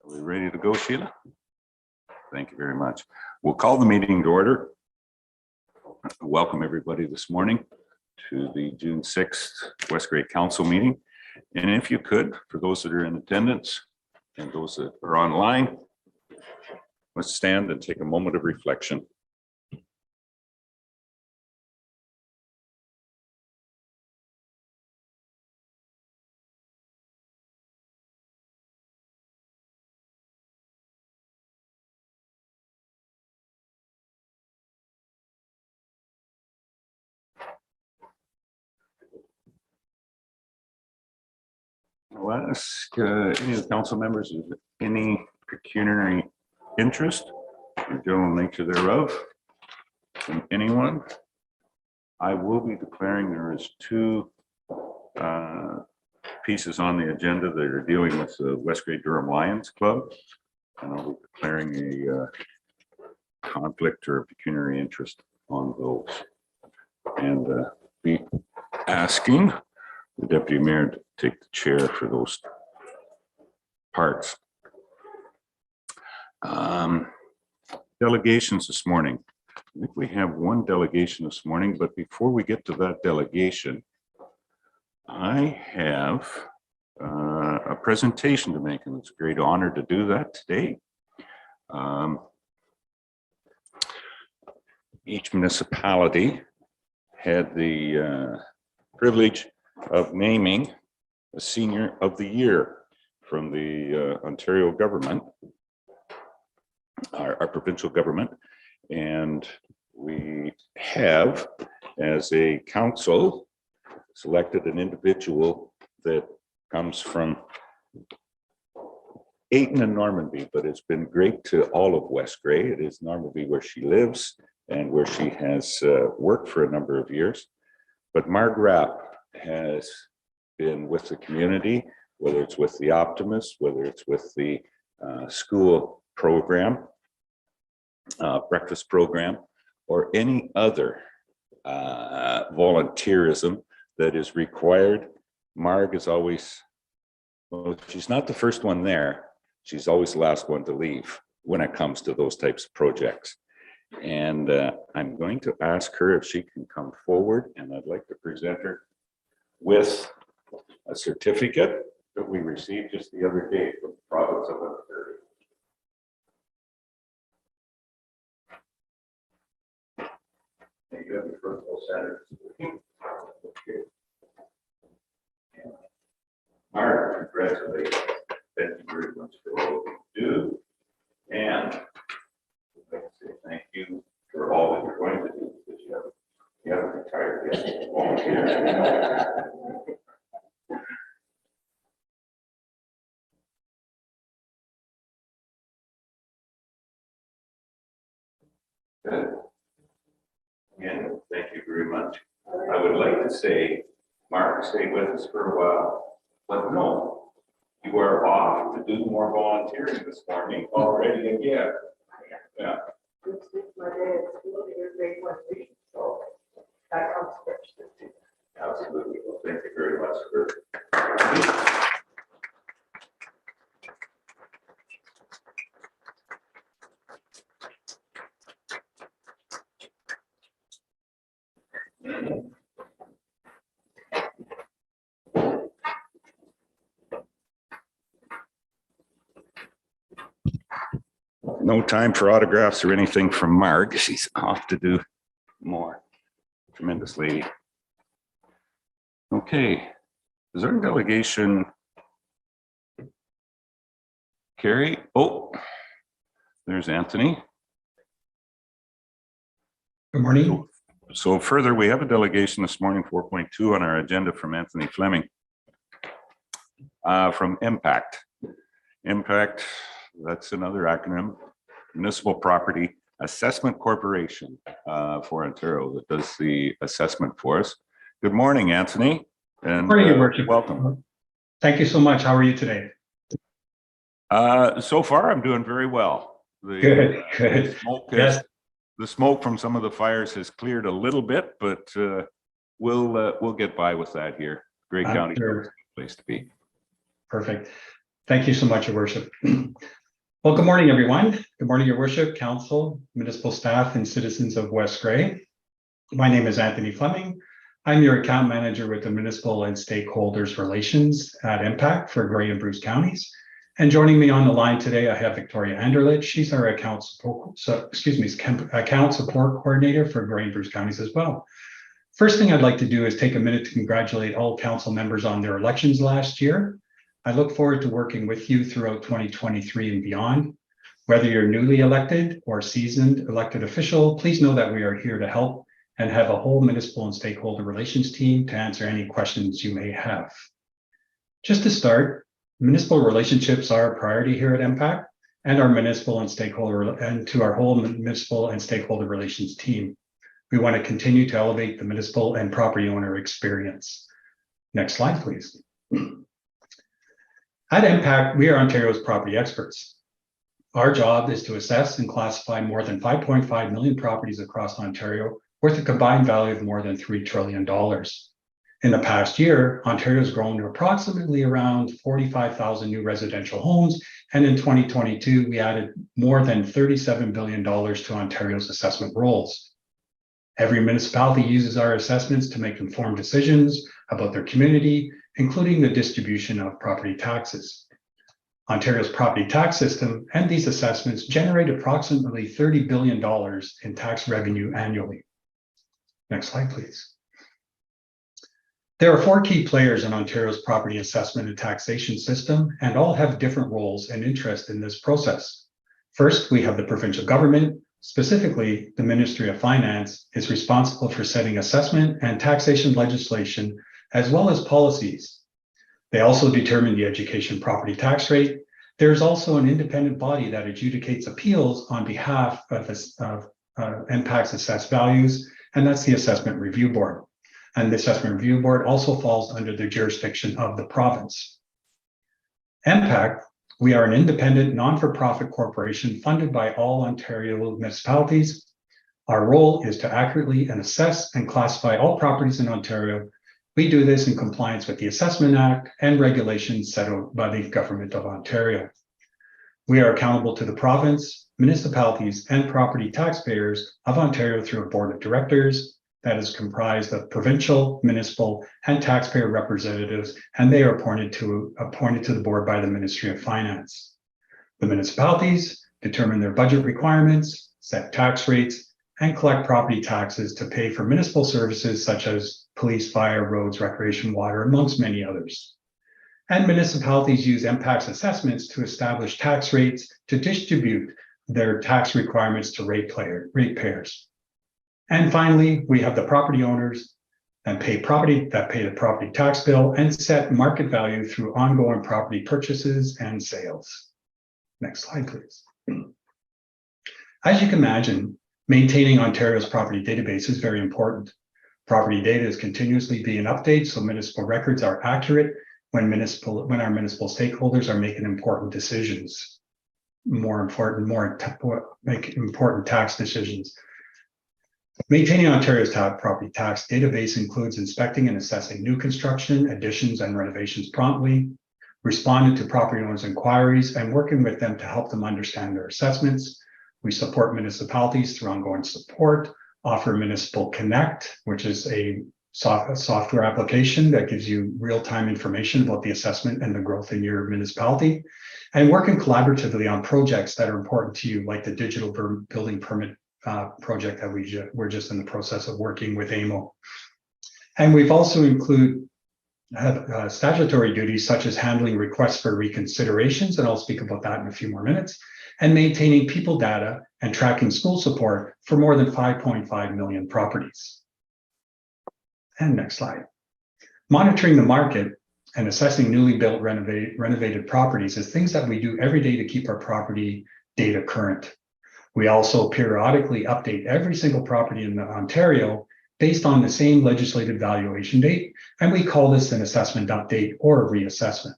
Are we ready to go, Sheila? Thank you very much. We'll call the meeting to order. Welcome everybody this morning to the June 6th West Grey Council meeting. And if you could, for those that are in attendance and those that are online, let's stand and take a moment of reflection. I'll ask any of the council members of any pecuniary interest or general nature thereof from anyone. I will be declaring there is two pieces on the agenda that are dealing with the West Grey Durham Lions Club, and I'll be declaring a conflict or a pecuniary interest on those, and be asking the deputy mayor to take the chair for those parts. Delegations this morning. I think we have one delegation this morning, but before we get to that delegation, I have a presentation to make, and it's a great honor to do that today. Each municipality had the privilege of naming a senior of the year from the Ontario government, our provincial government, and we have, as a council, selected an individual that comes from Ayton and Normanby, but it's been great to all of West Grey. It is Normanby where she lives and where she has worked for a number of years. But Marg Rapp has been with the community, whether it's with the Optimist, whether it's with the school program, breakfast program, or any other volunteerism that is required. Marg is always, well, she's not the first one there. She's always the last one to leave when it comes to those types of projects. And I'm going to ask her if she can come forward, and I'd like to present her with a certificate that we received just the other day from the province of Ontario. You have your first center. Okay. Mark, congratulations. Thank you very much for all you do. And I'd like to say thank you for all that you're going to do, because you haven't retired yet. Good. Again, thank you very much. I would like to say, Mark, stay with us for a while, but no, you are off to do more volunteering this morning already again. Yeah. It's my day at school, you're grade 1 week, so that comes first. Absolutely. Well, thank you very much for. No time for autographs or anything from Marg. She's off to do more. Tremendous lady. Okay, is our delegation Carrie? Oh, there's Anthony. Good morning. So further, we have a delegation this morning, 4.2 on our agenda, from Anthony Fleming from Impact. Impact, that's another acronym, Municipal Property Assessment Corporation for Ontario, that does the assessment for us. Good morning, Anthony. And Morning, Your Worship. Welcome. Thank you so much. How are you today? So far, I'm doing very well. Good. Yes. The smoke from some of the fires has cleared a little bit, but we'll get by with that here. Grey County is a place to be. Perfect. Thank you so much, Your Worship. Well, good morning, everyone. Good morning, Your Worship, Council, municipal staff, and citizens of West Grey. My name is Anthony Fleming. I'm your account manager with the Municipal and Stakeholders Relations at Impact for Grey and Bruce counties. And joining me on the line today, I have Victoria Anderlich. She's our account support coordinator for Grey and Bruce counties as well. First thing I'd like to do is take a minute to congratulate all council members on their elections last year. I look forward to working with you throughout 2023 and beyond. Whether you're newly elected or seasoned elected official, please know that we are here to help and have a whole municipal and stakeholder relations team to answer any questions you may have. Just to start, municipal relationships are a priority here at Impact and our municipal and stakeholder and to our whole municipal and stakeholder relations team. We want to continue to elevate the municipal and property owner experience. Next slide, please. At Impact, we are Ontario's property experts. Our job is to assess and classify more than 5.5 million properties across Ontario worth a combined value of more than $3 trillion. In the past year, Ontario has grown to approximately around 45,000 new residential homes, and in 2022, we added more than $37 billion to Ontario's assessment rolls. Every municipality uses our assessments to make informed decisions about their community, including the distribution of property taxes. Ontario's property tax system and these assessments generate approximately $30 billion in tax revenue annually. Next slide, please. There are 4 key players in Ontario's property assessment and taxation system, and all have different roles and interest in this process. First, we have the provincial government. Specifically, the Ministry of Finance is responsible for setting assessment and taxation legislation, as well as policies. They also determine the education property tax rate. There's also an independent body that adjudicates appeals on behalf of Impact's assessed values, and that's the Assessment Review Board. And the Assessment Review Board also falls under the jurisdiction of the province. Impact, we are an independent, non-for-profit corporation funded by all Ontario municipalities. Our role is to accurately assess and classify all properties in Ontario. We do this in compliance with the Assessment Act and regulations set out by the Government of Ontario. We are accountable to the province, municipalities, and property taxpayers of Ontario through a board of directors that is comprised of provincial, municipal, and taxpayer representatives, and they are appointed to the board by the Ministry of Finance. The municipalities determine their budget requirements, set tax rates, and collect property taxes to pay for municipal services such as police, fire, roads, recreation, water, amongst many others. And municipalities use Impact's assessments to establish tax rates to distribute their tax requirements to ratepayers. And finally, we have the property owners that pay the property tax bill and set market value through ongoing property purchases and sales. Next slide, please. As you can imagine, maintaining Ontario's property database is very important. Property data is continuously being updated, so municipal records are accurate when our municipal stakeholders are making important decisions, make important tax decisions. Maintaining Ontario's property tax database includes inspecting and assessing new construction, additions, and renovations promptly, responding to property owners' inquiries, and working with them to help them understand their assessments. We support municipalities through ongoing support, offer Municipal Connect, which is a software application that gives you real-time information about the assessment and the growth in your municipality, and working collaboratively on projects that are important to you, like the digital building permit project that we're just in the process of working with AMO. And we've also have statutory duties such as handling requests for reconsiderations, and I'll speak about that in a few more minutes, and maintaining people data and tracking school support for more than 5.5 million properties. And next slide. Monitoring the market and assessing newly built renovated properties is things that we do every day to keep our property data current. We also periodically update every single property in Ontario based on the same legislative valuation date, and we call this an assessment update or a reassessment.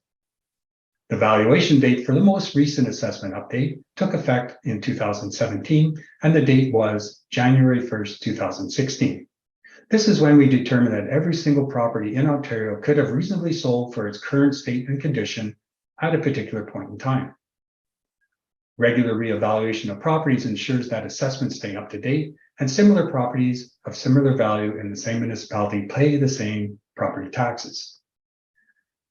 The valuation date for the most recent assessment update took effect in 2017, and the date was January 1st, 2016. This is when we determined that every single property in Ontario could have reasonably sold for its current state and condition at a particular point in time. Regular reevaluation of properties ensures that assessments stay up to date and similar properties of similar value in the same municipality pay the same property taxes.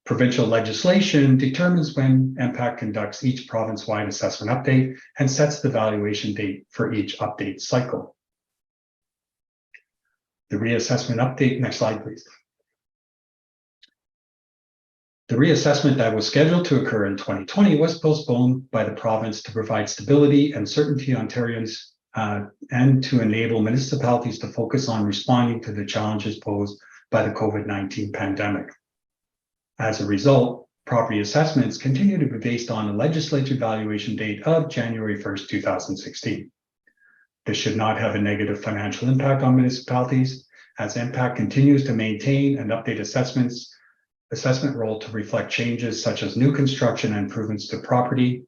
Provincial legislation determines when MPAC conducts each province-wide assessment update and sets the valuation date for each update cycle. The reassessment update, next slide, please. The reassessment that was scheduled to occur in 2020 was postponed by the province to provide stability and certainty to Ontarians and to enable municipalities to focus on responding to the challenges posed by the COVID-19 pandemic. As a result, property assessments continue to be based on a legislature valuation date of January 1st, 2016. This should not have a negative financial impact on municipalities, as MPAC continues to maintain and update assessment role to reflect changes such as new construction and improvements to property.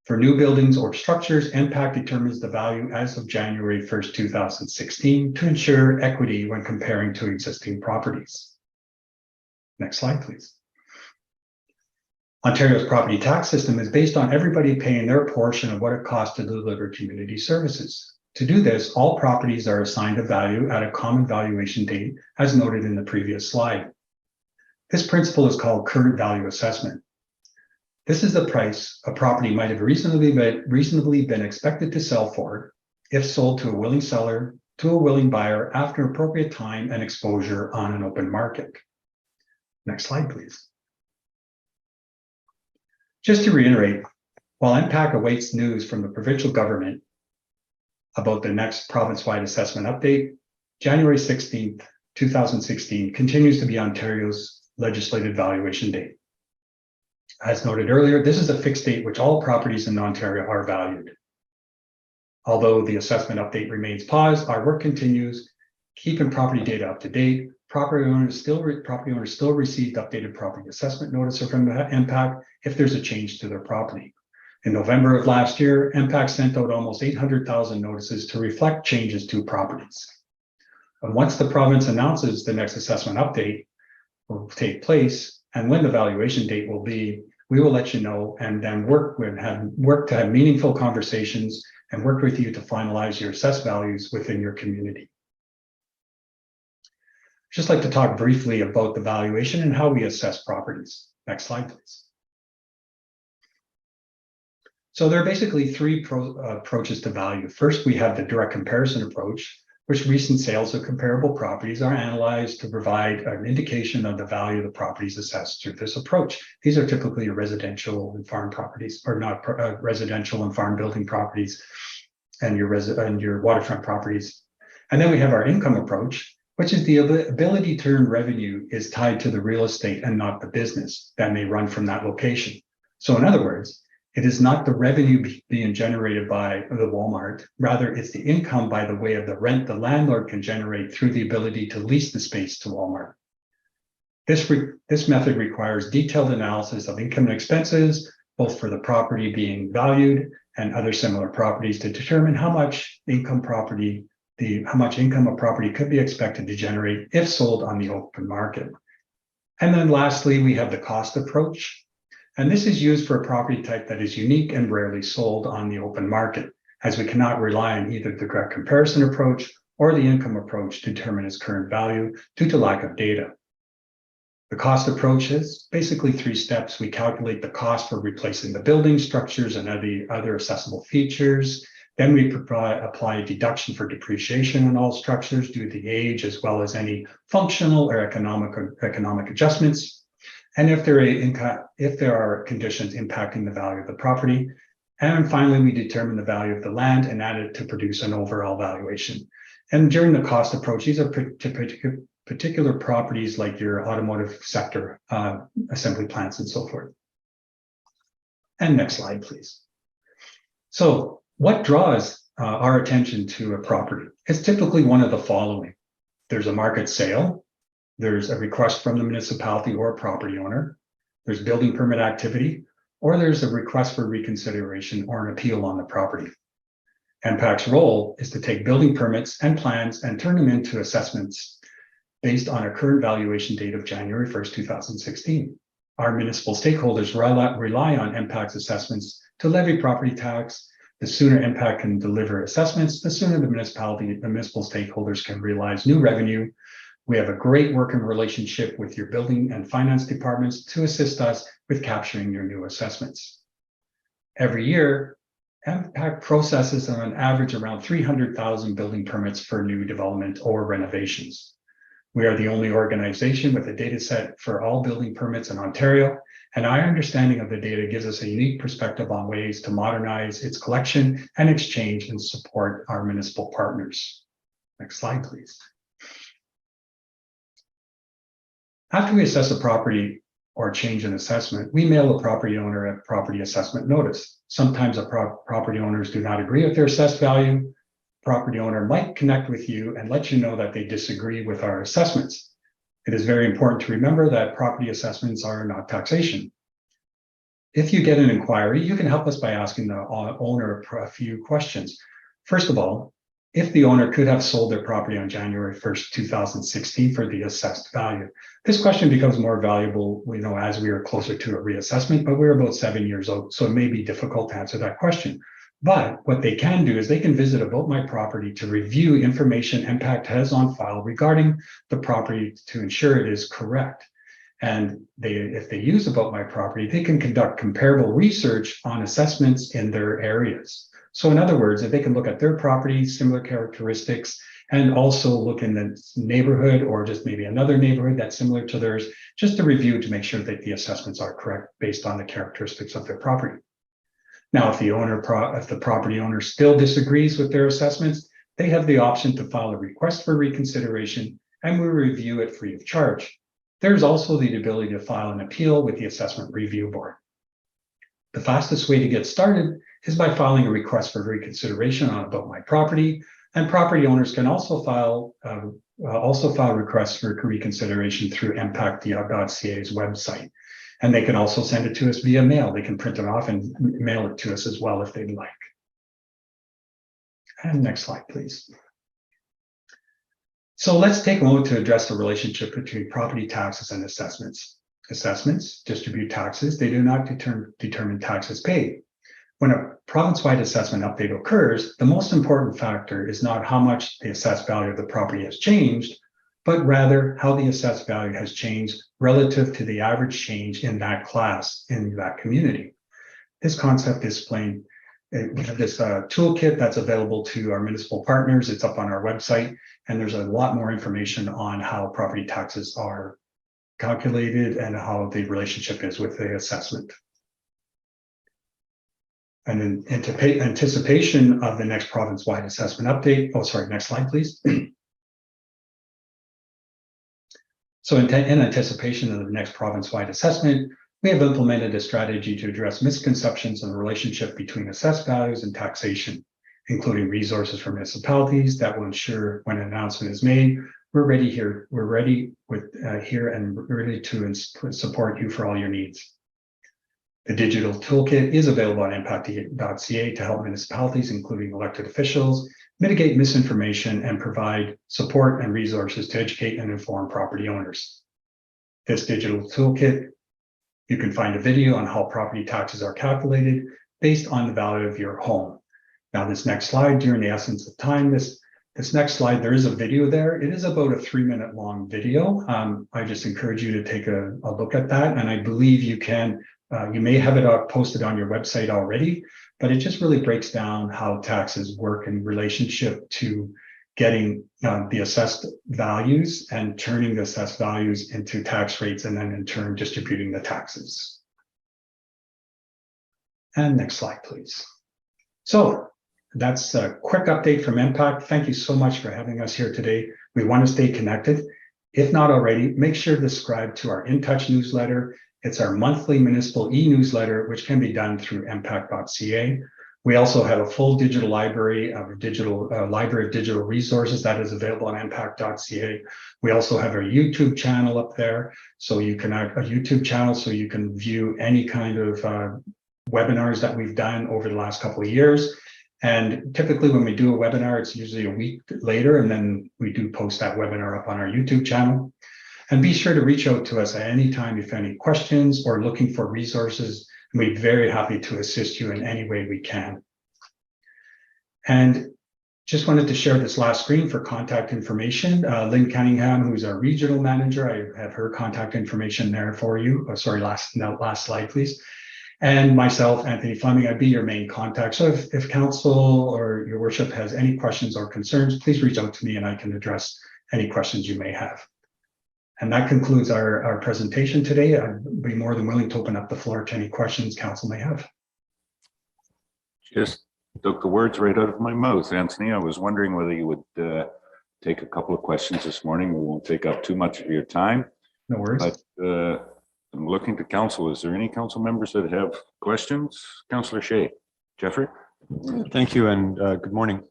For new buildings or structures, MPAC determines the value as of January 1st, 2016 to ensure equity when comparing to existing properties. Next slide, please. Ontario's property tax system is based on everybody paying their portion of what it costs to deliver community services. To do this, all properties are assigned a value at a common valuation date, as noted in the previous slide. This principle is called current value assessment. This is the price a property might have reasonably been expected to sell for if sold to a willing seller, to a willing buyer after appropriate time and exposure on an open market. Next slide, please. Just to reiterate, while MPAC awaits news from the provincial government about the next province-wide assessment update, January 16th, 2016 continues to be Ontario's legislated valuation date. As noted earlier, this is a fixed date which all properties in Ontario are valued. Although the assessment update remains paused, our work continues, keeping property data up to date. Property owners still receive updated property assessment notice from MPAC if there's a change to their property. In November of last year, MPAC sent out almost 800,000 notices to reflect changes to properties. And once the province announces the next assessment update will take place and when the valuation date will be, we will let you know and then work to have meaningful conversations and work with you to finalize your assessed values within your community. Just like to talk briefly about the valuation and how we assess properties. Next slide, please. So there are basically three approaches to value. First, we have the direct comparison approach, which recent sales of comparable properties are analyzed to provide an indication of the value of the properties assessed through this approach. These are typically your residential and farm properties, or not residential and farm building properties, and your waterfront properties. And then we have our income approach, which is the ability to earn revenue is tied to the real estate and not the business that may run from that location. So in other words, it is not the revenue being generated by the Walmart, rather it's the income by the way of the rent the landlord can generate through the ability to lease the space to Walmart. This method requires detailed analysis of income and expenses, both for the property being valued and other similar properties to determine how much income a property could be expected to generate if sold on the open market. And then lastly, we have the cost approach. And this is used for a property type that is unique and rarely sold on the open market, as we cannot rely on either the direct comparison approach or the income approach to determine its current value due to lack of data. The cost approach is basically three steps. We calculate the cost for replacing the building structures and other accessible features. Then we apply a deduction for depreciation on all structures due to the age, as well as any functional or economic adjustments. And if there are conditions impacting the value of the property. And finally, we determine the value of the land and add it to produce an overall valuation. And during the cost approach, these are particular properties like your automotive sector, assembly plants and so forth. And next slide, please. So what draws our attention to a property? It's typically one of the following. There's a market sale. There's a request from the municipality or a property owner. There's building permit activity, or there's a request for reconsideration or an appeal on the property. MPAC's role is to take building permits and plans and turn them into assessments based on a current valuation date of January 1st, 2016. our municipal stakeholders rely on MPAC's assessments to levy property tax. The sooner MPAC can deliver assessments, the sooner the municipal stakeholders can realize new revenue. We have a great working relationship with your building and finance departments to assist us with capturing your new assessments. Every year, MPAC processes on average around 300,000 building permits for new development or renovations. We are the only organization with a data set for all building permits in Ontario, and our understanding of the data gives us a unique perspective on ways to modernize its collection and exchange and support our municipal partners. Next slide, please. After we assess a property or change in assessment, we mail the property owner a property assessment notice. Sometimes property owners do not agree with their assessed value. Property owner might connect with you and let you know that they disagree with our assessments. It is very important to remember that property assessments are not taxation. If you get an inquiry, you can help us by asking the owner a few questions. First of all, if the owner could have sold their property on January 1st, 2016 for the assessed value. This question becomes more valuable, as we are closer to a reassessment, but we're about 7 years old, so it may be difficult to answer that question. But what they can do is they can visit About My Property to review information MPAC has on file regarding the property to ensure it is correct. And if they use About My Property, they can conduct comparable research on assessments in their areas. So in other words, if they can look at their property, similar characteristics, and also look in the neighborhood or just maybe another neighborhood that's similar to theirs, just to review to make sure that the assessments are correct based on the characteristics of their property. Now, if the property owner still disagrees with their assessments, they have the option to file a request for reconsideration, and we review it free of charge. There's also the ability to file an appeal with the Assessment Review Board. The fastest way to get started is by filing a request for reconsideration on About My Property, and property owners can also file requests for reconsideration through mpac.ca's website. And they can also send it to us via mail. They can print it off and mail it to us as well if they'd like. And next slide, please. So let's take a moment to address the relationship between property taxes and assessments. Assessments distribute taxes. They do not determine taxes paid. When a province-wide assessment update occurs, the most important factor is not how much the assessed value of the property has changed, but rather how the assessed value has changed relative to the average change in that class in that community. This concept is explained. We have this toolkit that's available to our municipal partners. It's up on our website, and there's a lot more information on how property taxes are calculated and how the relationship is with the assessment. And in anticipation of the next province-wide assessment update, next slide, please. So in anticipation of the next province-wide assessment, we have implemented a strategy to address misconceptions on the relationship between assessed values and taxation, including resources for municipalities that will ensure when an announcement is made, we're ready here and ready to support you for all your needs. The digital toolkit is available on mpac.ca to help municipalities, including elected officials, mitigate misinformation and provide support and resources to educate and inform property owners. This digital toolkit, you can find a video on how property taxes are calculated based on the value of your home. Now, this next slide, during the essence of time, this next slide, there is a video there. It is about a 3-minute long video. I just encourage you to take a look at that. And I believe you may have it posted on your website already, but it just really breaks down how taxes work in relationship to getting the assessed values and turning the assessed values into tax rates, and then in turn distributing the taxes. And next slide, please. So that's a quick update from MPAC. Thank you so much for having us here today. We want to stay connected. If not already, make sure to subscribe to our In Touch newsletter. It's our monthly municipal e-newsletter, which can be done through mpac.ca. We also have a full digital library of digital resources that is available on mpac.ca. We also have our YouTube channel up there, so you can have a YouTube channel so you can view any kind of webinars that we've done over the last couple of years. And typically when we do a webinar, it's usually a week later, and then we do post that webinar up on our YouTube channel. And be sure to reach out to us at any time if any questions or looking for resources. We'd be very happy to assist you in any way we can. And just wanted to share this last screen for contact information. Lynn Cunningham, who's our regional manager, I have her contact information there for you. Oh, sorry, last slide, please. And myself, Anthony Fleming, I'd be your main contact. So if council or your worship has any questions or concerns, please reach out to me and I can address any questions you may have. And that concludes our presentation today. I'd be more than willing to open up the floor to any questions council may have. Just took the words right out of my mouth, Anthony. I was wondering whether you would take a couple of questions this morning. We won't take up too much of your time. No worries. But I'm looking to council. Is there any council members that have questions? Councillor Shea. Jeffrey? Thank you and good morning.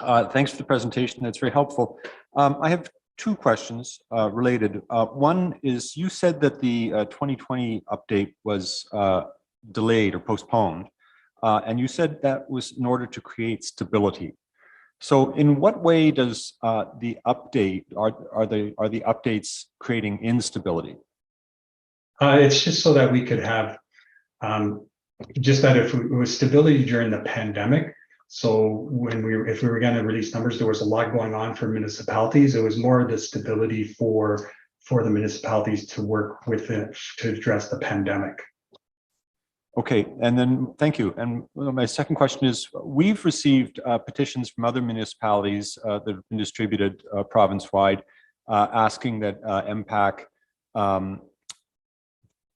Thanks for the presentation. That's very helpful. I have two questions related. One is you said that the 2020 update was delayed or postponed, and you said that was in order to create stability. So in what way does the update, are the updates creating instability? It's just so that we could have just that if it was stability during the pandemic. So if we were going to release numbers, there was a lot going on for municipalities. It was more the stability for the municipalities to work with it to address the pandemic. Okay, and then thank you. And my second question is, we've received petitions from other municipalities that have been distributed province-wide, asking that MPAC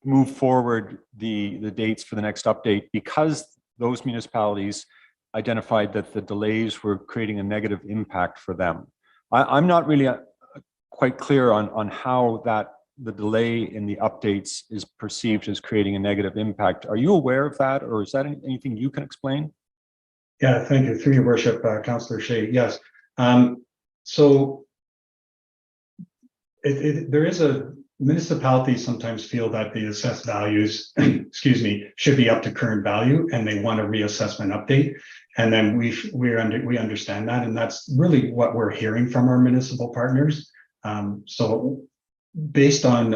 move forward the dates for the next update because those municipalities identified that the delays were creating a negative impact for them. I'm not really quite clear on how the delay in the updates is perceived as creating a negative impact. Are you aware of that, or is that anything you can explain? Yeah, thank you. Through your worship, Councillor Shea. Yes. So there is a municipalities sometimes feel that the assessed values, excuse me, should be up to current value, and they want a reassessment update. And then we understand that, and that's really what we're hearing from our municipal partners. So based on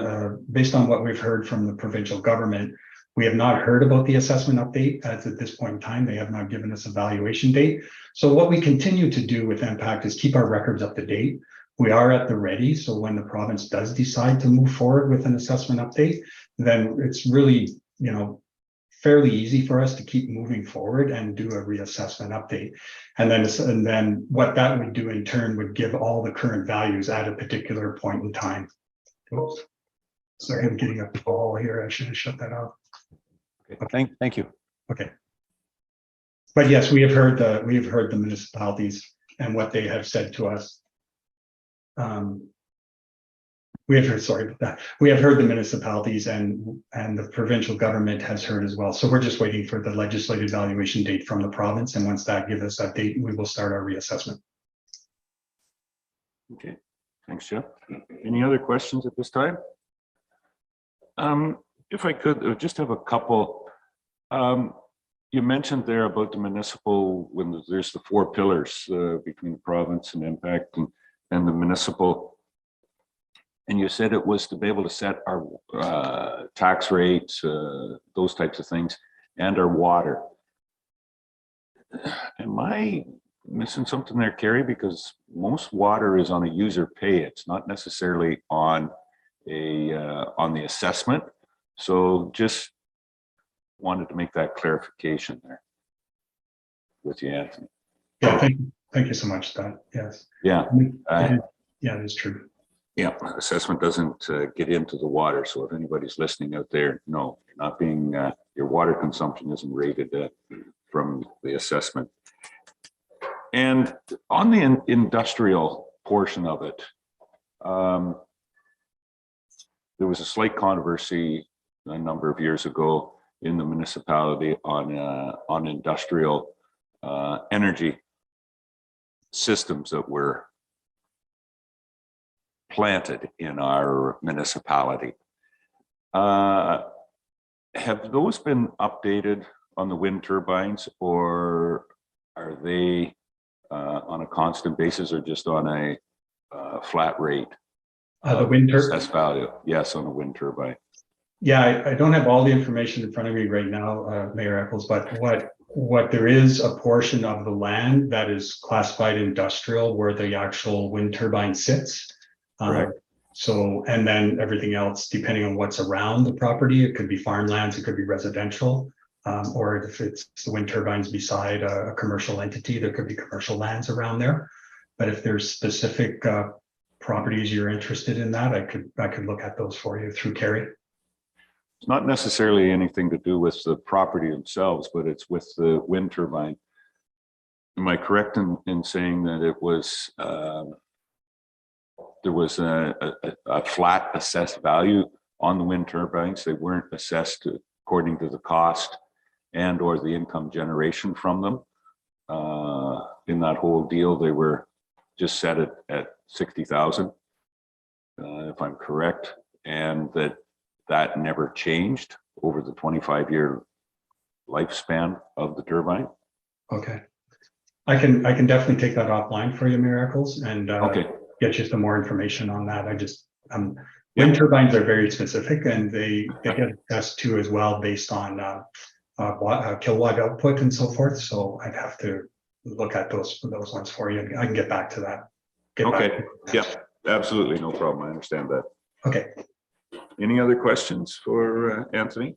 what we've heard from the provincial government, we have not heard about the assessment update at this point in time. They have not given us a valuation date. So what we continue to do with MPAC is keep our records up to date. We are at the ready. So when the province does decide to move forward with an assessment update, then it's really, fairly easy for us to keep moving forward and do a reassessment update. And then what that would do in turn would give all the current values at a particular point in time. Oops. Sorry, I'm getting a call here. I should have shut that off. Okay, thank you. Okay. But yes, we have heard the municipalities and what they have said to us. We have heard the municipalities and the provincial government has heard as well. So we're just waiting for the legislative valuation date from the province. And once that gives us that date, we will start our reassessment. Okay, thanks, Jeff. Any other questions at this time? If I could just have a couple. You mentioned there about the municipal, when there's the four pillars between the province and MPAC and the municipal. And you said it was to be able to set our tax rates, those types of things, and our water. Am I missing something there, Carrie? Because most water is on a user pay. It's not necessarily on the assessment. So just wanted to make that clarification there with you, Anthony. Yeah, thank you so much, Don. Yes. Yeah. Yeah, that's true. Yeah, assessment doesn't get into the water. So if anybody's listening out there, no, you're not being, your water consumption isn't rated from the assessment. And on the industrial portion of it, there was a slight controversy a number of years ago in the municipality on industrial energy systems that were planted in our municipality. Have those been updated on the wind turbines, or are they on a constant basis, or just on a flat rate? The wind turbine. Assessed value, yes, on a wind turbine. Yeah, I don't have all the information in front of me right now, Mayor Eccles, but what there is a portion of the land that is classified industrial where the actual wind turbine sits. Correct. So, and then everything else, depending on what's around the property, it could be farmlands, it could be residential. Or if it's the wind turbines beside a commercial entity, there could be commercial lands around there. But if there's specific properties you're interested in that, I could look at those for you through Kerry. It's not necessarily anything to do with the property themselves, but it's with the wind turbine. Am I correct in saying that it was there was a flat assessed value on the wind turbines? They weren't assessed according to the cost and or the income generation from them. In that whole deal, they were just set at 60,000, if I'm correct, and that never changed over the 25-year lifespan of the turbine. Okay. I can definitely take that offline for you, Mayor Eccles, and Okay. get you some more information on that. I just, wind turbines are very specific and they get assessed too as well based on kilowatt output and so forth. So I'd have to look at those ones for you. I can get back to that. Okay. Yeah, absolutely. No problem. I understand that. Okay. Any other questions for Anthony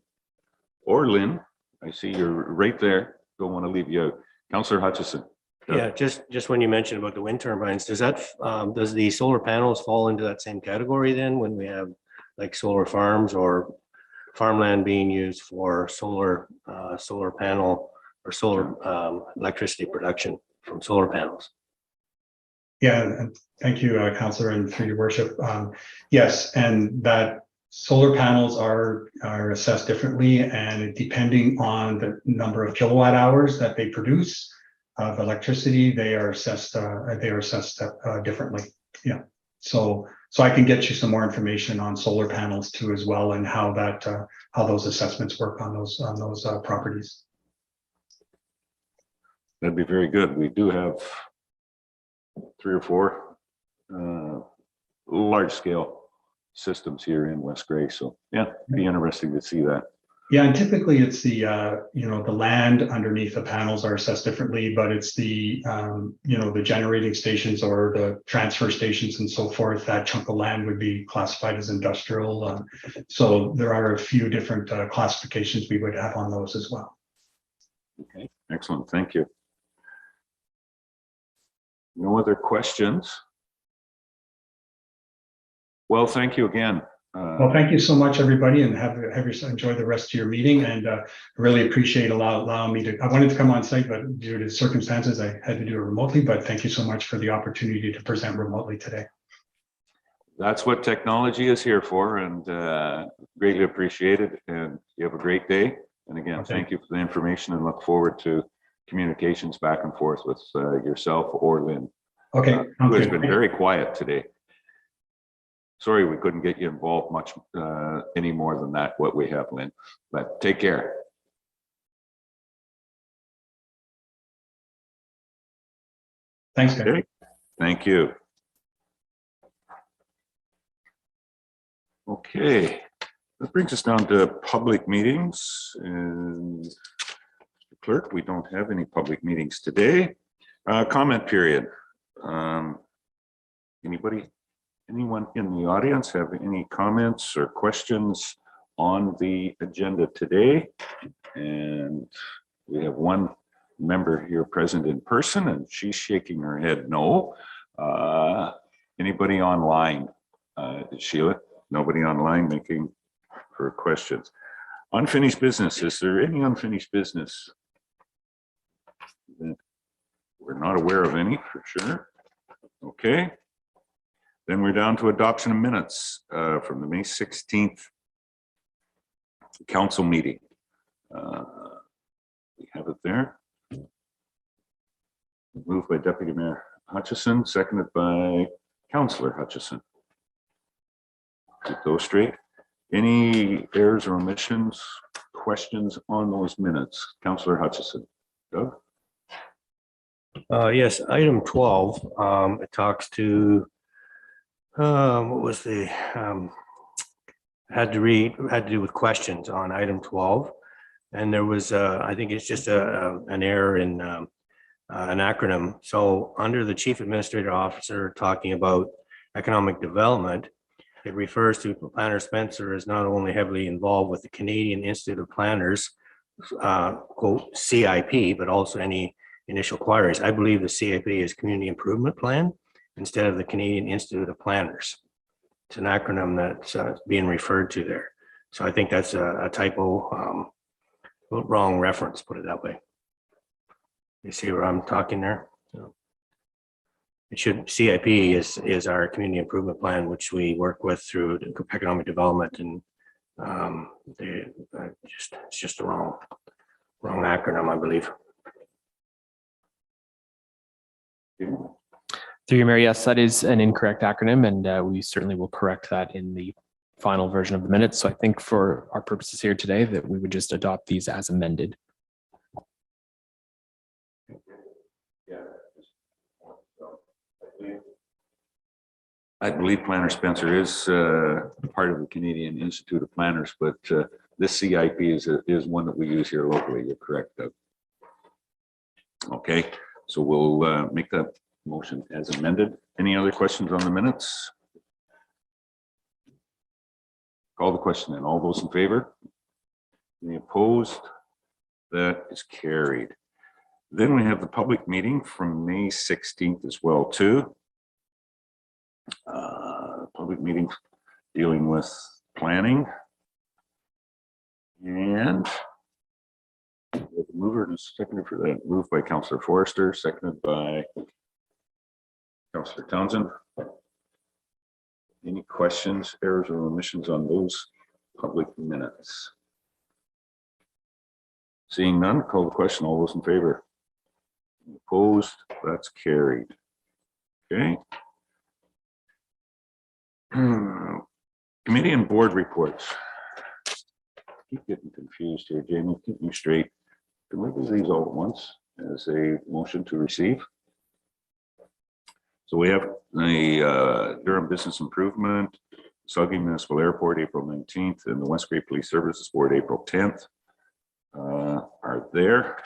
or Lynn? I see you're right there. Don't want to leave you out. Councillor Hutchison. Yeah, just when you mentioned about the wind turbines, does the solar panels fall into that same category then when we have like solar farms or farmland being used for solar panel or solar electricity production from solar panels? Yeah, and thank you, Councillor, and through your worship. Yes, and that solar panels are assessed differently, and depending on the number of kilowatt hours that they produce of electricity, they are assessed differently. Yeah, so I can get you some more information on solar panels too as well, and how those assessments work on those properties. That'd be very good. We do have 3 or 4 large scale systems here in West Grey. So yeah, it'd be interesting to see that. Yeah, and typically it's the the land underneath the panels are assessed differently, but it's the the generating stations or the transfer stations and so forth. That chunk of land would be classified as industrial. So there are a few different classifications we would have on those as well. Okay, excellent. Thank you. No other questions? Well, thank you again. Well, thank you so much, everybody, and have enjoy the rest of your meeting. And really appreciate allowing me to. I wanted to come on site, but due to circumstances, I had to do it remotely. But thank you so much for the opportunity to present remotely today. That's what technology is here for, and greatly appreciated. And you have a great day. And again, Okay. Thank you for the information, and look forward to communications back and forth with yourself or Lynn, Okay, who has good. been very quiet today. Sorry, we couldn't get you involved much any more than that, what we have, Lynn, but take care. Thanks, guys. Okay, thank you. Okay, that brings us down to public meetings. And Clerk, we don't have any public meetings today. Comment period. Anyone in the audience have any comments or questions on the agenda today? And we have one member here present in person, and she's shaking her head no. Anybody online? Sheila? Nobody online making for questions. Unfinished business. Is there any unfinished business? We're not aware of any, for sure. Okay. Then we're down to adoption of minutes from the May 16th council meeting. We have it there. Moved by Deputy Mayor Hutchison, seconded by Councillor Hutchison. Keep those straight. Any errors or omissions, questions on those minutes? Councillor Hutchison. Doug? Yes, item 12, it talks to What was the, had to do with questions on item 12. And there was, I think it's just an error in an acronym. So under the Chief Administrative Officer talking about economic development, it refers to Planner Spencer is not only heavily involved with the Canadian Institute of Planners, quote, CIP, but also any initial inquiries. I believe the CIP is Community Improvement Plan instead of the Canadian Institute of Planners. It's an acronym that's being referred to there. So I think that's a typo, wrong reference, put it that way. You see where I'm talking there? So it should, CIP is our community improvement plan, which we work with through economic development, and it's just a wrong acronym, I believe. Through your Mayor, yes, that is an incorrect acronym, and we certainly will correct that in the final version of the minutes. So I think for our purposes here today, that we would just adopt these as amended. I believe Planner Spencer is part of the Canadian Institute of Planners, but this CIP is one that we use here locally. You're correct, Doug. Okay, so we'll make that motion as amended. Any other questions on the minutes? Call the question then. All those in favor? Any opposed? That is carried. Then we have the public meeting from May 16th as well too. Public meeting dealing with planning. And the mover and seconder for that, moved by Councillor Forrester, seconded by Councillor Townsend. Any questions, errors, or omissions on those public minutes? Seeing none, call the question. All those in favor? Opposed? That's carried. Okay. Committee and board reports. Keep getting confused here, Jamie. Keep me straight. Can we do these all at once as a motion to receive? So we have the Durham Business Improvement, Saugeen Municipal Airport, April 19th, and the West Grey Police Services Board, April 10th, are there,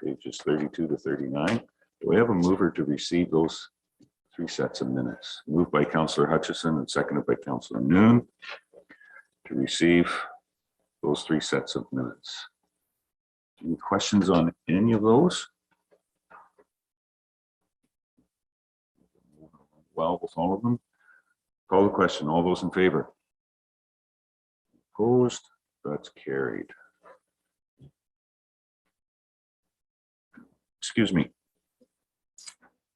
pages 32 to 39. Do we have a mover to receive those three sets of minutes? Moved by Councillor Hutchison and seconded by Councillor Noon to receive those three sets of minutes. Any questions on any of those? Well, with all of them, call the question. All those in favor? Opposed? That's carried. Excuse me.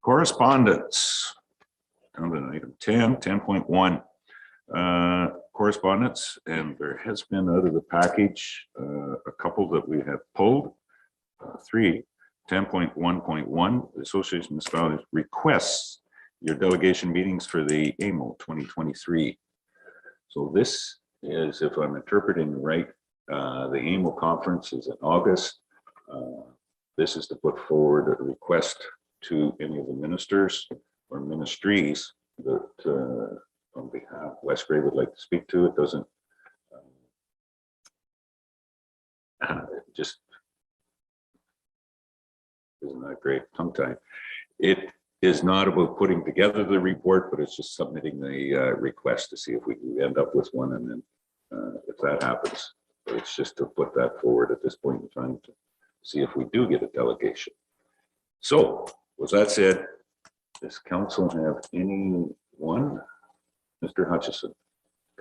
Correspondence. Down to item 10.1. Correspondence, and there has been out of the package a couple that we have pulled. 10.1.1, the Association of Municipalities requests your delegation meetings for the AMO 2023. So this is, if I'm interpreting right, the AMO conference is in August. This is to put forward a request to any of the ministers or ministries that on behalf West Grey would like to speak to. It doesn't just isn't that great tongue tie. It is not about putting together the report, but it's just submitting the request to see if we can end up with one, and then if that happens, but it's just to put that forward at this point in time to see if we do get a delegation. So with that said, does council have anyone? Mr. Hutchison,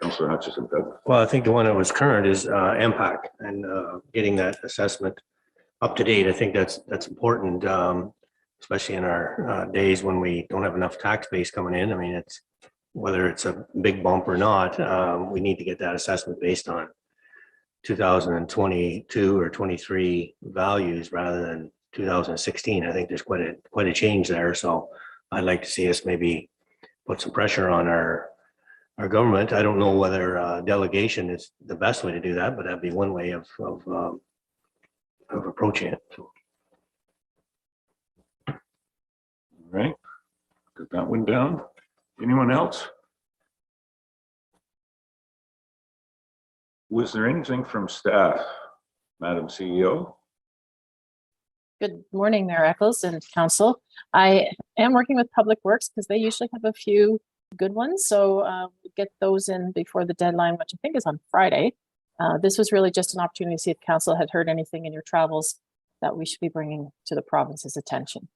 Councillor Hutchison. Well, I think the one that was current is MPAC, and getting that assessment up to date. I think that's important, especially in our days when we don't have enough tax base coming in. I mean, it's whether it's a big bump or not, we need to get that assessment based on 2022 or 23 values rather than 2016. I think there's quite a change there. So I'd like to see us maybe put some pressure on our government. I don't know whether delegation is the best way to do that, but that'd be one way of approaching it. So. All right, got that one down. Anyone else? Was there anything from staff, Madam CEO? Good morning, Mayor Eccles and council. I am working with Public Works because they usually have a few good ones. So we get those in before the deadline, which I think is on Friday. This was really just an opportunity to see if council had heard anything in your travels that we should be bringing to the province's attention.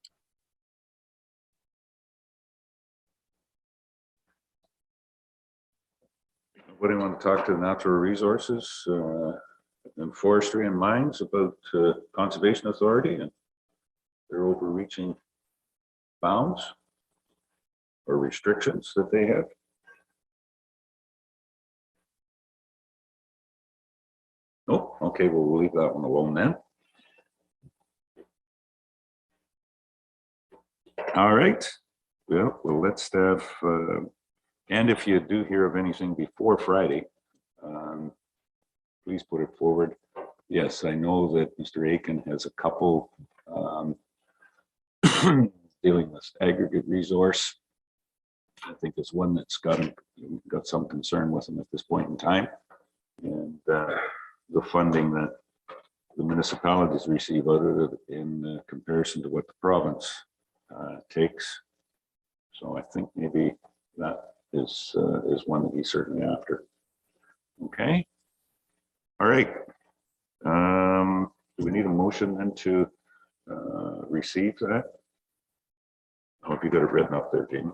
Anybody want to talk to the Natural Resources and Forestry and Mines about Conservation Authority and their overreaching bounds or restrictions that they have? Nope. Okay, well, we'll leave that one alone then. All right. Well, we'll let staff, and if you do hear of anything before Friday, please put it forward. Yes, I know that Mr. Aiken has a couple dealing with aggregate resource. I think it's one that's got some concern with him at this point in time. And the funding that the municipalities receive out of it in comparison to what the province takes. So I think maybe that is one that he's certainly after. Okay. All right. Do we need a motion then to receive that? I hope you got it written up there, Jamie.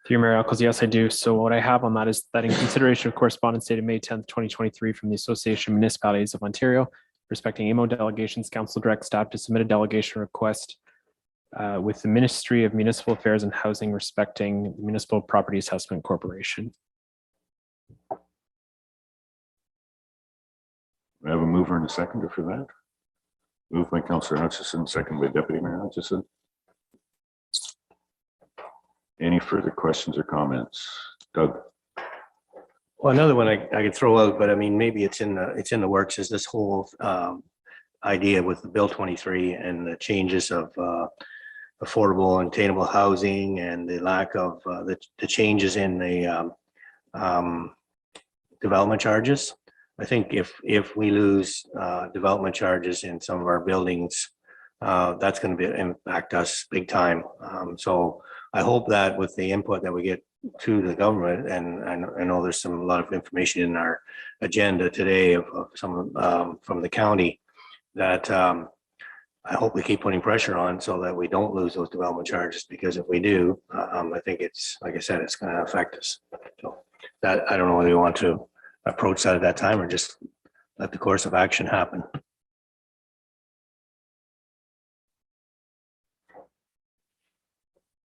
Through Mayor Eccles, yes, I do. So what I have on that is that in consideration of correspondence dated May 10th, 2023 from the Association of Municipalities of Ontario respecting AMO delegations, council directs staff to submit a delegation request with the Ministry of Municipal Affairs and Housing respecting the Municipal Property Assessment Corporation. We have a mover and a seconder for that. Moved by Councillor Hutchison, second by Deputy Mayor Hutchison. Any further questions or comments? Doug? Well, another one I could throw out, but I mean, maybe it's in the works, is this whole idea with the Bill 23 and the changes of affordable and attainable housing and the lack of the changes in the development charges. I think if we lose development charges in some of our buildings, that's going to impact us big time. So I hope that with the input that we get to the government, and I know there's a lot of information in our agenda today of some from the county, that I hope we keep putting pressure on so that we don't lose those development charges, because if we do, I think it's, like I said, it's going to affect us. So that, I don't know whether you want to approach that at that time or just let the course of action happen.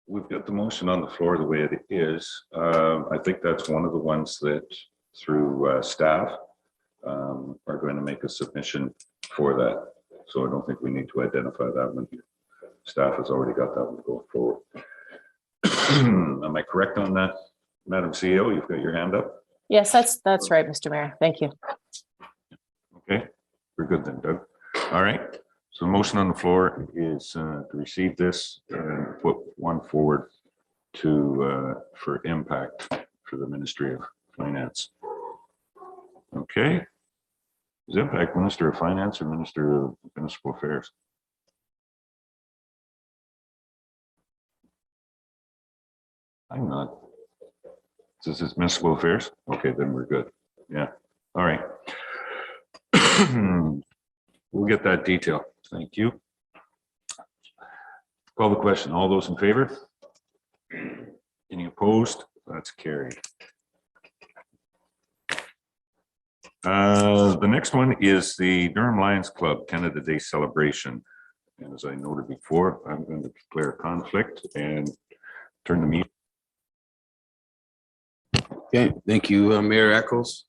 We've got the motion on the floor the way it is. I think that's one of the ones that through staff are going to make a submission for that. So I don't think we need to identify that one. Staff has already got that one going forward. Am I correct on that, Madam CEO? You've got your hand up? Yes, that's right, Mr. Mayor. Thank you. Okay, we're good then, Doug. All right. So the motion on the floor is to receive this and put one forward to for impact for the Ministry of Finance. Okay. Is impact Minister of Finance or Minister of Municipal Affairs? I'm not. This is Municipal Affairs? Okay, then we're good. Yeah. All right. We'll get that detail. Thank you. Call the question. All those in favor? Any opposed? That's carried. The next one is the Durham Lions Club Canada Day celebration. And as I noted before, I'm going to declare a conflict and turn the meeting. Okay, thank you, Mayor Eccles.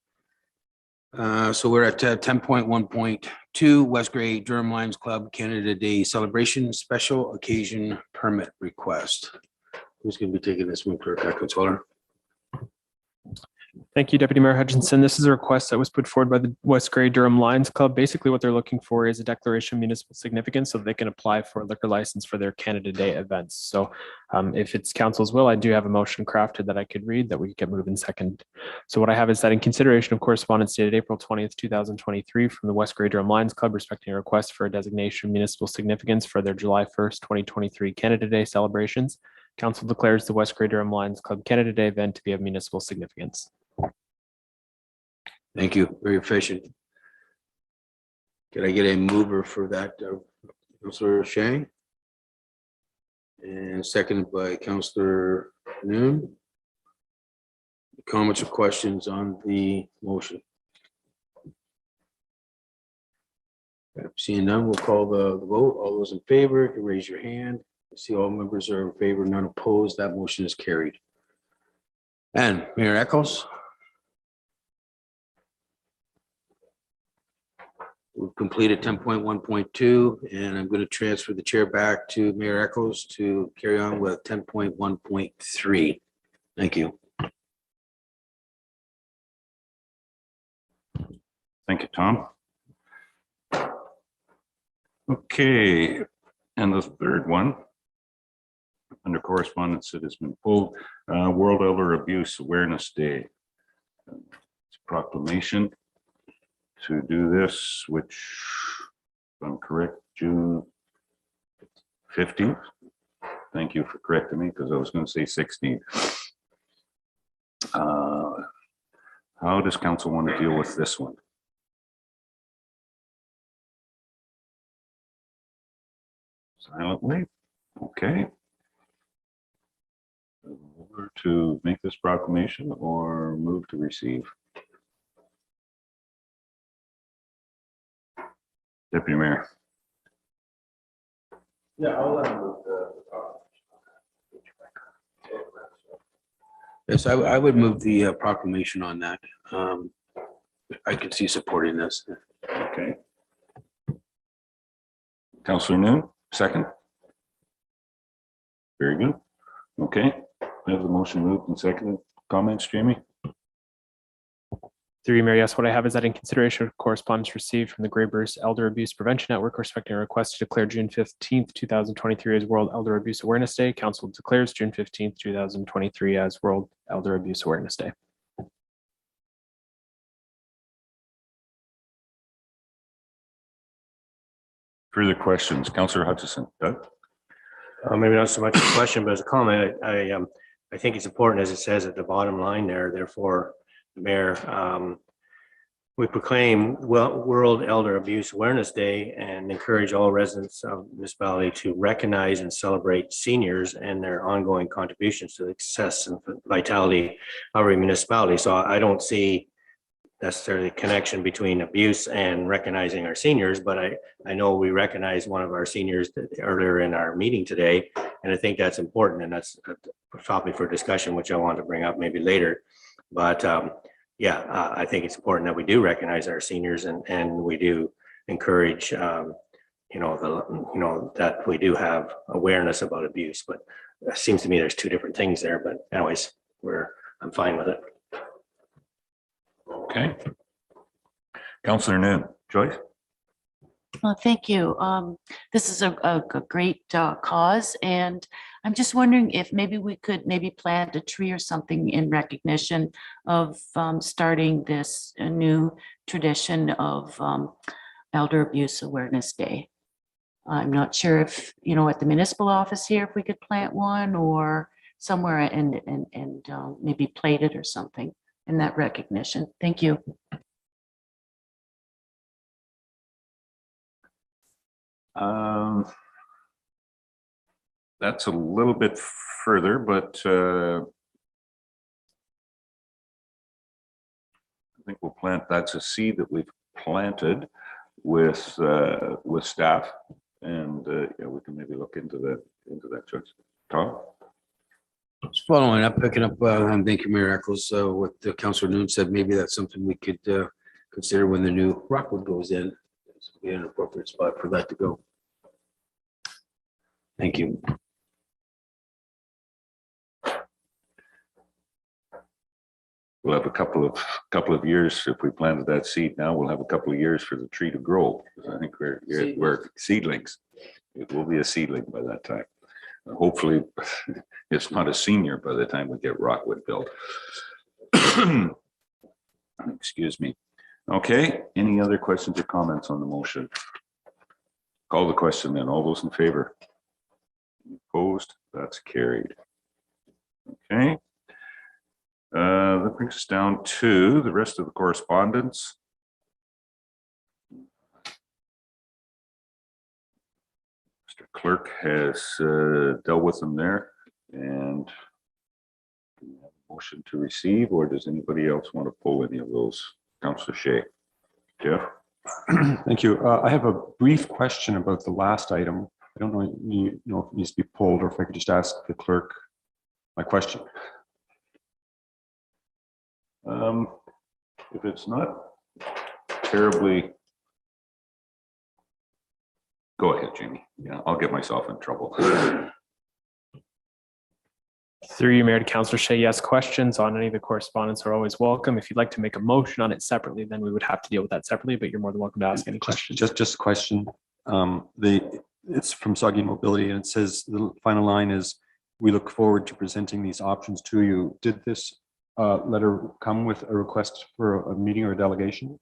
So we're at 10.1.2 West Grey Durham Lions Club Canada Day Celebration Special Occasion Permit Request. Who's going to be taking this one, Clerk Controller? Thank you, Deputy Mayor Hutchinson. This is a request that was put forward by the West Grey Durham Lions Club. Basically, what they're looking for is a declaration of municipal significance so they can apply for a liquor license for their Canada Day events. So if it's council's will, I do have a motion crafted that I could read that we could get moving second. So what I have is that in consideration of correspondence dated April 20th, 2023 from the West Grey Durham Lions Club respecting a request for a designation of municipal significance for their July 1st, 2023 Canada Day celebrations, council declares the West Grey Durham Lions Club Canada Day event to be of municipal significance. Thank you. Very efficient. Could I get a mover for that, Councillor Shang? And seconded by Councillor Noon. Comments or questions on the motion? Seeing none, we'll call the vote. All those in favor, can raise your hand. I see all members are in favor, none opposed. That motion is carried. And Mayor Eccles? We've completed 10.1.2, and I'm going to transfer the chair back to Mayor Eccles to carry on with 10.1.3. Thank you. Thank you, Tom. Okay, and the third one, under correspondence that has been pulled, World Elder Abuse Awareness Day. It's a proclamation to do this, which, if I'm correct, June 15th. Thank you for correcting me because I was going to say 16th. How does council want to deal with this one? Silently, okay. Over to make this proclamation or move to receive? Deputy Mayor. Yeah, I'll let him move the. Yes, I would move the proclamation on that. I could see supporting this. Okay. Councillor Noon, second. Very good. Okay, we have the motion moved and seconded. Comments, Jamie? Through you, Mayor, yes, what I have is that in consideration of correspondence received from the Greyburst Elder Abuse Prevention Network respecting a request to declare June 15th, 2023 as World Elder Abuse Awareness Day, council declares June 15th, 2023 as World Elder Abuse Awareness Day. Further questions? Councillor Hutchison. Doug? Maybe not so much a question, but as a comment, I think it's important, as it says at the bottom line there, therefore, Mayor, we proclaim World Elder Abuse Awareness Day and encourage all residents of the municipality to recognize and celebrate seniors and their ongoing contributions to the success and vitality of our municipality. So I don't see necessarily a connection between abuse and recognizing our seniors, but I know we recognize one of our seniors earlier in our meeting today, and I think that's important, and that's a topic for discussion, which I want to bring up maybe later. But yeah, I think it's important that we do recognize our seniors and we do encourage, that we do have awareness about abuse. But it seems to me there's two different things there. But anyways, I'm fine with it. Okay. Councillor Noon. Joyce? Well, thank you. This is a great cause, and I'm just wondering if maybe we could plant a tree or something in recognition of starting this new tradition of Elder Abuse Awareness Day. I'm not sure if, at the municipal office here, if we could plant one or somewhere and maybe plate it or something in that recognition. Thank you. That's a little bit further, but I think we'll plant, that's a seed that we've planted with staff, and yeah, we can maybe look into that, Judge. Tom? Just following up, picking up, thank you, Mayor Eccles, what the Councillor Noon said, maybe that's something we could consider when the new Rockwood goes in. It's be an appropriate spot for that to go. Thank you. we'll have a couple of years. If we planted that seed now, we'll have a couple of years for the tree to grow. I think we're seedlings. It will be a seedling by that time. Hopefully, it's not a senior by the time we get Rockwood built. Excuse me. Okay, any other questions or comments on the motion? Call the question then. All those in favor? Opposed? That's carried. Okay. That brings us down to the rest of the correspondence. Mr. Clerk has dealt with them there, and motion to receive, or does anybody else want to pull any of those? Councillor Shea. Jeff? Thank you. I have a brief question about the last item. I don't know, if it needs to be pulled or if I could just ask the clerk my question. If it's not terribly, go ahead, Jamie. Yeah, I'll get myself in trouble. Through you, Mayor, to Councillor Shea, yes, questions on any of the correspondence are always welcome. If you'd like to make a motion on it separately, then we would have to deal with that separately, but you're more than welcome to ask any questions. Just a question. It's from Soggy Mobility, and it says the final line is, "We look forward to presenting these options to you." Did this letter come with a request for a meeting or a delegation?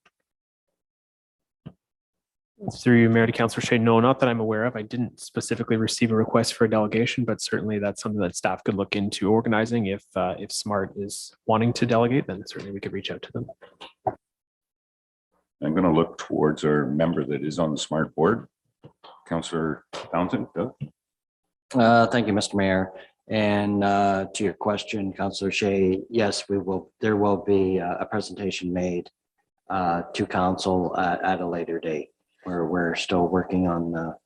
Through you, Mayor, to Councillor Shea, no, not that I'm aware of. I didn't specifically receive a request for a delegation, but certainly that's something that staff could look into organizing. If SMART is wanting to delegate, then certainly we could reach out to them. I'm going to look towards our member that is on the SMART board, Councillor Townsend. Doug? Thank you, Mr. Mayor. And to your question, Councillor Shea, yes, there will be a presentation made to council at a later date. We're still working on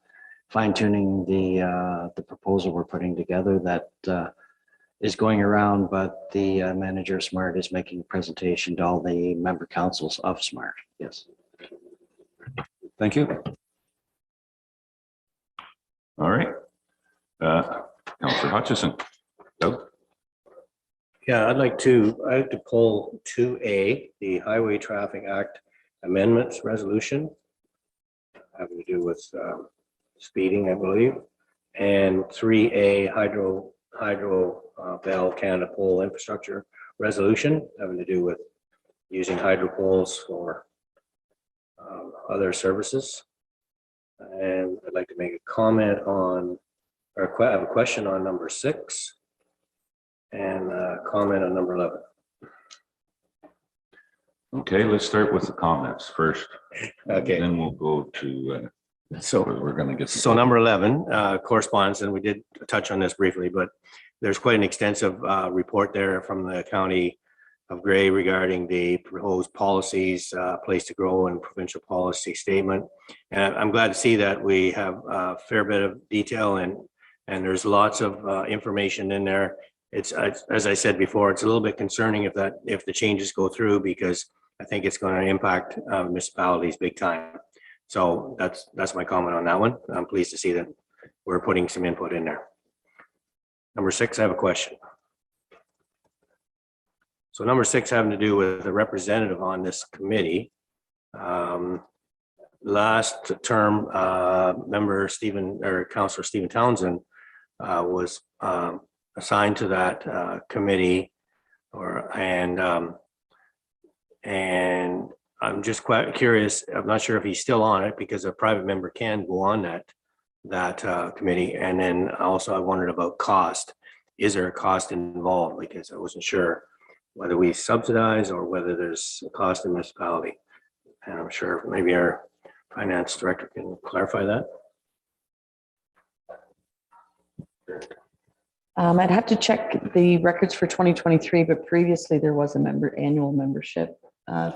fine tuning the proposal we're putting together that is going around, but the manager of SMART is making a presentation to all the member councils of SMART. Yes. Thank you. All right. Councillor Hutchison. Doug? Yeah, I'd like to pull 2A, the Highway Traffic Act Amendments Resolution, having to do with speeding, I believe, and 3A, Hydro Canada Pole Infrastructure Resolution, having to do with using hydro poles for other services. And I'd like to make a comment on, or I have a question on number 6 and a comment on number 11. Okay, let's start with the comments first. Okay. Then we'll go to, So we're going to get. So number 11, correspondence, and we did touch on this briefly, but there's quite an extensive report there from the County of Grey regarding the proposed policies, place to grow and provincial policy statement. And I'm glad to see that we have a fair bit of detail and there's lots of information in there. It's, as I said before, it's a little bit concerning if the changes go through, because I think it's going to impact municipalities big time. So that's my comment on that one. I'm pleased to see that we're putting some input in there. Number 6, I have a question. So number 6 having to do with the representative on this committee. Last term, member Councillor Stephen Townsend was assigned to that committee, and I'm just quite curious. I'm not sure if he's still on it, because a private member can go on that committee. And then also I wondered about cost. Is there a cost involved? Because I wasn't sure whether we subsidize or whether there's a cost in municipality. And I'm sure maybe our finance director can clarify that. I'd have to check the records for 2023, but previously there was a annual membership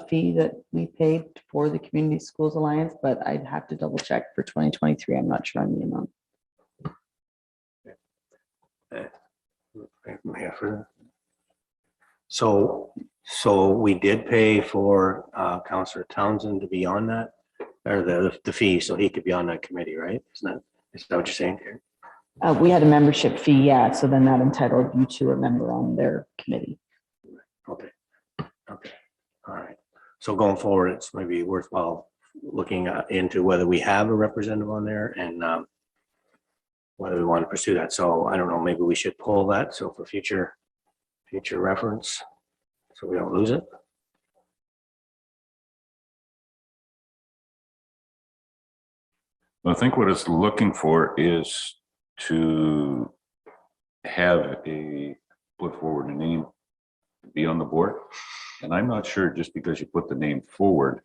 fee that we paid for the Community Schools Alliance, but I'd have to double check for 2023. I'm not sure on the amount. So we did pay for Councillor Townsend to be on that, or the fee, so he could be on that committee, right? Is that what you're saying here? We had a membership fee, yeah. So then that entitled you to a member on their committee. Okay. Okay, all right. So going forward, it's maybe worthwhile looking into whether we have a representative on there and whether we want to pursue that. So I don't know, maybe we should pull that. So for future reference, so we don't lose it. I think what it's looking for is to have put forward a name to be on the board. And I'm not sure just because you put the name forward,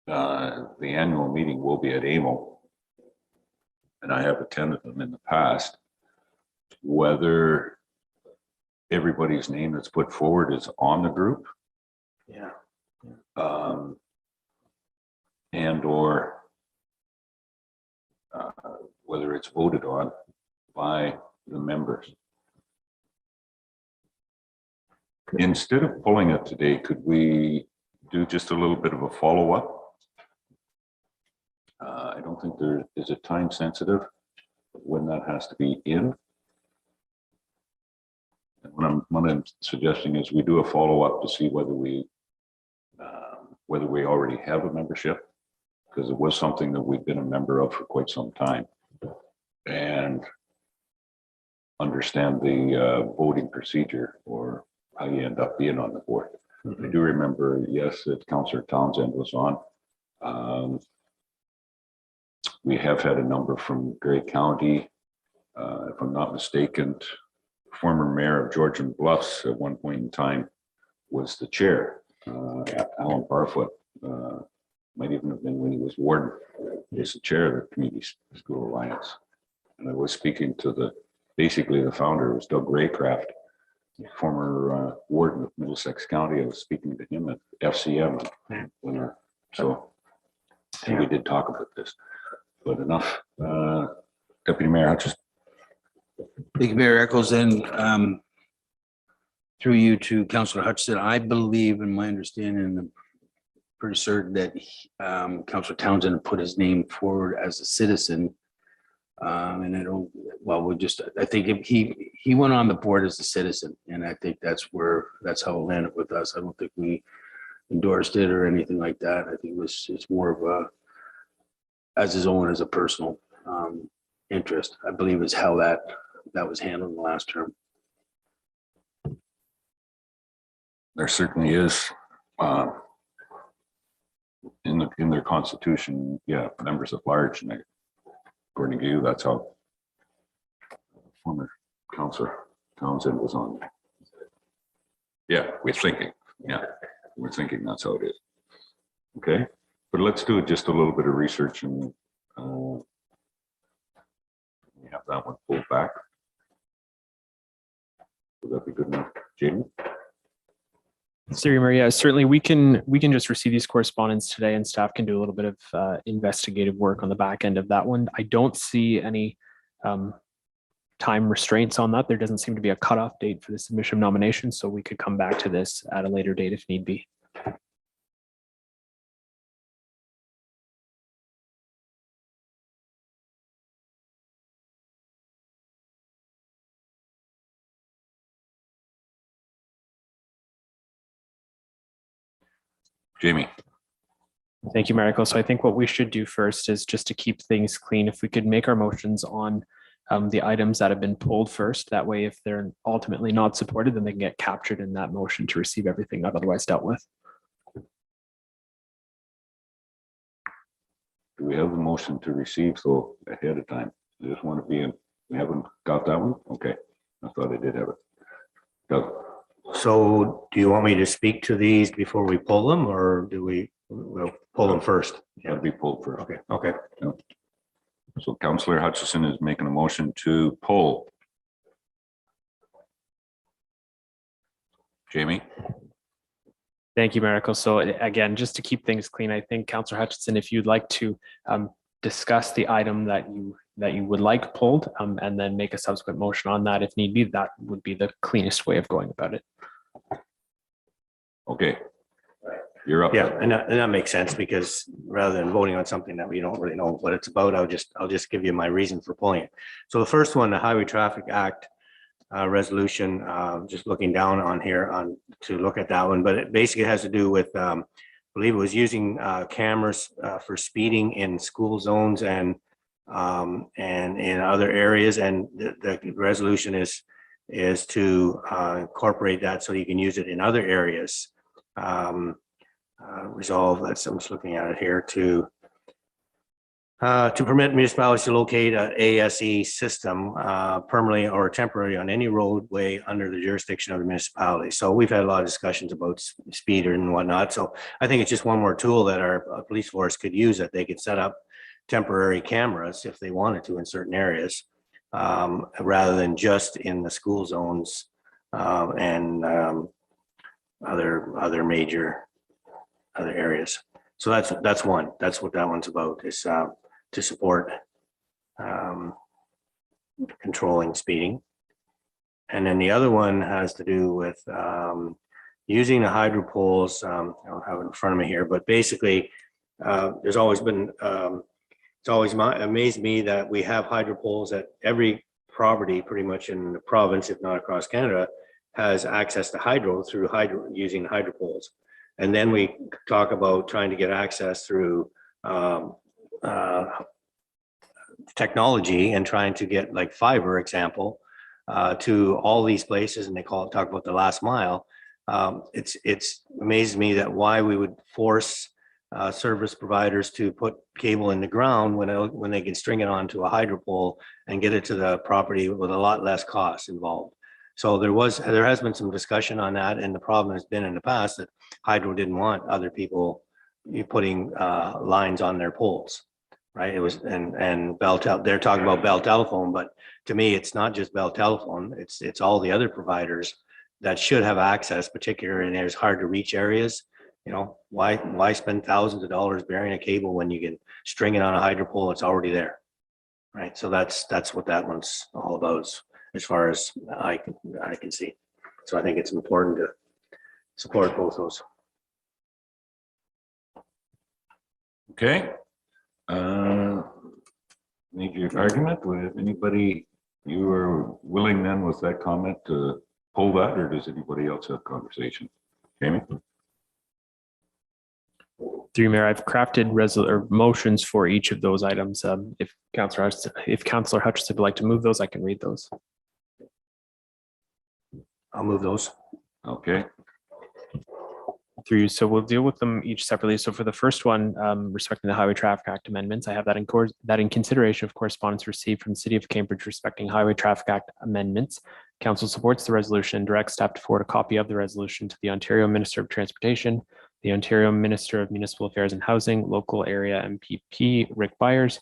the annual meeting will be at AMO. And I have attended them in the past. Whether everybody's name that's put forward is on the group. Yeah. And or whether it's voted on by the members. Instead of pulling it today, could we do just a little bit of a follow-up? I don't think there is a time sensitive when that has to be in. And what I'm suggesting is we do a follow-up to see whether we already have a membership, because it was something that we've been a member of for quite some time, and understand the voting procedure or how you end up being on the board. I do remember, yes, that Councillor Townsend was on. We have had a number from Grey County. If I'm not mistaken, former mayor of Georgian Bluffs at one point in time was the chair. Alan Barfoot might even have been when he was warden. He was the chair of the Community School Alliance. And I was speaking to basically the founder was Doug Raycraft, former warden of Middlesex County. I was speaking to him at FCM. So and we did talk about this, but enough. Deputy Mayor Hutchison. Thank you, Mayor Eccles, and through you to Councillor Hutchison, I believe, in my understanding, I'm pretty certain that Councillor Townsend put his name forward as a citizen. And I don't, well, I think he went on the board as a citizen, and I think that's how it landed with us. I don't think we endorsed it or anything like that. I think it's more of as his own, as a personal interest, I believe, is how that was handled in the last term. There certainly is in their constitution, yeah, members at large, and according to you, that's how former Councillor Townsend was on. Yeah, we're thinking that's how it is. Okay, but let's do just a little bit of research and we have that one pulled back. Would that be good enough, Jamie? Siri Maria, certainly we can just receive these correspondence today, and staff can do a little bit of investigative work on the back end of that one. I don't see any time restraints on that. There doesn't seem to be a cutoff date for the submission of nominations, so we could come back to this at a later date if need be. Jamie. Thank you, Marico. So I think what we should do first is just to keep things clean, if we could make our motions on the items that have been pulled first. That way, if they're ultimately not supported, then they can get captured in that motion to receive everything not otherwise dealt with. Do we have a motion to receive so ahead of time? I just want to be in. We haven't got that one? Okay. I thought I did have it. Go. So do you want me to speak to these before we pull them, or we'll pull them first? That'll be pulled first. Okay. So Councillor Hutchison is making a motion to pull. Jamie? Thank you, Marico. So again, just to keep things clean, I think Councillor Hutchison, if you'd like to discuss the item that you would like pulled, and then make a subsequent motion on that if need be, that would be the cleanest way of going about it. Okay. You're up. Yeah, and that makes sense, because rather than voting on something that we don't really know what it's about, I'll just give you my reason for pulling it. So the first one, the Highway Traffic Act resolution, just looking down on here on to look at that one, but it basically has to do with, I believe it was using cameras for speeding in school zones and in other areas, and the resolution is to incorporate that so you can use it in other areas. Resolve, that's, I'm just looking at it here, to permit municipalities to locate an ASE system permanently or temporarily on any roadway under the jurisdiction of the municipality. So we've had a lot of discussions about speed and whatnot. So I think it's just one more tool that our police force could use, that they could set up temporary cameras if they wanted to in certain areas, rather than just in the school zones and other major other areas. So that's one. That's what that one's about, is to support controlling speeding. And then the other one has to do with using the hydro poles. I don't have it in front of me here, but basically there's always been, it's always amazed me that we have hydro poles at every property pretty much in the province, if not across Canada, has access to hydro through using hydro poles. And then we talk about trying to get access through technology and trying to get like fiber example to all these places, and they talk about the last mile. It's amazed me that why we would force service providers to put cable in the ground when they can string it onto a hydro pole and get it to the property with a lot less cost involved. So there has been some discussion on that, and the problem has been in the past that hydro didn't want other people putting lines on their poles, right? It was and Bell, they're talking about Bell Telephone, but to me, it's not just Bell Telephone. It's all the other providers that should have access, particularly in there's hard to reach areas. You know, why spend thousands of dollars burying a cable when you can string it on a hydro pole? It's already there, right? So that's what that one's all about, as far as I can see. So I think it's important to support both those. Okay. Need your argument with anybody? You are willing then with that comment to pull that, or does anybody else have conversation? Jamie? Through you, Mayor, I've crafted motions for each of those items. If Councillor Hutchison would like to move those, I can read those. I'll move those. Okay. Through you, so we'll deal with them each separately. So for the first one, respecting the Highway Traffic Act amendments, I have that in consideration of correspondence received from the City of Cambridge respecting Highway Traffic Act amendments. Council supports the resolution and directs staff to forward a copy of the resolution to the Ontario Minister of Transportation, the Ontario Minister of Municipal Affairs and Housing, local area MPP Rick Byers,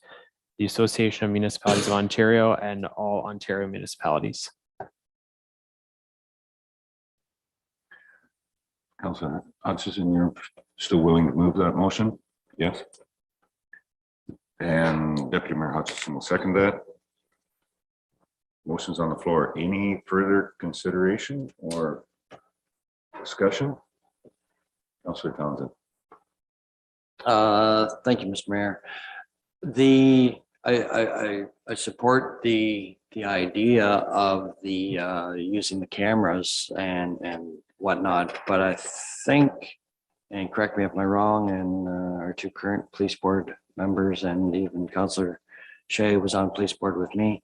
the Association of Municipalities of Ontario, and all Ontario municipalities. Councillor Hutchison, you're still willing to move that motion? Yes. And Deputy Mayor Hutchison will second that. Motion's on the floor. Any further consideration or discussion? Councillor Townsend. Thank you, Mr. Mayor. I support the idea of the using the cameras and whatnot, but I think, and correct me if I'm wrong, and our two current police board members and even Councillor Shea was on police board with me.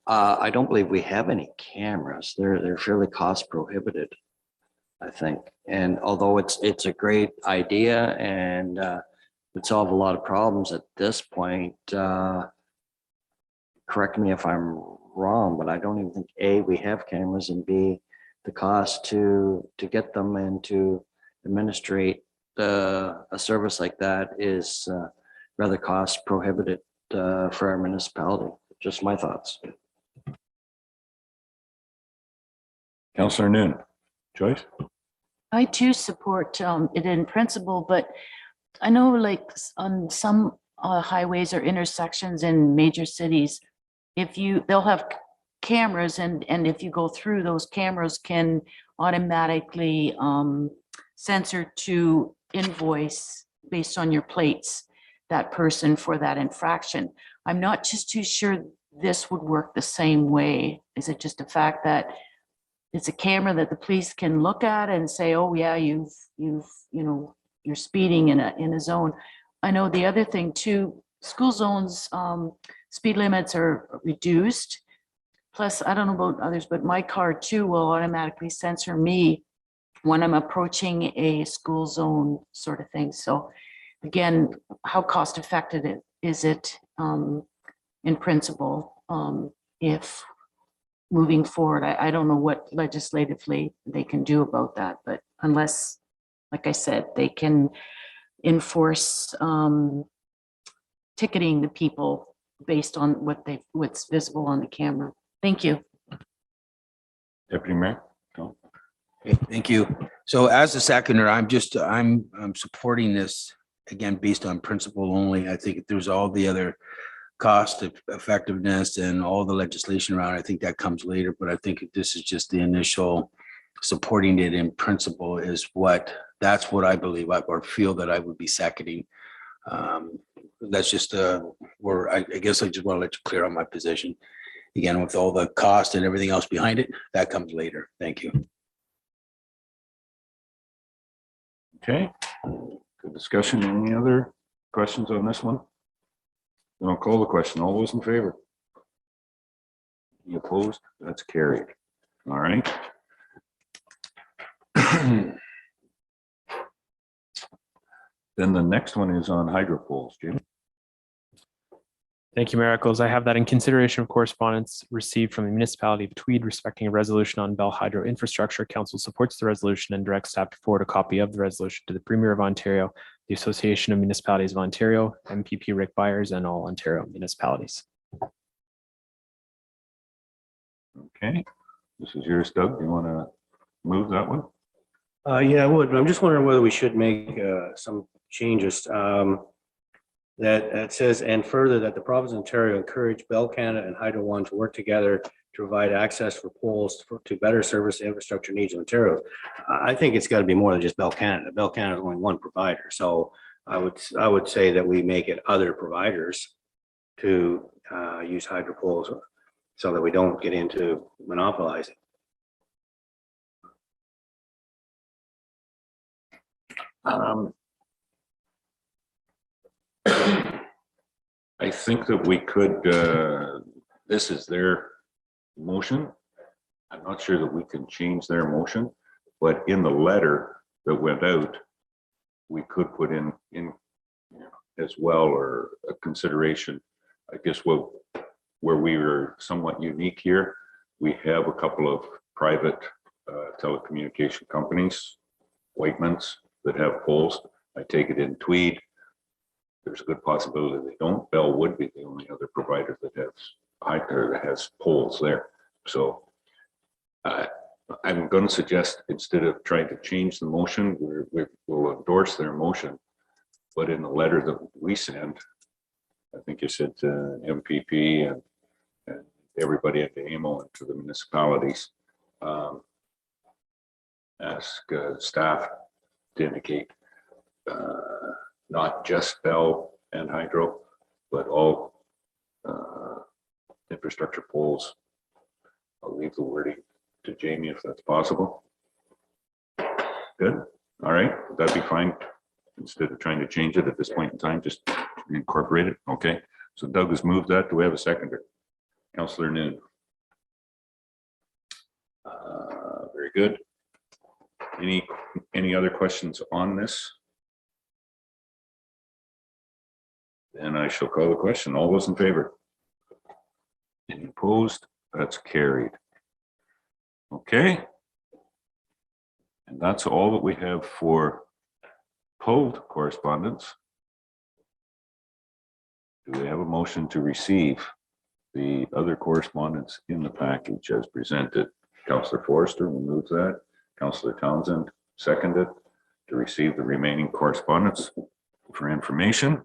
I don't believe we have any cameras. They're fairly cost prohibited, I think. And although it's a great idea and would solve a lot of problems at this point, correct me if I'm wrong, but I don't even think A, we have cameras, and B, the cost to get them and to administrate a service like that is rather cost prohibitive for our municipality. Just my thoughts. Councillor Noon. Joyce? I too support it in principle, but I know like on some highways or intersections in major cities, they'll have cameras, and if you go through, those cameras can automatically censor to invoice based on your plates that person for that infraction. I'm not just too sure this would work the same way is it just a fact that it's a camera that the police can look at and say, oh yeah, you're speeding in a zone? I know the other thing too, school zones, speed limits are reduced. Plus, I don't know about others, but my car too will automatically censor me when I'm approaching a school zone sort of thing. So again, how cost effective is it in principle, if moving forward, I don't know what legislatively they can do about that, but unless, like I said, they can enforce ticketing the people based on what's visible on the camera. Thank you. Deputy Mayor? Okay, thank you. So as a seconder, I'm supporting this again, based on principle only. I think if there's all the other cost effectiveness and all the legislation around, I think that comes later, but I think this is just the initial supporting it in principle that's what I believe or feel that I would be seconding. That's just where I guess I just want to let you clear on my position. Again, with all the cost and everything else behind it, that comes later. Thank you. Okay, good discussion. Any other questions on this one? Then I'll call the question. All those in favor? Any opposed? That's carried. All right. Then the next one is on hydro poles, Jim. Thank you, Mayor Eccles. I have that in consideration of correspondence received from the municipality of Tweed respecting a resolution on Bell Hydro infrastructure. Council supports the resolution and directs staff to forward a copy of the resolution to the Premier of Ontario, the Association of Municipalities of Ontario, MPP Rick Byers, and all Ontario municipalities. Okay, this is yours, Doug. You want to move that one? Yeah, I would. I'm just wondering whether we should make some changes. That says, and further that the province of Ontario encourage Bell Canada and Hydro One to work together to provide access for poles to better service the infrastructure needs of Ontario. I think it's got to be more than just Bell Canada. Bell Canada is only one provider. So I would say that we make it other providers to use hydro poles so that we don't get into monopolizing. I think that we could, this is their motion. I'm not sure that we can change their motion, but in the letter that went out, we could put in as well, or a consideration. I guess where we were somewhat unique here, we have a couple of private telecommunication companies, Whiteman's, that have poles. I take it in Tweed. There's a good possibility they don't. Bell would be the only other provider that has poles there. So I'm going to suggest, instead of trying to change the motion, we'll endorse their motion. But in the letter that we send, I think you said to MPP and everybody at the AMO and to the municipalities, ask staff to indicate not just Bell and Hydro, but all infrastructure poles. I'll leave the wording to Jamie if that's possible. Good. All right. Would that be fine? Instead of trying to change it at this point in time, just incorporate it. Okay. So Doug has moved that. Do we have a seconder? Councillor Noon. Very good. Any other questions on this? Then I shall call the question. All those in favor? Any opposed? That's carried. Okay. And that's all that we have for pulled correspondence. Do we have a motion to receive the other correspondence in the package as presented? Councillor Forrester will move that. Councillor Townsend seconded to receive the remaining correspondence for information.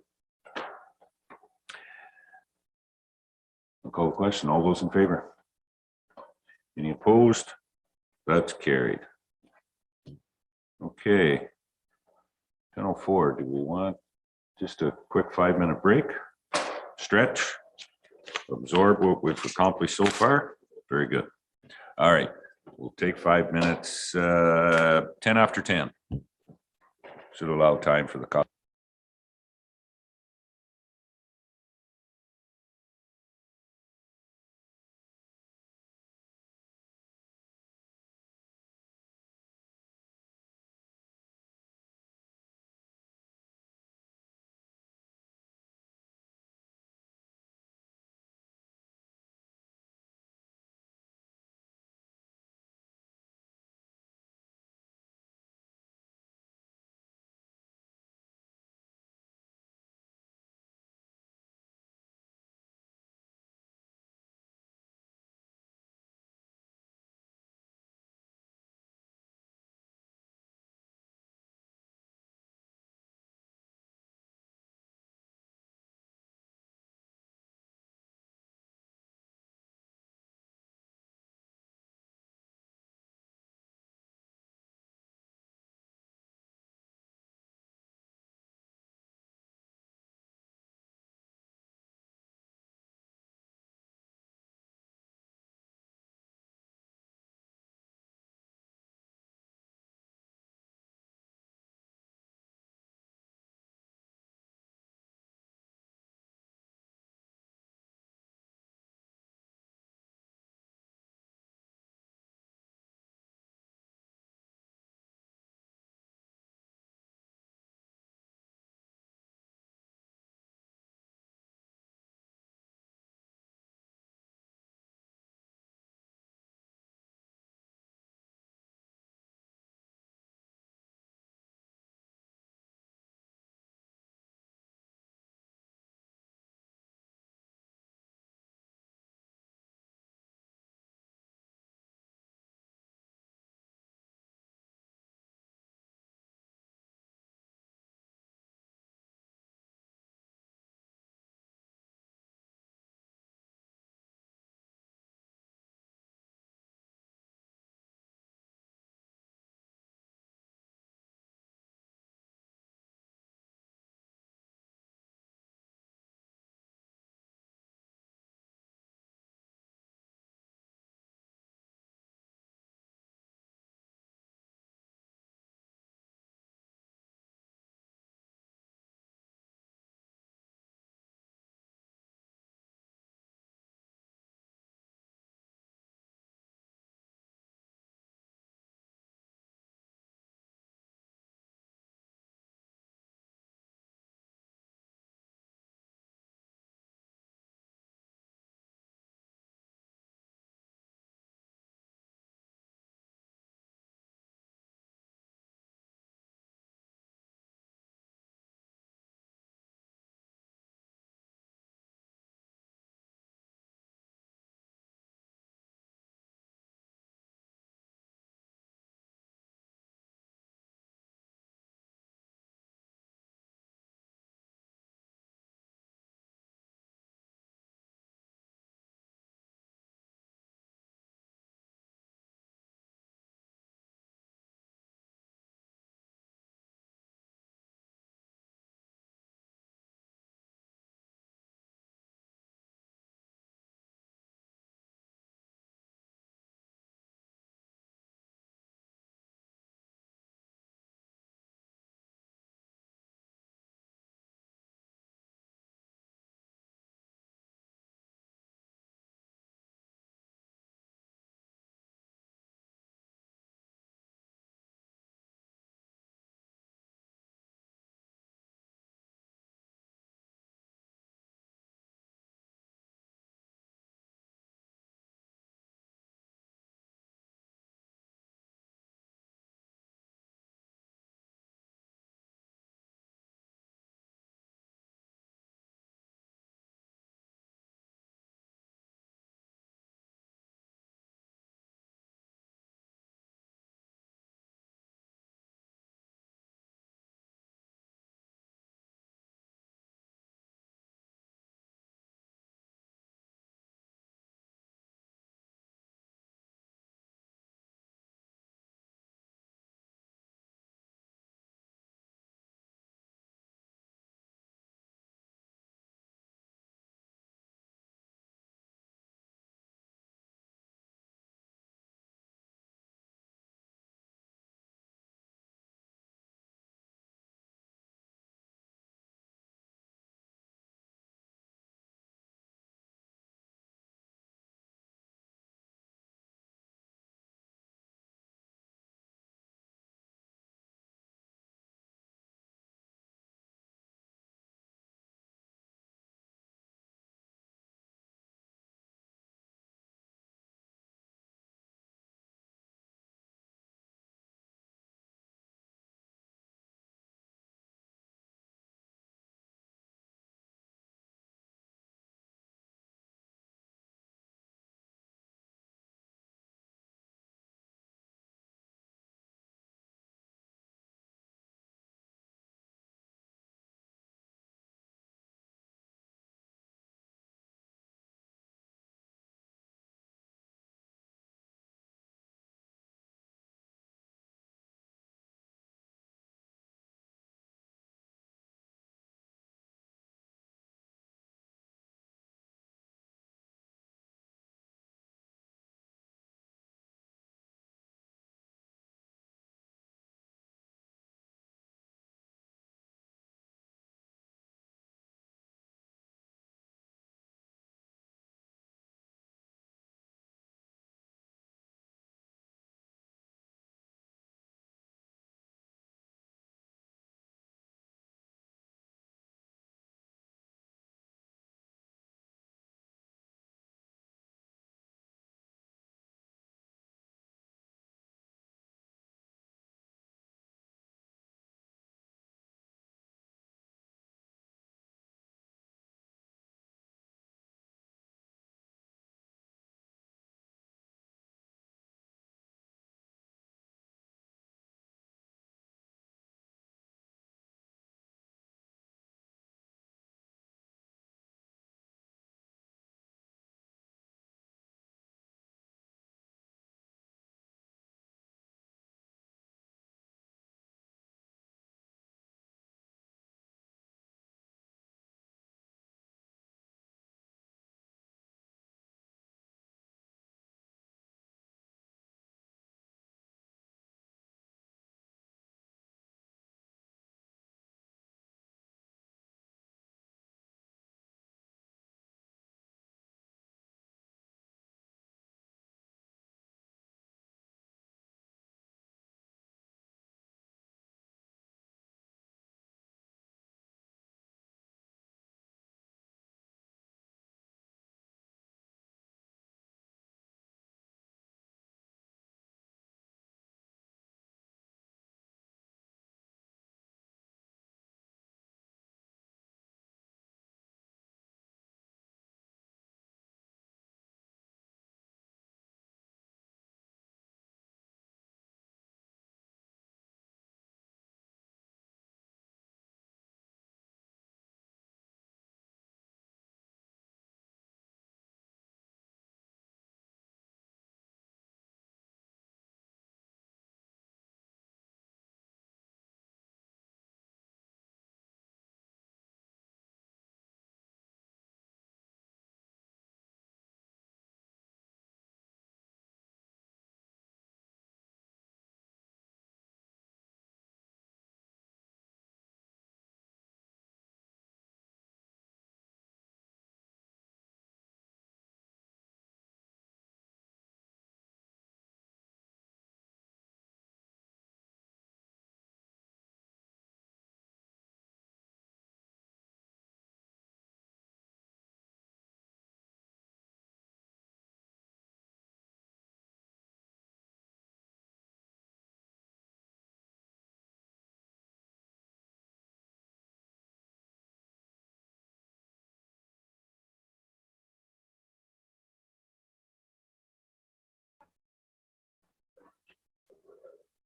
I'll call the question. All those in favor? Any opposed? That's carried. Okay. 10:04. Do we want just a quick 5-minute break? Stretch? Absorb what we've accomplished so far? Very good. All right, we'll take 5 minutes, 10 after 10. Should allow time for the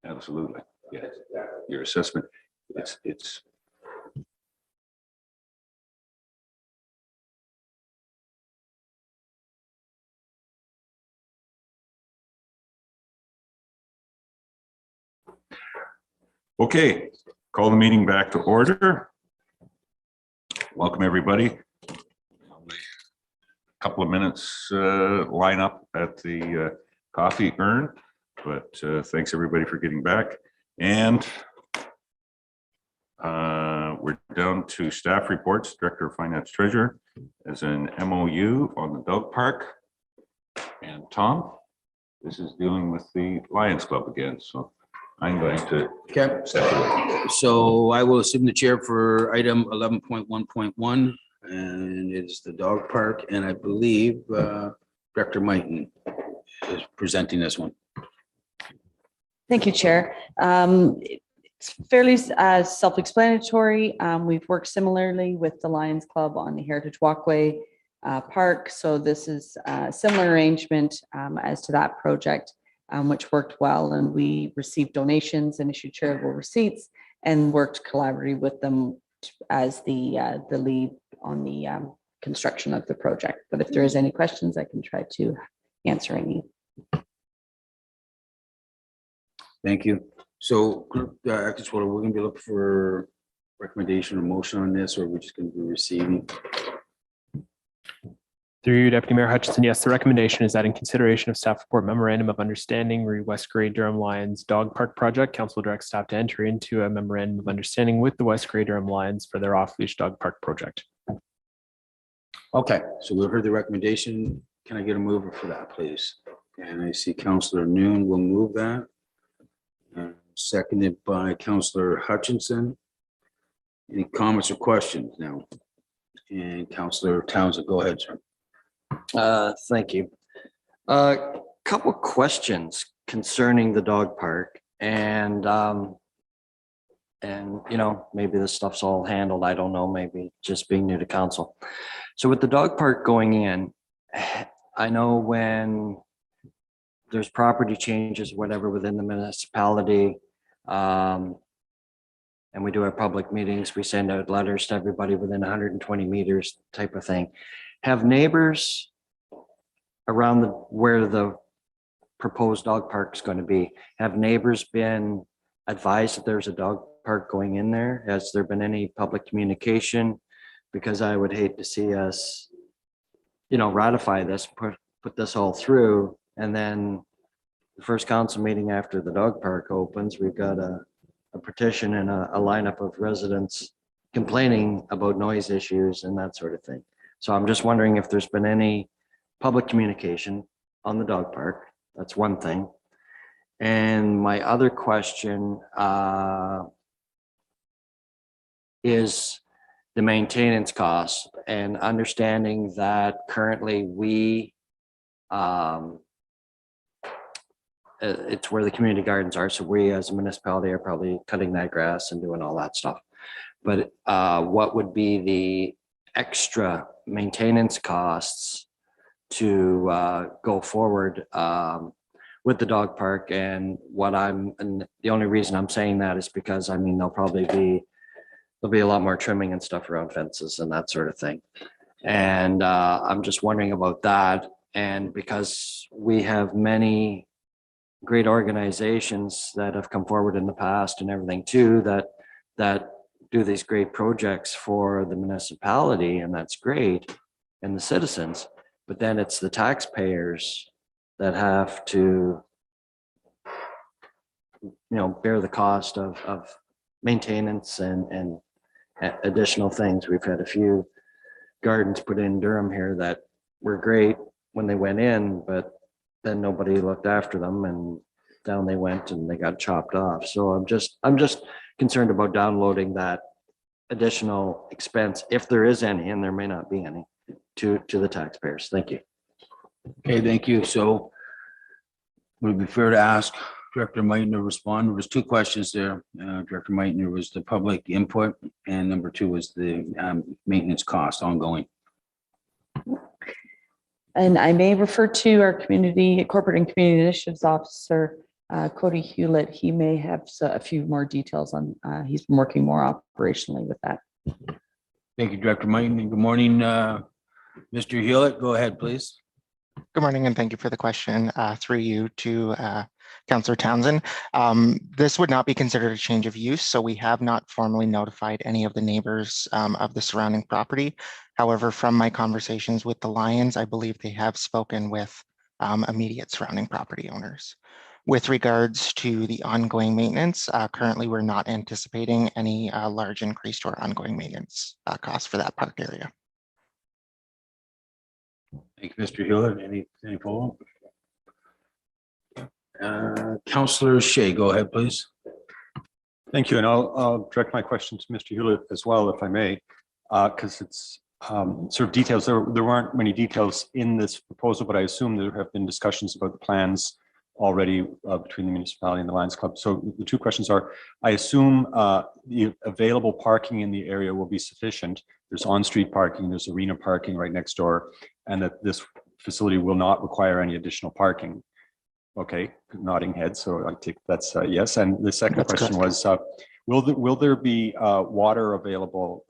Absolutely. Yeah. Your assessment, it's. Okay, call the meeting back to order. Welcome, everybody. Couple of minutes line up at the coffee urn, but thanks everybody for getting back. And we're down to staff reports. Director of Finance Treasurer as an MOU on the dog park. And Tom, this is dealing with the Lions Club again, so I'm going to Okay, step away. so I will assume the chair for item 11.1.1, and it's the dog park, and I believe Director Mighton is presenting this one. Thank you, Chair. It's fairly self-explanatory. We've worked similarly with the Lions Club on the Heritage Walkway Park. So this is a similar arrangement as to that project, which worked well. And we received donations and issued charitable receipts and worked collaboratively with them as the lead on the construction of the project. But if there is any questions, I can try to answer any. Thank you. So, Axel, we're gonna be looking for recommendation or motion on this, or we're just gonna be receiving? Through you, Deputy Mayor Hutchinson, yes, the recommendation is that in consideration of staff report memorandum of understanding, West Grey Durham Lions Dog Park Project, council directs staff to enter into a memorandum of understanding with the West Grey Durham Lions for their off-leash dog park project. Okay, so we heard the recommendation. Can I get a mover for that, please? And I see Councillor Noon will move that. Seconded by Councillor Hutchinson. Any comments or questions now? And Councillor Townsend, go ahead, sir. Thank you. Couple questions concerning the dog park and you know, maybe this stuff's all handled. I don't know, maybe just being new to council. So with the dog park going in, I know when there's property changes, whatever, within the municipality, and we do our public meetings, we send out letters to everybody within 120 meters type of thing. Have neighbors around where the proposed dog park is going to be, have neighbors been advised that there's a dog park going in there? Has there been any public communication? Because I would hate to see us, you know, ratify this, put this all through, and then the first council meeting after the dog park opens, we've got a petition and a lineup of residents complaining about noise issues and that sort of thing. So I'm just wondering if there's been any public communication on the dog park. That's one thing. And my other question is the maintenance costs, and understanding that currently we it's where the community gardens are. So we as a municipality are probably cutting that grass and doing all that stuff. But what would be the extra maintenance costs to go forward with the dog park? And and the only reason I'm saying that is because, I mean, there'll be a lot more trimming and stuff around fences and that sort of thing. And I'm just wondering about that. And because we have many great organizations that have come forward in the past and everything too, that do these great projects for the municipality, and that's great, and the citizens, but then it's the taxpayers that have to, you know, bear the cost of maintenance and additional things. We've had a few gardens put in Durham here that were great when they went in, but then nobody looked after them, and down they went and they got chopped off. So I'm just concerned about downloading that additional expense, if there is any, and there may not be any, to the taxpayers. Thank you. Okay, thank you. So would it be fair to ask Director Mighton to respond? There's two questions there. Director Mighton, there was the public input, and number two was the maintenance cost ongoing. And I may refer to our corporate and community initiatives officer, Cody Hewlett, he may have a few more details on, he's been working more operationally with that. Thank you, Director Mike. Good morning, Mr. Hewlett. Go ahead, please. Good morning, and thank you for the question through you to Councillor Townsend. This would not be considered a change of use, so we have not formally notified any of the neighbors of the surrounding property. However, from my conversations with the Lions, I believe they have spoken with immediate surrounding property owners. With regards to the ongoing maintenance, currently we're not anticipating any large increase to our ongoing maintenance costs for that park area. Thank you, Mr. Hewlett. Any follow-up? Councillor Shea, go ahead, please. Thank you, and I'll direct my question to Mr. Hewlett as well, if I may, because it's sort of details. There weren't many details in this proposal, but I assume there have been discussions about the plans already between the municipality and the Lions Club. So the two questions are, I assume the available parking in the area will be sufficient. There's on-street parking, there's arena parking right next door, and that this facility will not require any additional parking. Okay, nodding head, so I take that's yes. And the second question was, will there be water available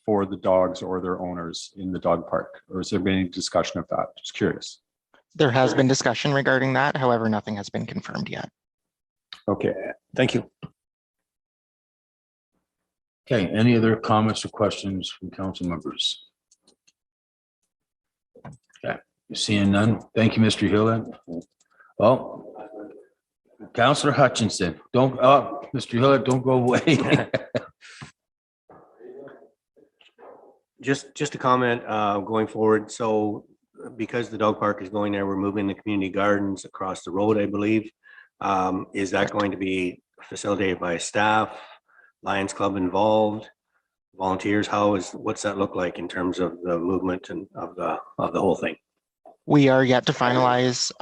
for the dogs or their owners in the dog park, or is there been any discussion of that? Just curious. There has been discussion regarding that. However, nothing has been confirmed yet. Okay, thank you. Okay, any other comments or questions from council members? Okay, seeing none. Thank you, Mr. Hewlett. Well, Councillor Hutchinson, don't, Mr. Hewlett, don't go away. Just a comment going forward. So because the dog park is going there, we're moving the community gardens across the road, I believe. Is that going to be facilitated by staff, Lions Club involved, volunteers? What's that look like in terms of the movement and of the whole thing? We are yet to finalize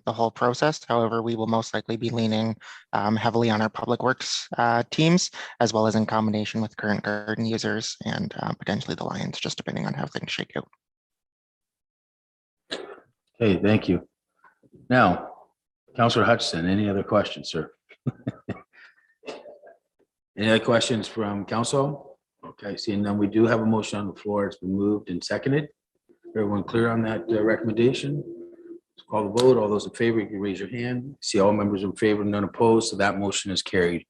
the whole process. However, we will most likely be leaning heavily on our public works teams, as well as in combination with current garden users and potentially the Lions, just depending on how things shake out. Okay, thank you. Now, Councillor Hutchison, any other questions, sir? Any other questions from council? Okay, seeing none, we do have a motion on the floor. It's been moved and seconded. Everyone clear on that recommendation? Let's call the vote. All those in favor, you can raise your hand. See all members in favor, none opposed, so that motion is carried.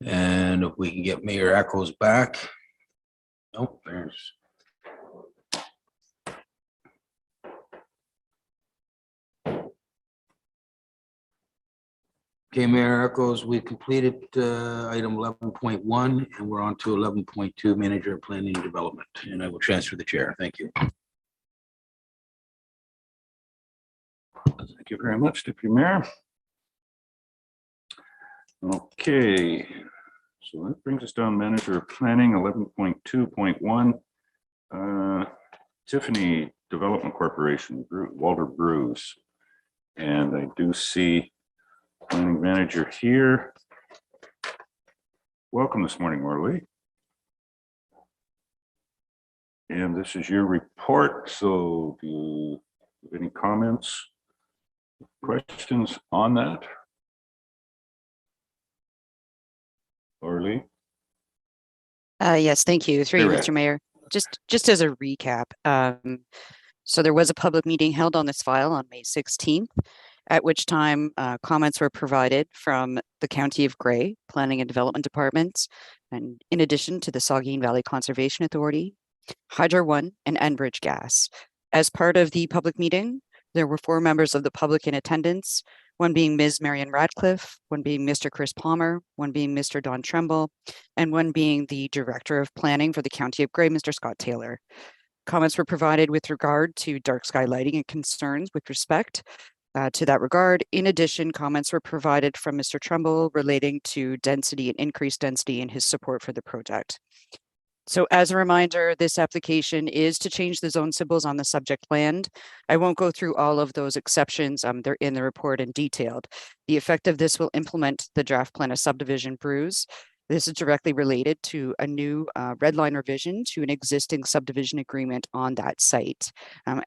And if we can get Mayor Echols back. Nope, there's. Okay, Mayor Echols, we completed item 11.1 and we're on to 11.2, Manager of Planning and Development. And I will transfer the chair. Thank you. Thank you very much, Deputy Mayor. Okay, so that brings us down Manager of Planning 11.2.1. Tiffany Development Corporation, Walter Bruce. And I do see Planning Manager here. Welcome this morning, Marley. And this is your report. So do you have any comments, questions on that? Orly? Yes, thank you. Through you, Correct. Mr. Mayor. Just as a recap, so there was a public meeting held on this file on May 16th, at which time comments were provided from the County of Grey Planning and Development Departments, and in addition to the Saugeen Valley Conservation Authority, Hydro One, and Enbridge Gas. As part of the public meeting, there were 4 members of the public in attendance, one being Ms. Marion Radcliffe, one being Mr. Chris Palmer, one being Mr. Don Tremble, and one being the Director of Planning for the County of Grey, Mr. Scott Taylor. Comments were provided with regard to dark sky lighting and concerns with respect to that regard. In addition, comments were provided from Mr. Trumbull relating to density and increased density and his support for the project. So as a reminder, this application is to change the zone symbols on the subject land. I won't go through all of those exceptions. They're in the report and detailed. The effect of this will implement the draft plan of subdivision Bruce. This is directly related to a new red line revision to an existing subdivision agreement on that site.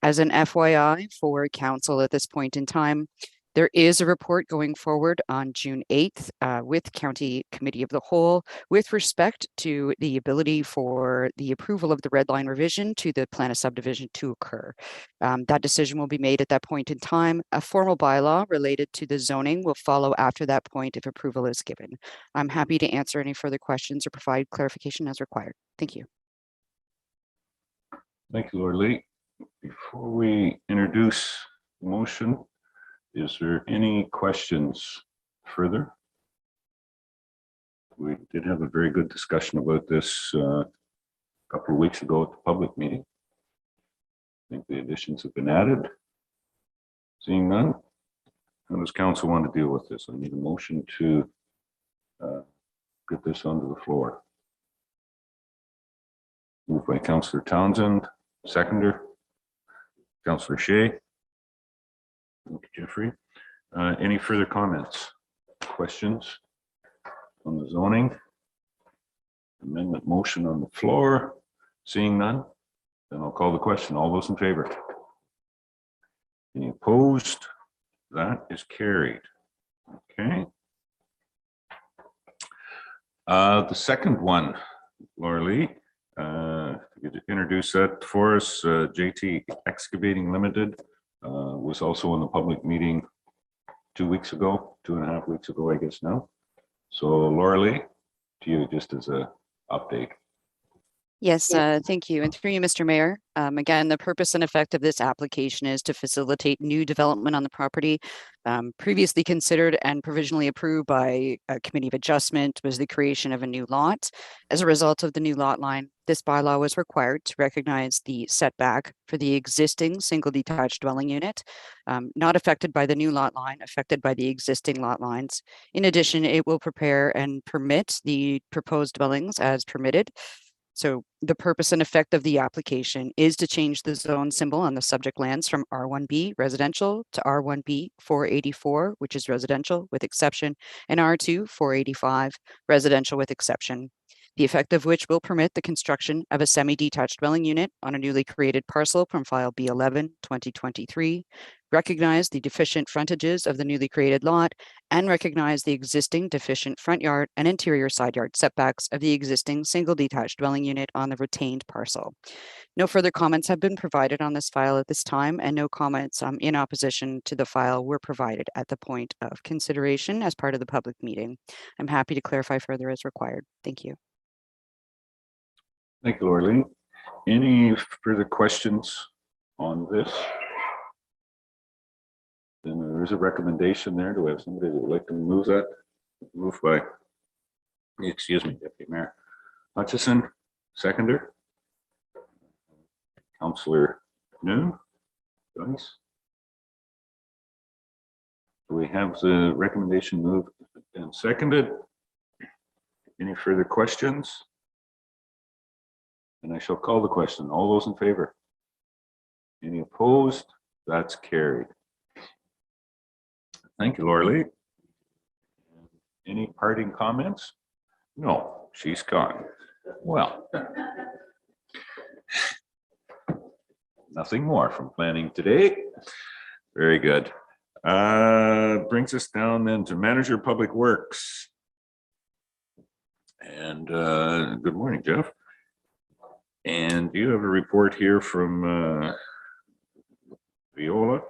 As an FYI for council at this point in time, There is a report going forward on June 8th with County Committee of the Whole with respect to the ability for the approval of the red line revision to the plan of subdivision to occur. That decision will be made at that point in time. A formal bylaw related to the zoning will follow after that point if approval is given. I'm happy to answer any further questions or provide clarification as required. Thank you. Thank you, Laura Lee. Before we introduce the motion, is there any questions further? We did have a very good discussion about this a couple of weeks ago at the public meeting. I think the additions have been added. Seeing none, how does council want to deal with this? I need a motion to get this onto the floor. Moved by Councillor Townsend, seconder, Councillor Shea. Thank you, Jeffrey. Any further comments, questions on the zoning amendment motion on the floor? Seeing none, then I'll call the question. All those in favor? Any opposed? That is carried. Okay. The second one, Laura Lee, you could introduce that for us. JT Excavating Limited was also in the public meeting 2 weeks ago, 2.5 weeks ago, I guess now. So Laura Lee, to you just as a update. Yes, thank you. And through you, Mr. Mayor, again, the purpose and effect of this application is to facilitate new development on the property. Previously considered and provisionally approved by a committee of adjustment was the creation of a new lot. As a result of the new lot line, this bylaw was required to recognize the setback for the existing single detached dwelling unit, not affected by the new lot line, affected by the existing lot lines. In addition, it will prepare and permit the proposed dwellings as permitted. So the purpose and effect of the application is to change the zone symbol on the subject lands from R1B residential to R1B 484, which is residential with exception, and R2 485 residential with exception. The effect of which will permit the construction of a semi-detached dwelling unit on a newly created parcel from file B11 2023, recognize the deficient frontages of the newly created lot, and recognize the existing deficient front yard and interior side yard setbacks of the existing single detached dwelling unit on the retained parcel. No further comments have been provided on this file at this time, and no comments in opposition to the file were provided at the point of consideration as part of the public meeting. I'm happy to clarify further as required. Thank you. Thank you, Laura Lee. Any further questions on this? Then there is a recommendation there. Do we have somebody that would like to move that? Moved by, excuse me, Deputy Mayor Hutchison, seconder. Councillor Noon, Joyce. Do we have the recommendation moved and seconded? Any further questions? And I shall call the question. All those in favor? Any opposed? That's carried. Thank you, Laura Lee. Any parting comments? No, she's gone. Well, nothing more from planning today. Very good. Brings us down then to Manager of Public Works. And good morning, Jeff. And you have a report here from Viola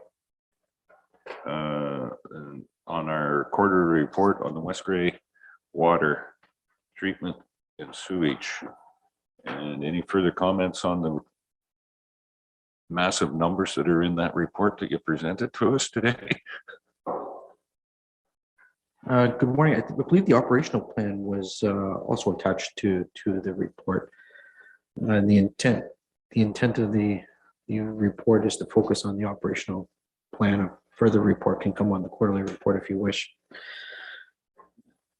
on our quarterly report on the West Gray water treatment and sewage. And any further comments on the massive numbers that are in that report that you presented to us today? Good morning. I believe the operational plan was also attached to the report. The intent of the report is to focus on the operational plan. A further report can come on the quarterly report if you wish.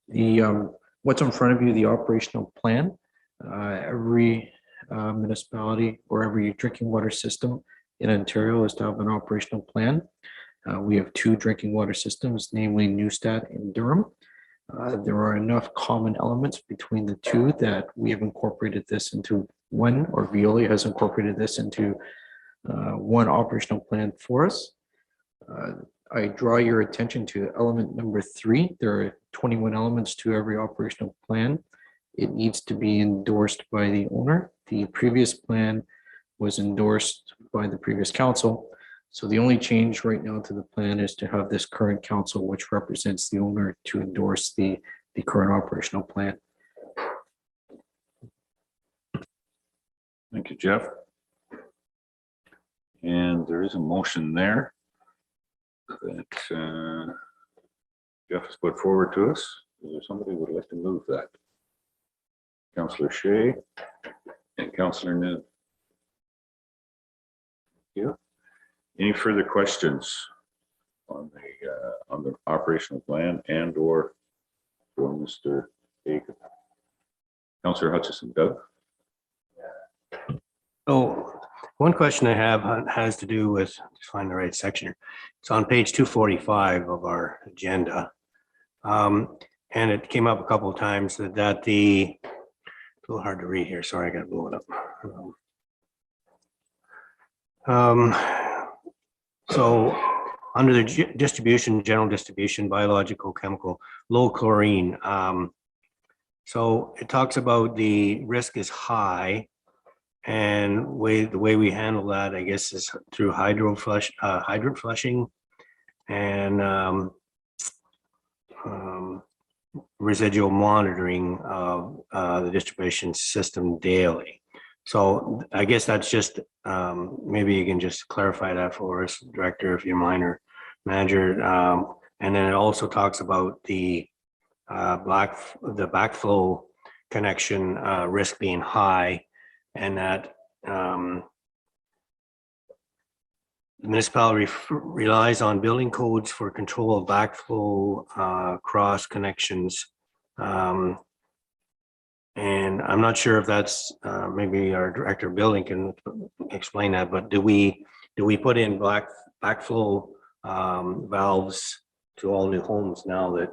The what's in front of you, the operational plan. Every municipality or every drinking water system in Ontario is to have an operational plan. We have two drinking water systems, namely Newstat and Durham. There are enough common elements between the two that we have incorporated this into one, or Veolia has incorporated this into one operational plan for us. I draw your attention to element number 3. There are 21 elements to every operational plan. It needs to be endorsed by the owner. The previous plan was endorsed by the previous council. So the only change right now to the plan is to have this current council, which represents the owner, to endorse the current operational plan. Thank you, Jeff. And there is a motion there that Jeff has put forward to us. Is there somebody who would like to move that? Councillor Shea and Councillor New. Yeah. Any further questions on the operational plan and or for Mr. Hagan? Councillor Hutchison, Doug? Oh, one question I have has to do with, just find the right section here. It's on page 245 of our agenda. And it came up a couple of times that it's a little hard to read here. Sorry, I got to blow it up. So under the distribution, general distribution, biological, chemical, low chlorine. So it talks about the risk is high, and the way we handle that, I guess, is through hydrant flushing and residual monitoring of the distribution system daily. So I guess that's just, maybe you can just clarify that for us, Director, if you mind, or Manager. And then it also talks about the backflow connection risk being high, and that the municipality relies on building codes for control of backflow cross connections. And I'm not sure if that's maybe our Director of Building can explain that, but do we put in backflow valves to all new homes now as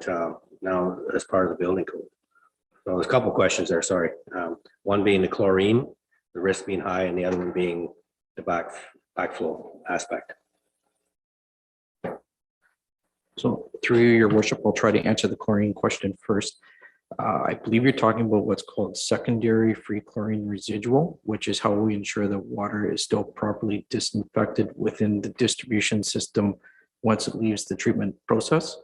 part of the building code? So there's a couple of questions there, sorry. One being the chlorine, the risk being high, and the other one being the backflow aspect. So through your worship, I'll try to answer the chlorine question first. I believe you're talking about what's called secondary free chlorine residual, which is how we ensure that water is still properly disinfected within the distribution system once it leaves the treatment process.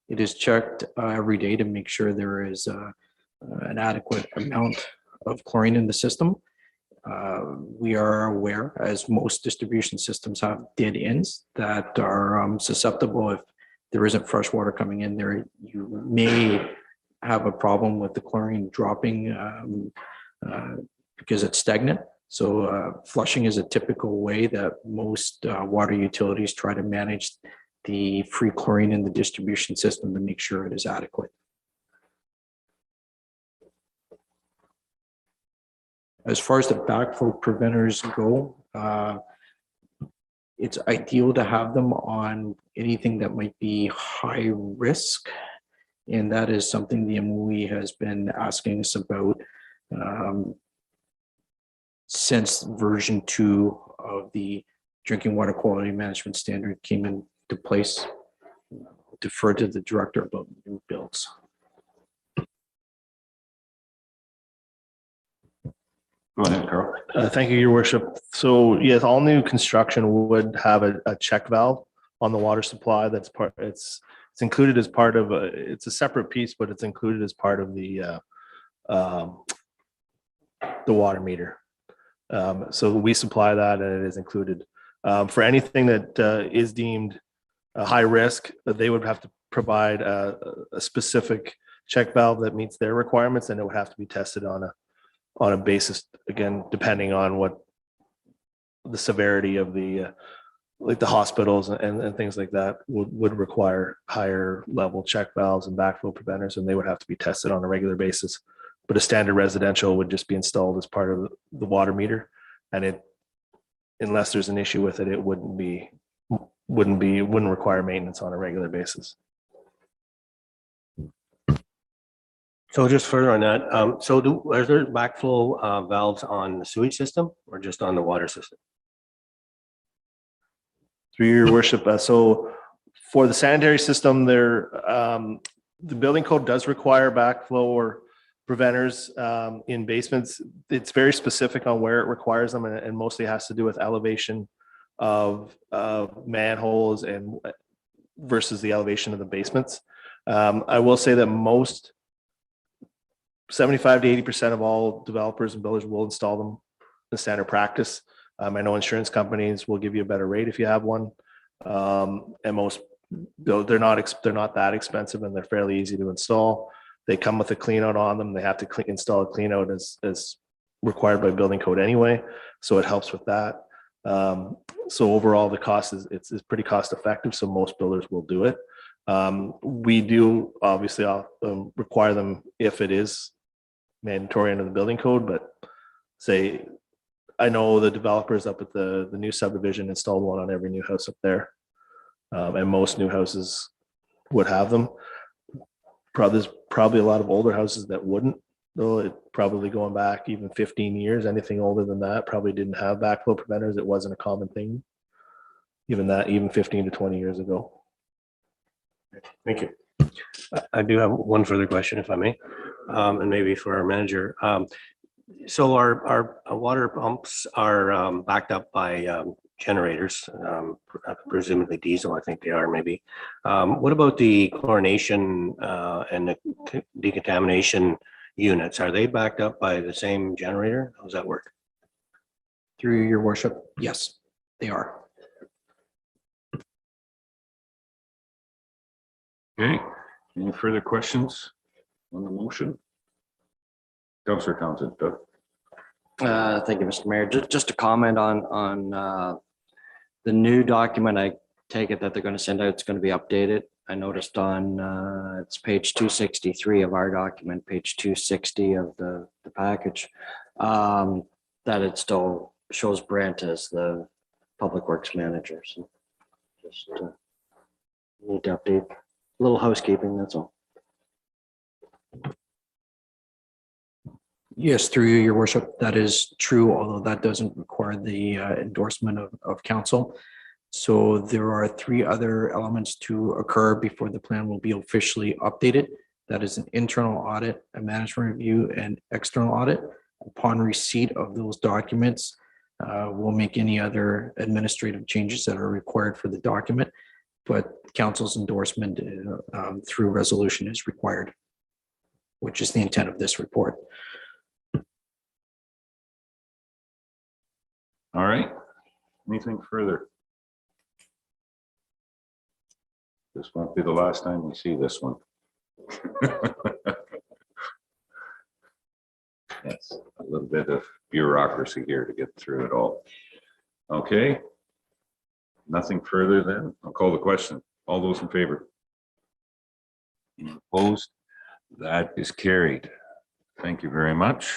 It is checked every day to make sure there is an adequate amount of chlorine in the system. We are aware, as most distribution systems have dead ends that are susceptible. If there isn't fresh water coming in there, you may have a problem with the chlorine dropping because it's stagnant. So flushing is a typical way that most water utilities try to manage the free chlorine in the distribution system to make sure it is adequate. As far as the backflow preventers go, it's ideal to have them on anything that might be high risk. And that is something the MOE has been asking us about since version 2 of the Drinking Water Quality Management Standard came into place. I'll defer to the Director about new builds. Go ahead, Carl. Thank you, Your Worship. So yes, all new construction would have a check valve on the water supply. That's part. It's included as part of it's a separate piece, but it's included as part of the water meter. So we supply that, and it is included. For anything that is deemed a high risk, they would have to provide a specific check valve that meets their requirements, and it would have to be tested on a basis, again, depending on what the severity of the like the hospitals and things like that would require higher level check valves and backflow preventers, and they would have to be tested on a regular basis. But a standard residential would just be installed as part of the water meter, and it, unless there's an issue with it, it wouldn't require maintenance on a regular basis. So just further on that, are there backflow valves on the sewage system or just on the water system? Through Your Worship, so For the sanitary system, the building code does require backflow or preventers in basements. It's very specific on where it requires them, and mostly has to do with elevation of manholes and versus the elevation of the basements. I will say that most 75 to 80% of all developers and builders will install them in standard practice. I know insurance companies will give you a better rate if you have one, and most they're not that expensive, and they're fairly easy to install. They come with a clean out on them. They have to install a clean out as required by building code anyway, so it helps with that. So overall, the cost is pretty cost effective, so most builders will do it. We do obviously require them if it is mandatory under the building code, but say I know the developers up at the new subdivision installed one on every new house up there, and most new houses would have them. There's probably a lot of older houses that wouldn't, though. It probably going back even 15 years. Anything older than that probably didn't have backflow preventers. It wasn't a common thing, even 15 to 20 years ago. Thank you. I do have one further question, if I may, and maybe for our manager. So our water pumps are backed up by generators, presumably diesel, I think they are maybe. What about the chlorination and the decontamination units? Are they backed up by the same generator? How does that work? Through your worship, yes, they are. Okay, any further questions on the motion? Councillor Townsend. Thank you, Mr. Mayor. Just a comment on the new document. I take it that they're going to send out, it's going to be updated. I noticed on it's page 263 of our document, page 260 of the package, that it still shows Brent as the Public Works Manager. So just need to update. A little housekeeping, that's all. Yes, through you, your worship, that is true, although that doesn't require the endorsement of council. So there are 3 other elements to occur before the plan will be officially updated. That is an internal audit, a management review, and external audit. Upon receipt of those documents, we'll make any other administrative changes that are required for the document, but council's endorsement through resolution is required, which is the intent of this report. All right, anything further? This won't be the last time we see this one. Yes, a little bit of bureaucracy here to get through it all. Okay. Nothing further then. I'll call the question. All those in favor? Any opposed? That is carried. Thank you very much.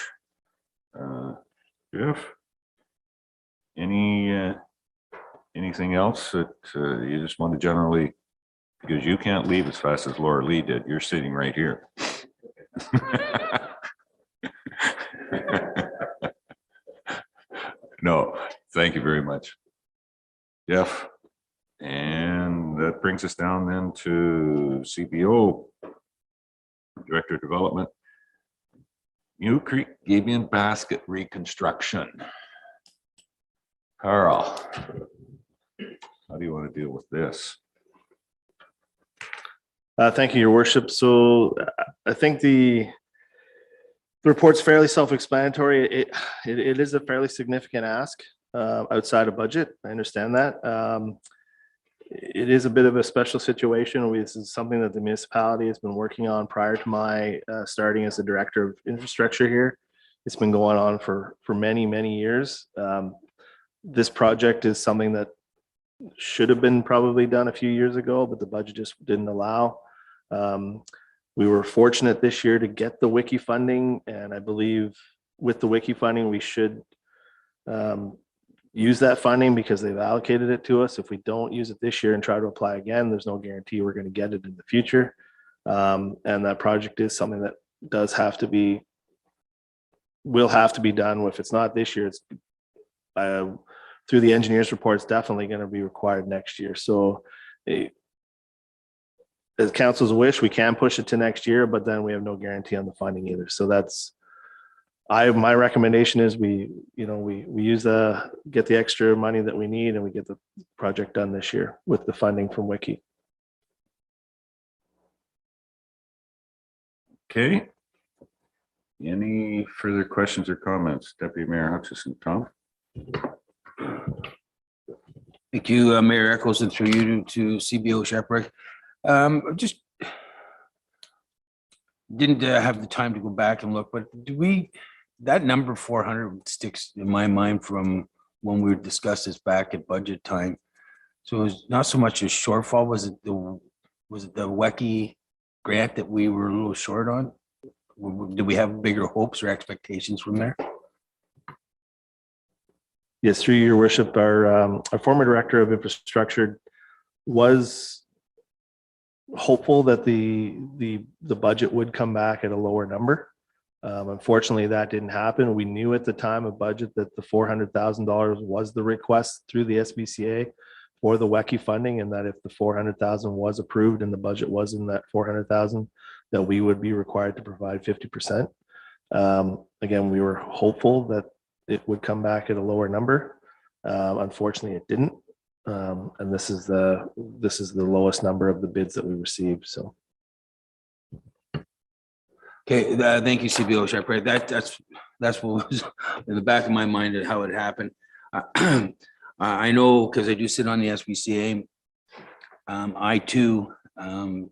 Jeff? Anything else that you just want to generally, because you can't leave as fast as Laura Lee did. You're sitting right here. No, thank you very much, Jeff. And that brings us down then to CBO, Director of Development, New Creek Gabion Basket Reconstruction. Carl, how do you want to deal with this? Thank you, Your Worship. So I think the report's fairly self-explanatory. It is a fairly significant ask outside of budget. I understand that. It is a bit of a special situation. This is something that the municipality has been working on prior to my starting as the Director of Infrastructure here. It's been going on for many, many years. This project is something that should have been probably done a few years ago, but the budget just didn't allow. We were fortunate this year to get the WICI funding, and I believe with the WICI funding, we should use that funding because they've allocated it to us. If we don't use it this year and try to apply again, there's no guarantee we're going to get it in the future. And that project is something that does have to be, will have to be done. If it's not this year, it's through the engineer's report, it's definitely going to be required next year. So as council's wish, we can push it to next year, but then we have no guarantee on the funding either. So that's, my recommendation is we use get the extra money that we need and we get the project done this year with the funding from Wiki. Okay. Any further questions or comments? Deputy Mayor Hutchison, Tom? Thank you, Mayor Eccles, and through you to CBO Shepherd. Just didn't have the time to go back and look, but that number 400 sticks in my mind from when we discussed this back at budget time. So it's not so much a shortfall. Was it the WECI grant that we were a little short on? Did we have bigger hopes or expectations from there? Yes, through your worship, our former director of infrastructure was hopeful that the budget would come back at a lower number. Unfortunately, that didn't happen. We knew at the time of budget that the $400,000 was the request through the SBCA for the WECI funding, and that if the 400,000 was approved and the budget was in that 400,000, that we would be required to provide 50%. Again, we were hopeful that it would come back at a lower number. Unfortunately, it didn't. And this is the lowest number of the bids that we received. So. Okay, thank you, CBO Shepherd. That's what was in the back of my mind of how it happened. I know because I do sit on the SBCA. I too, I'm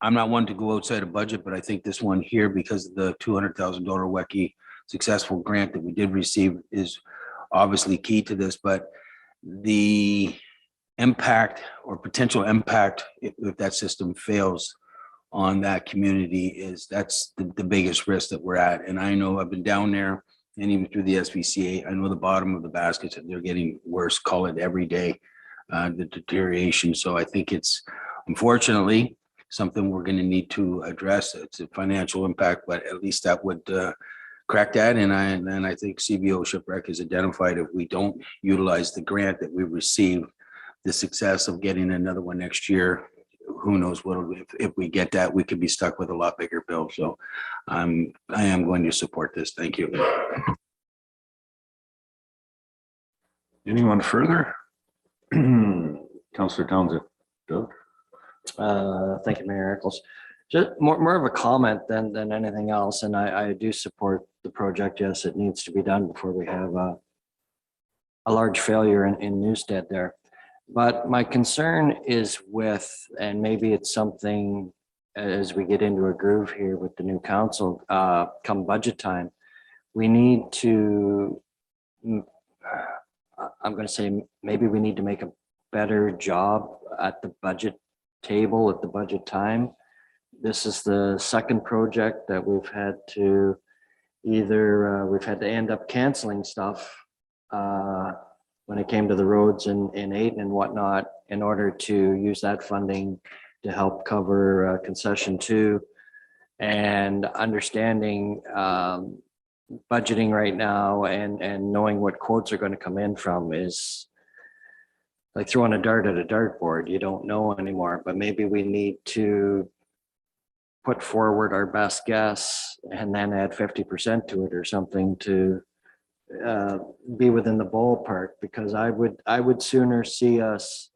not one to go outside of budget, but I think this one here, because of the $200,000 WECI successful grant that we did receive, is obviously key to this. But the impact or potential impact if that system fails on that community that's the biggest risk that we're at. And I know I've been down there, and even through the SBCA, I know the bottom of the baskets, they're getting worse, call it every day, the deterioration. So I think it's unfortunately something we're going to need to address. It's a financial impact, but at least that would crack that. And I think CBO Shipwreck has identified, if we don't utilize the grant that we received, the success of getting another one next year, who knows what, if we get that, we could be stuck with a lot bigger bill. So I am going to support this. Thank you. Anyone further? Councillor Townsend. Doug? Thank you, Mayor Eccles. Just more of a comment than anything else, and I do support the project. Yes, it needs to be done before we have a large failure in Newstead there. But my concern is with, and maybe it's something as we get into a groove here with the new council, come budget time, we need to, I'm going to say, maybe we need to make a better job at the budget table at the budget time. This is the second project that we've had to end up canceling stuff when it came to the roads in Ayton and whatnot, in order to use that funding to help cover concession 2. And understanding budgeting right now and knowing what quotes are going to come in from is like throwing a dart at a dartboard. You don't know anymore, but maybe we need to put forward our best guess and then add 50% to it or something to be within the ballpark, because I would sooner see us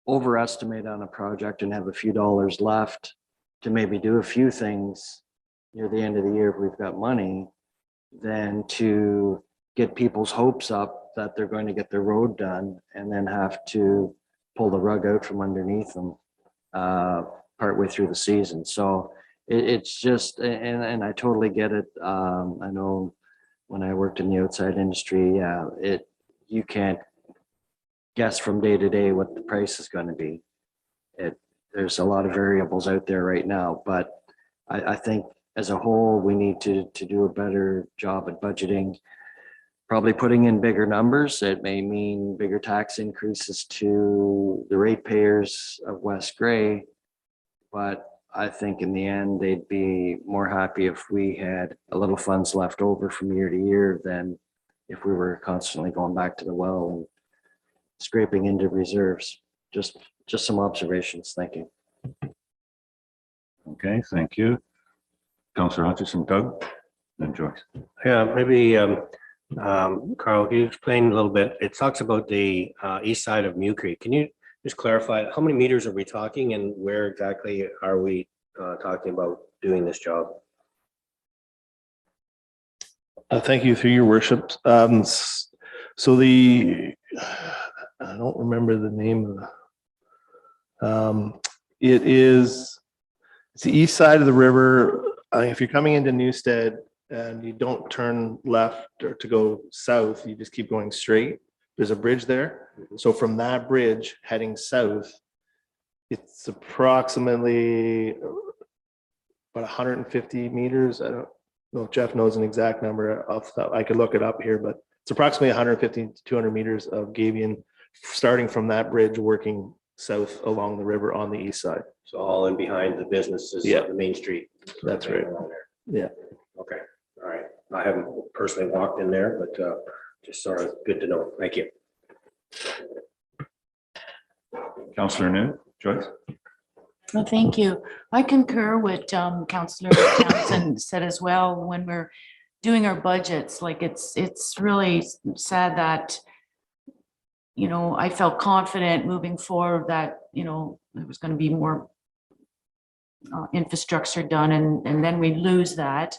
overestimate on a project and have a few dollars left to maybe do a few things near the end of the year if we've got money, than to get people's hopes up that they're going to get their road done and then have to pull the rug out from underneath them partway through the season. So it's just, and I totally get it. I know when I worked in the outside industry, you can't guess from day to day what the price is going to be. There's a lot of variables out there right now, but I think as a whole, we need to do a better job at budgeting, probably putting in bigger numbers. It may mean bigger tax increases to the ratepayers of West Gray, but I think in the end, they'd be more happy if we had a little funds left over from year to year than if we were constantly going back to the well and scraping into reserves. Just Just some observations. Thank you. Okay, thank you. Councillor Hutchison, Doug, then Joyce. Yeah, maybe, Carl, can you explain a little bit? It talks about the east side of Mew Creek. Can you just clarify, how many meters are we talking and where exactly are we talking about doing this job? Thank you, through your worship. So I don't remember the name of it's the east side of the river. If you're coming into Newstead and you don't turn left or to go south, you just keep going straight. There's a bridge there. So from that bridge heading south, it's approximately about 150 meters. I don't know if Jeff knows an exact number off the top. I could look it up here, but it's approximately 150 to 200 meters of gabion starting from that bridge working south along the river on the east side. So all in behind the businesses, the main street. That's right. Yeah. Okay, all right. I haven't personally walked in there, but just sort of good to know. Thank you. Councillor New, Joyce. Well, thank you. I concur with Councillor Townsend said as well. When we're doing our budgets, like it's really sad that, you know, I felt confident moving forward that, you know, there was going to be more infrastructure done, and then we lose that.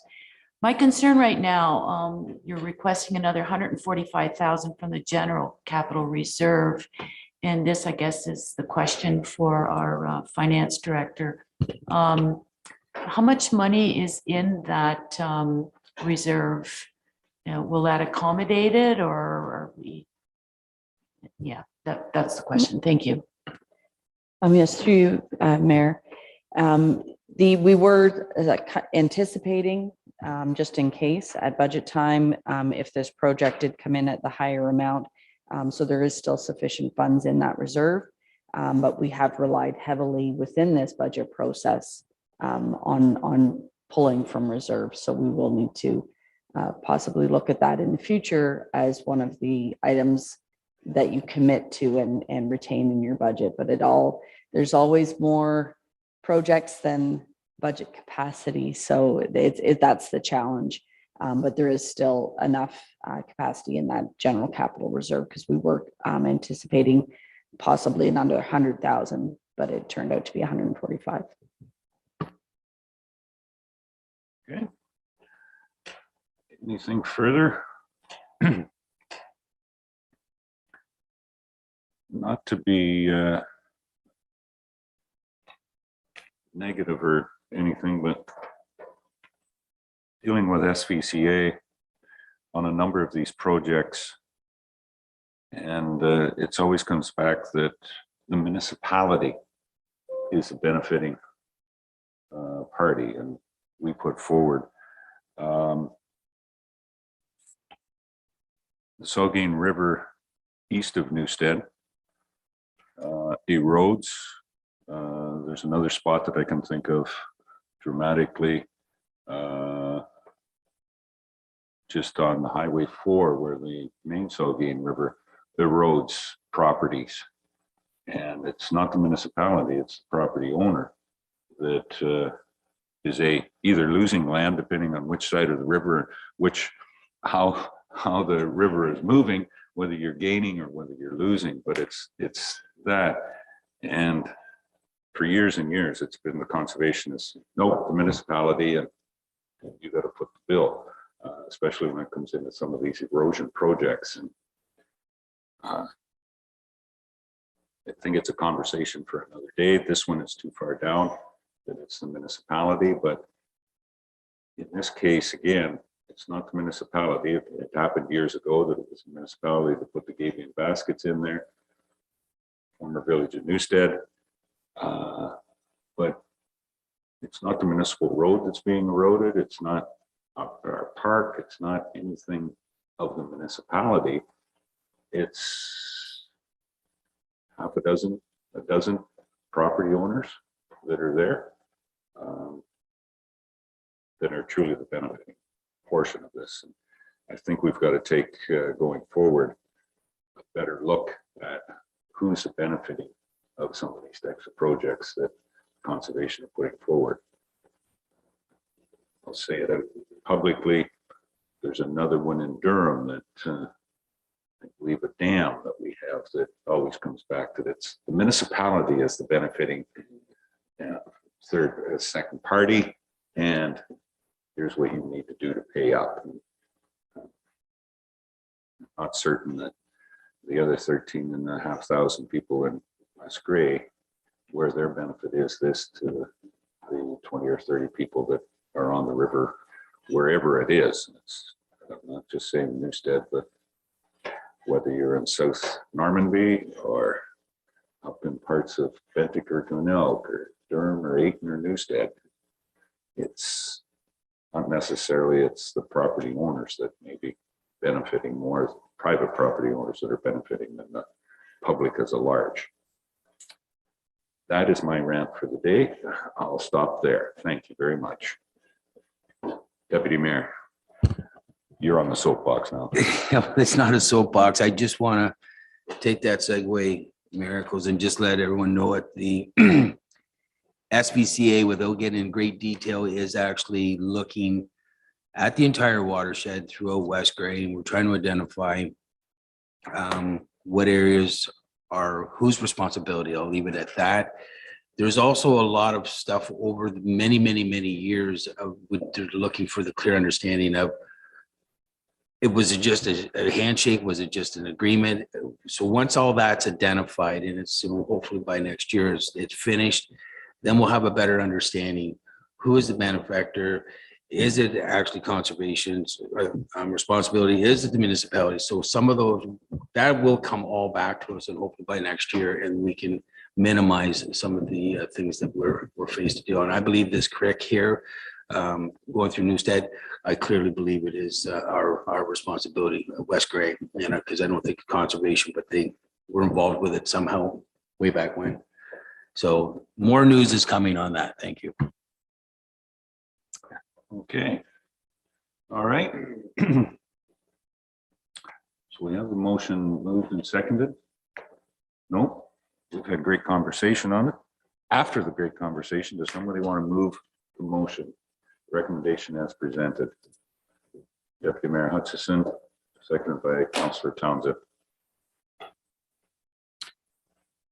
My concern right now, you're requesting another 145,000 from the general capital reserve. And this, I guess, is the question for our finance director. How much money is in that reserve? You know, will that accommodate it, or are we? Yeah, that's the question. Thank you. Yes, through you, Mayor. We were anticipating, just in case at budget time, if this project did come in at the higher amount. So there is still sufficient funds in that reserve, but we have relied heavily within this budget process on pulling from reserves. So we will need to possibly look at that in the future as one of the items that you commit to and retain in your budget. But there's always more projects than budget capacity. So that's the challenge. But there is still enough capacity in that general capital reserve, because we were anticipating possibly another 100,000, but it turned out to be 145. Okay. Anything further? Not to be negative or anything, but dealing with SVCA on a number of these projects, and it's always comes back that the municipality is the benefiting party, and we put forward the Saugeen River east of Newstead erodes. There's another spot that I can think of dramatically, just on the Highway 4, where the main Saugeen River erodes properties. And it's not the municipality, it's the property owner that is either losing land, depending on which side of the river, how the river is moving, whether you're gaining or whether you're losing. But it's that. And for years and years, it's been the conservationists, no, the municipality, and you got to foot the bill, especially when it comes into some of these erosion projects. And I think it's a conversation for another day. This one is too far down that it's the municipality, but in this case, again, it's not the municipality. It happened years ago that it was the municipality that put the Gabion baskets in there, former village of Newstead. But it's not the municipal road that's being eroded. It's not our park. It's not anything of the municipality. It's a dozen property owners that are there that are truly the benefiting portion of this. And I think we've got to take, going forward, a better look at who's benefiting of some of these types of projects that conservation are putting forward. I'll say it out publicly. There's another one in Durham that I believe a dam that we have that always comes back to that's the municipality as the benefiting second party, and here's what you need to do to pay up. Not certain that the other 13,500 people in West Gray, where their benefit is this to the 20 or 30 people that are on the river, wherever it is. It's, I'm not just saying Newstead, but whether you're in South Normanby or up in parts of Bentic or Glenelg or Durham or Ayton or Newstead, it's not necessarily it's the property owners that may be benefiting more, private property owners that are benefiting than the public as a large. That is my rant for the day. I'll stop there. Thank you very much. Deputy Mayor, you're on the soapbox now. It's not a soapbox. I just want to take that segue, Miracles, and just let everyone know it. The SPCA, without getting in great detail, is actually looking at the entire watershed throughout West Gray, and we're trying to identify what areas are whose responsibility. I'll leave it at that. There's also a lot of stuff over the many years of they're looking for the clear understanding of, it was just a handshake, was it just an agreement? So once all that's identified, and it's hopefully by next year it's finished, then we'll have a better understanding. Who is the benefactor? Is it actually conservation's responsibility? Is it the municipality? So some of those, that will come all back to us, and hopefully by next year, and we can minimize some of the things that we're faced to do. And I believe this creek here, going through Newstead, I clearly believe it is our responsibility, West Gray, you know, because I don't think conservation, but they were involved with it somehow way back when. So more news is coming on that. Thank you. Okay. All right. So we have the motion moved and seconded. No, we've had great conversation on it. After the great conversation, does somebody want to move the motion? Recommendation as presented. Deputy Mayor Hutchison, seconded by Councillor Townsend.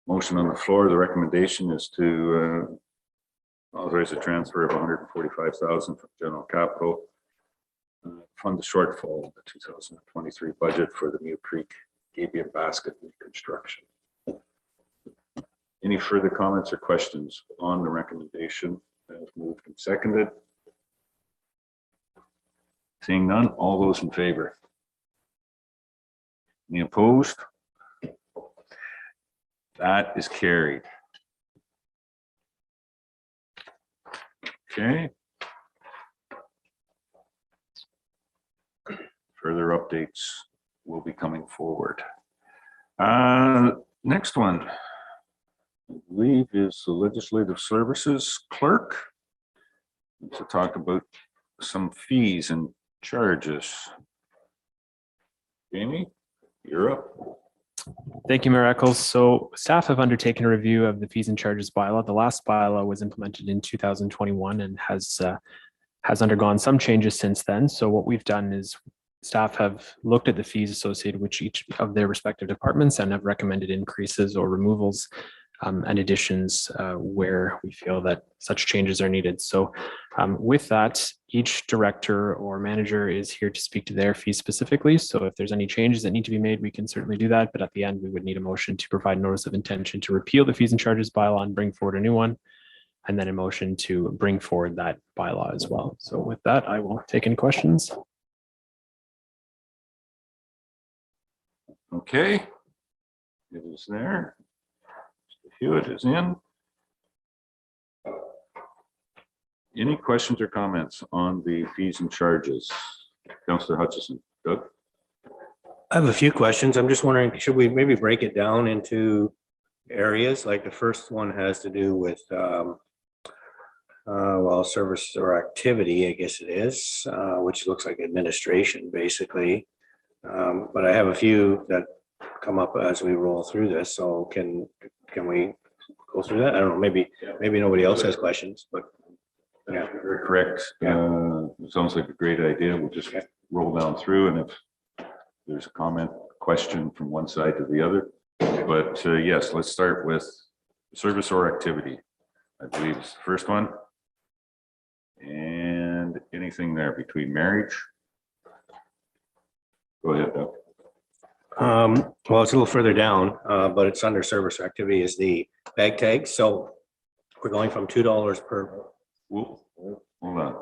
Motion on the floor. The recommendation is to authorize a transfer of 145,000 from general capital, fund the shortfall of the 2023 budget for the New Creek Gabion basket reconstruction. Any further comments or questions on the recommendation as moved and seconded? Seeing none, all those in favor? Any opposed? That is carried. Okay. Further updates will be coming forward. Next one, I believe, is the Legislative Services Clerk to talk about some fees and charges. Jamie, you're up. Thank you, Mayor Eccles. So staff have undertaken a review of the fees and charges bylaw. The last bylaw was implemented in 2021 and has undergone some changes since then. So what we've done is staff have looked at the fees associated with each of their respective departments and have recommended increases or removals and additions where we feel that such changes are needed. So with that, each director or manager is here to speak to their fees specifically. So if there's any changes that need to be made, we can certainly do that. But at the end, we would need a motion to provide notice of intention to repeal the fees and charges bylaw and bring forward a new one, and then a motion to bring forward that bylaw as well. So with that, I will take any questions. Okay. It is there. Mr. Hewitt is in. Any questions or comments on the fees and charges? Councillor Hutchison. Doug? I have a few questions. I'm just wondering, should we maybe break it down into areas? Like the first one has to do with well, service or activity, I guess it is, which looks like administration basically. But I have a few that come up as we roll through this. So can we go through that? I don't know, maybe nobody else has questions, but yeah. You're correct. It sounds like a great idea. We'll just roll down through, and if there's a comment, question from one side to the other. But yes, let's start with service or activity. I believe it's the first one. And anything there between marriage? Go ahead, Doug. Well, it's a little further down, but it's under service or activity is the bag tags. So we're going from $2 per. Hold on.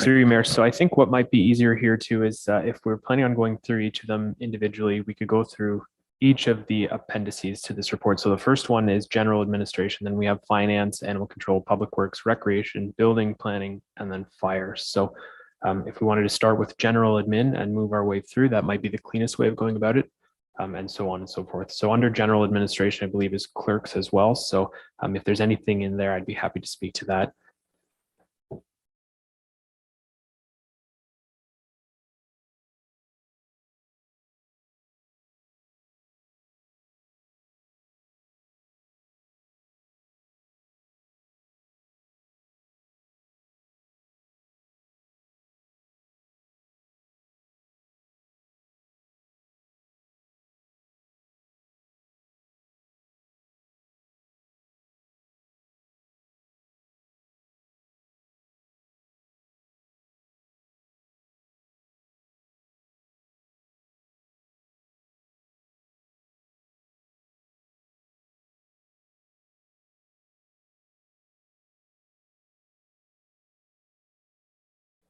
Through you, Mayor. So I think what might be easier here too is if we're planning on going through each of them individually, we could go through each of the appendices to this report. So the first one is general administration, then we have finance, animal control, public works, recreation, building, planning, and then fire. So if we wanted to start with general admin and move our way through, that might be the cleanest way of going about it, and so on and so forth. So under general administration, I believe is clerks as well. So if there's anything in there, I'd be happy to speak to that.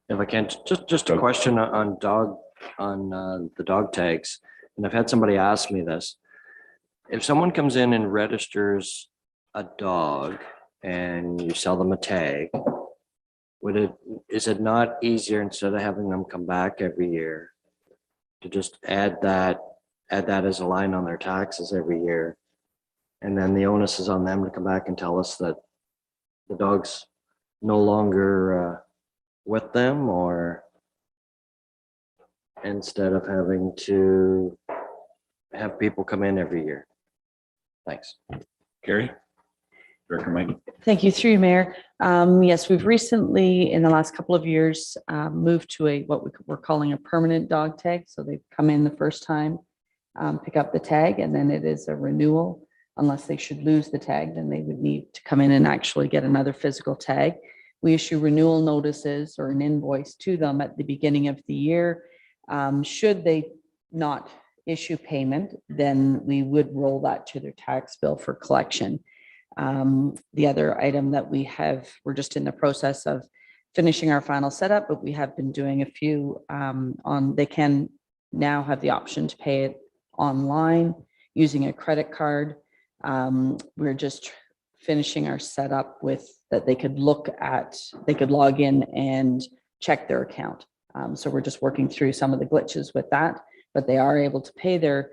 If I can, just a question on the dog tags. And I've had somebody ask me this. If someone comes in and registers a dog and you sell them a tag, is it not easier, instead of having them come back every year, to just add that as a line on their taxes every year? And then the onus is on them to come back and tell us that the dog's no longer with them, or instead of having to have people come in every year. Thanks. Carrie? Director Mike? Thank you, through you, Mayor. Yes, we've recently, in the last couple of years, moved to what we're calling a permanent dog tag. So they come in the first time, pick up the tag, and then it is a renewal. Unless they should lose the tag, then they would need to come in and actually get another physical tag. We issue renewal notices or an invoice to them at the beginning of the year. Should they not issue payment, then we would roll that to their tax bill for collection. The other item that we're just in the process of finishing our final setup, but we have been doing a few they can now have the option to pay it online using a credit card. We're just finishing our setup with that they could log in and check their account. So we're just working through some of the glitches with that, but they are able to pay their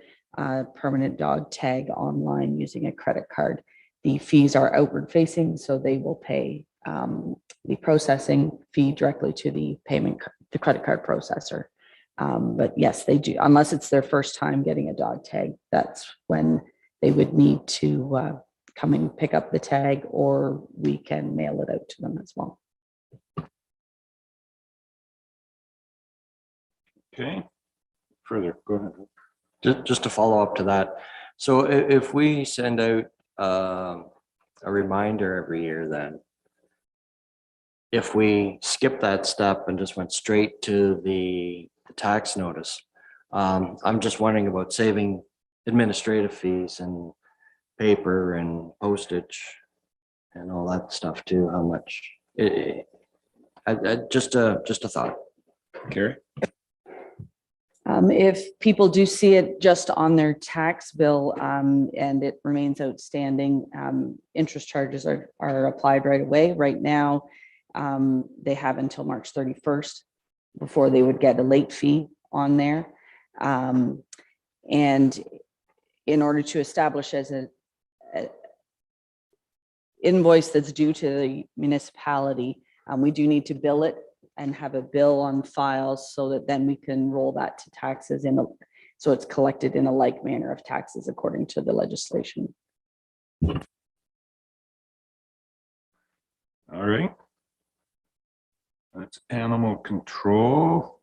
permanent dog tag online using a credit card. The fees are outward facing, so they will pay the processing fee directly to the credit card processor. But yes, they do, unless it's their first time getting a dog tag, that's when they would need to come and pick up the tag, or we can mail it out to them as well. Okay. Further, go ahead. Just to follow up to that. So if we send out a reminder every year, then if we skip that step and just went straight to the tax notice, I'm just wondering about saving administrative fees and paper and postage and all that stuff too. How much? Just a thought. Carrie? If people do see it just on their tax bill and it remains outstanding, interest charges are applied right away. Right now, they have until March 31st before they would get a late fee on there. And in order to establish as an invoice that's due to the municipality, we do need to bill it and have a bill on file so that then we can roll that to taxes So it's collected in a like manner of taxes according to the legislation. All right. That's animal control.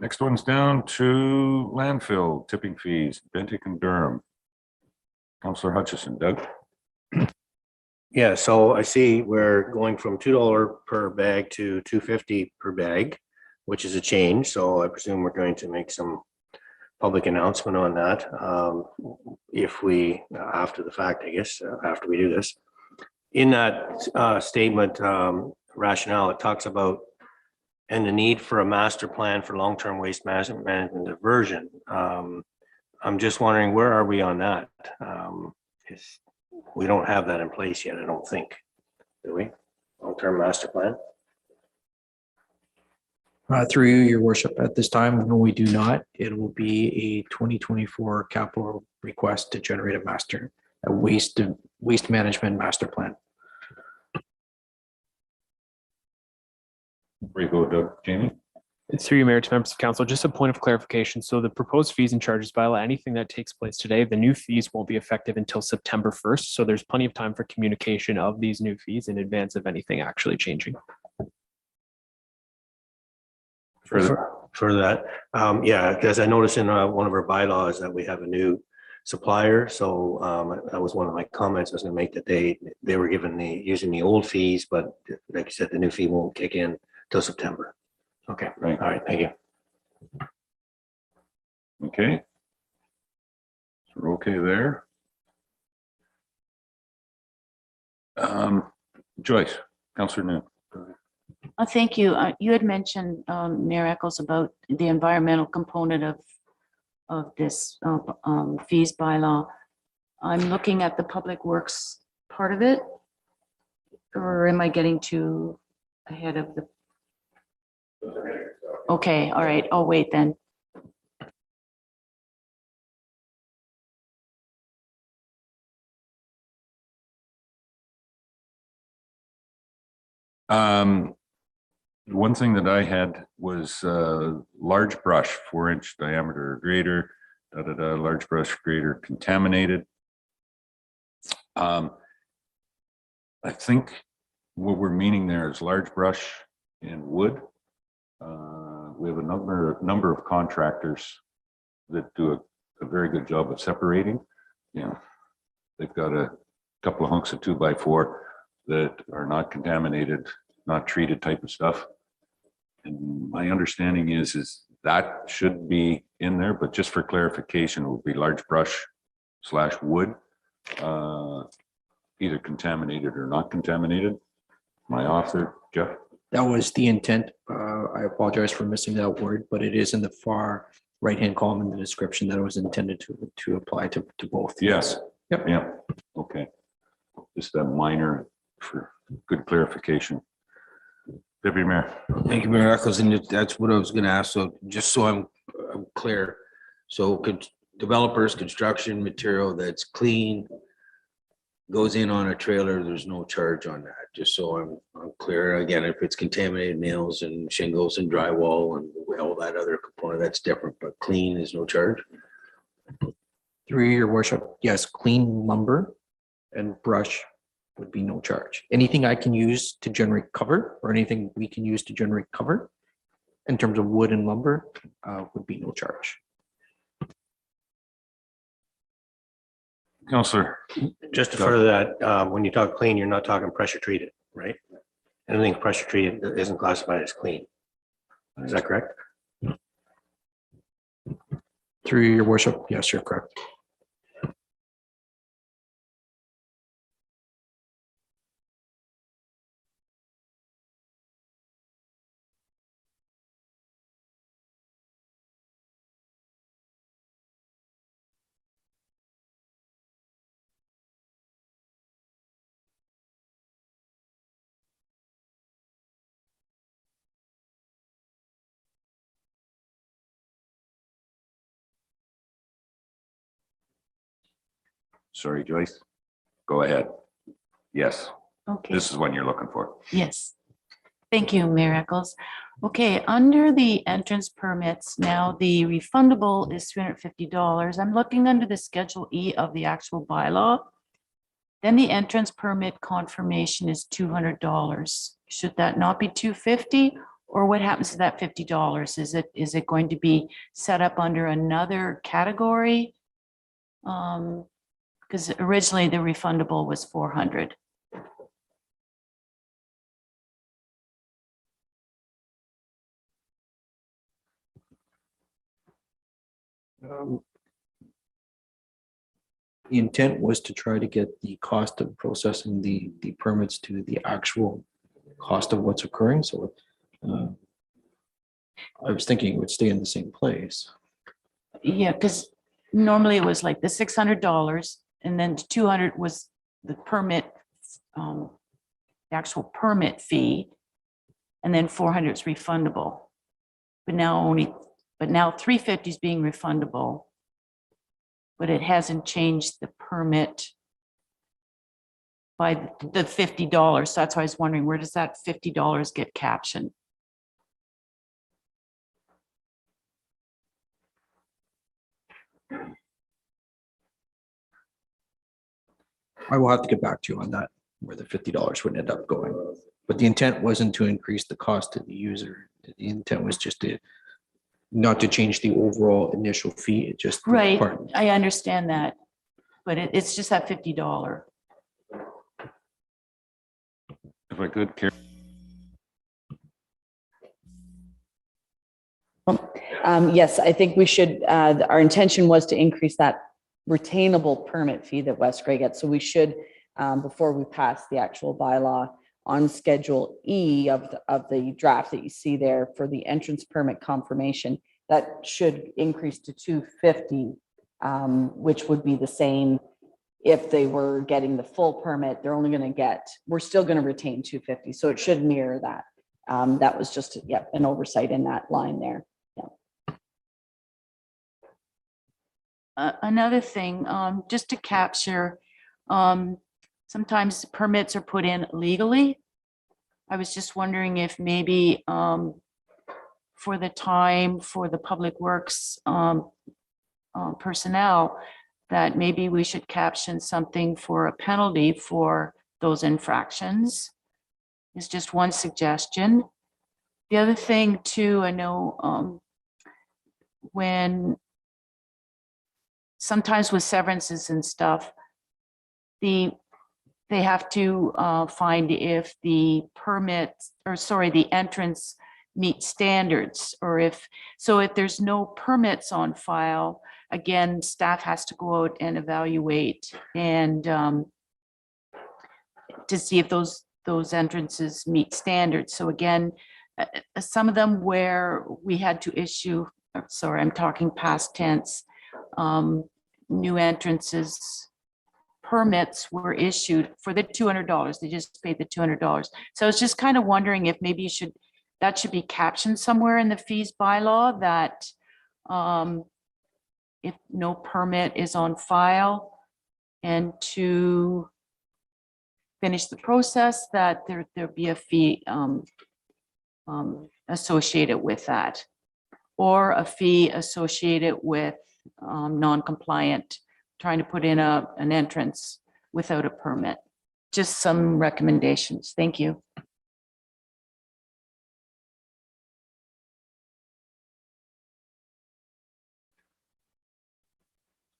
Next one's down to landfill tipping fees, Bentic and Durham. Councillor Hutchison, Doug? Yeah, so I see we're going from $2 per bag to $2.50 per bag, which is a change. So I presume we're going to make some public announcement on that. If we, after the fact, I guess, after we do this. In that statement rationale, it talks about and the need for a master plan for long-term waste management diversion. I'm just wondering, where are we on that? We don't have that in place yet, I don't think. Do we? Long-term master plan? Through you, your worship, at this time, no, we do not. It will be a 2024 capital request to generate a waste management master plan. Where you go, Doug? Jamie? It's through you, Mayor, to members of council. Just a point of clarification. So the proposed fees and charges bylaw, anything that takes place today, the new fees won't be effective until September 1st. So there's plenty of time for communication of these new fees in advance of anything actually changing. For that, yeah, because I noticed in one of our bylaws that we have a new supplier. So that was one of my comments I was going to make, that they were given using the old fees, but like you said, the new fee won't kick in till September. Okay, Right. all right, thank you. Okay. So we're okay there. Joyce, Councillor Noon. Thank you. You had mentioned, Mayor Eccles, about the environmental component of this fees bylaw. I'm looking at the public works part of it, or am I getting too ahead of the? Okay, all right. I'll wait then. One thing that I had was large brush, 4-inch diameter or greater, large brush greater contaminated. I think what we're meaning there is large brush in wood. We have a number of contractors that do a very good job of separating. They've got a couple of hunks of 2x4 that are not contaminated, not treated type of stuff. And my understanding is that should be in there, but just for clarification, it will be large brush / wood, either contaminated or not contaminated. My author, Jeff? That was the intent. I apologize for missing that word, but it is in the far right-hand column in the description that it was intended to apply to both. Yes. Yep. Yeah. Okay. Just that minor for good clarification. Deputy Mayor. Thank you, Mayor Eccles, and that's what I was gonna ask. So just so I'm clear, so developers, construction material that's clean goes in on a trailer, there's no charge on that, just so I'm clear. Again, if it's contaminated nails and shingles and drywall and all that other component, that's different, but clean is no charge. Through your worship, yes, clean lumber and brush would be no charge. Anything I can use to generate cover, or anything we can use to generate cover in terms of wood and lumber would be no charge. Councillor. Just to further that, when you talk clean, you're not talking pressure treated, right? Anything pressure treated isn't classified as clean. Is that correct? Through your worship, yes, you're correct. Sorry, Joyce. Go ahead. Yes. Okay. This is what you're looking for. Yes. Thank you, Mayor Eccles. Okay, under the entrance permits, now the refundable is $350. I'm looking under the Schedule E of the actual bylaw. Then the entrance permit confirmation is $200. Should that not be $250? Or what happens to that $50? Is it going to be set up under another category? Because originally the refundable was $400. The intent was to try to get the cost of processing the permits to the actual cost of what's occurring, so I was thinking it would stay in the same place. Yeah, because normally it was like the $600 and then 200 was the permit, the actual permit fee. And then 400 is refundable. But now 350 is being refundable. But it hasn't changed the permit by the $50. So that's why I was wondering, where does that $50 get captioned? I will have to get back to you on that, where the $50 would end up going. But the intent wasn't to increase the cost to the user. The intent was just to not to change the overall initial fee. It just Right, I understand that, but it's just that $50. If I could, Karen. Yes, I think we should, our intention was to increase that retainable permit fee that West Gray gets. So we should, before we pass the actual bylaw, on Schedule E of the draft that you see there for the entrance permit confirmation, that should increase to $250, which would be the same if they were getting the full permit. They're only going to get, we're still going to retain $250, so it should mirror that. That was just, an oversight in that line there. Another thing, just to capture, sometimes permits are put in legally. I was just wondering if maybe for the time for the public works personnel, that maybe we should caption something for a penalty for those infractions. It's just one suggestion. The other thing too, I know when sometimes with severances and stuff, they have to find if the permit, or sorry, the entrance meets standards, or if there's no permits on file, again, staff has to go out and evaluate and to see if those entrances meet standards. So again, some of them where we had to issue, sorry, I'm talking past tense, new entrances, permits were issued for the $200. They just paid the $200. So I was just kind of wondering if maybe that should be captioned somewhere in the fees bylaw, that if no permit is on file, and to finish the process, that there be a fee associated with that, or a fee associated with non-compliant trying to put in an entrance without a permit. Just some recommendations. Thank you.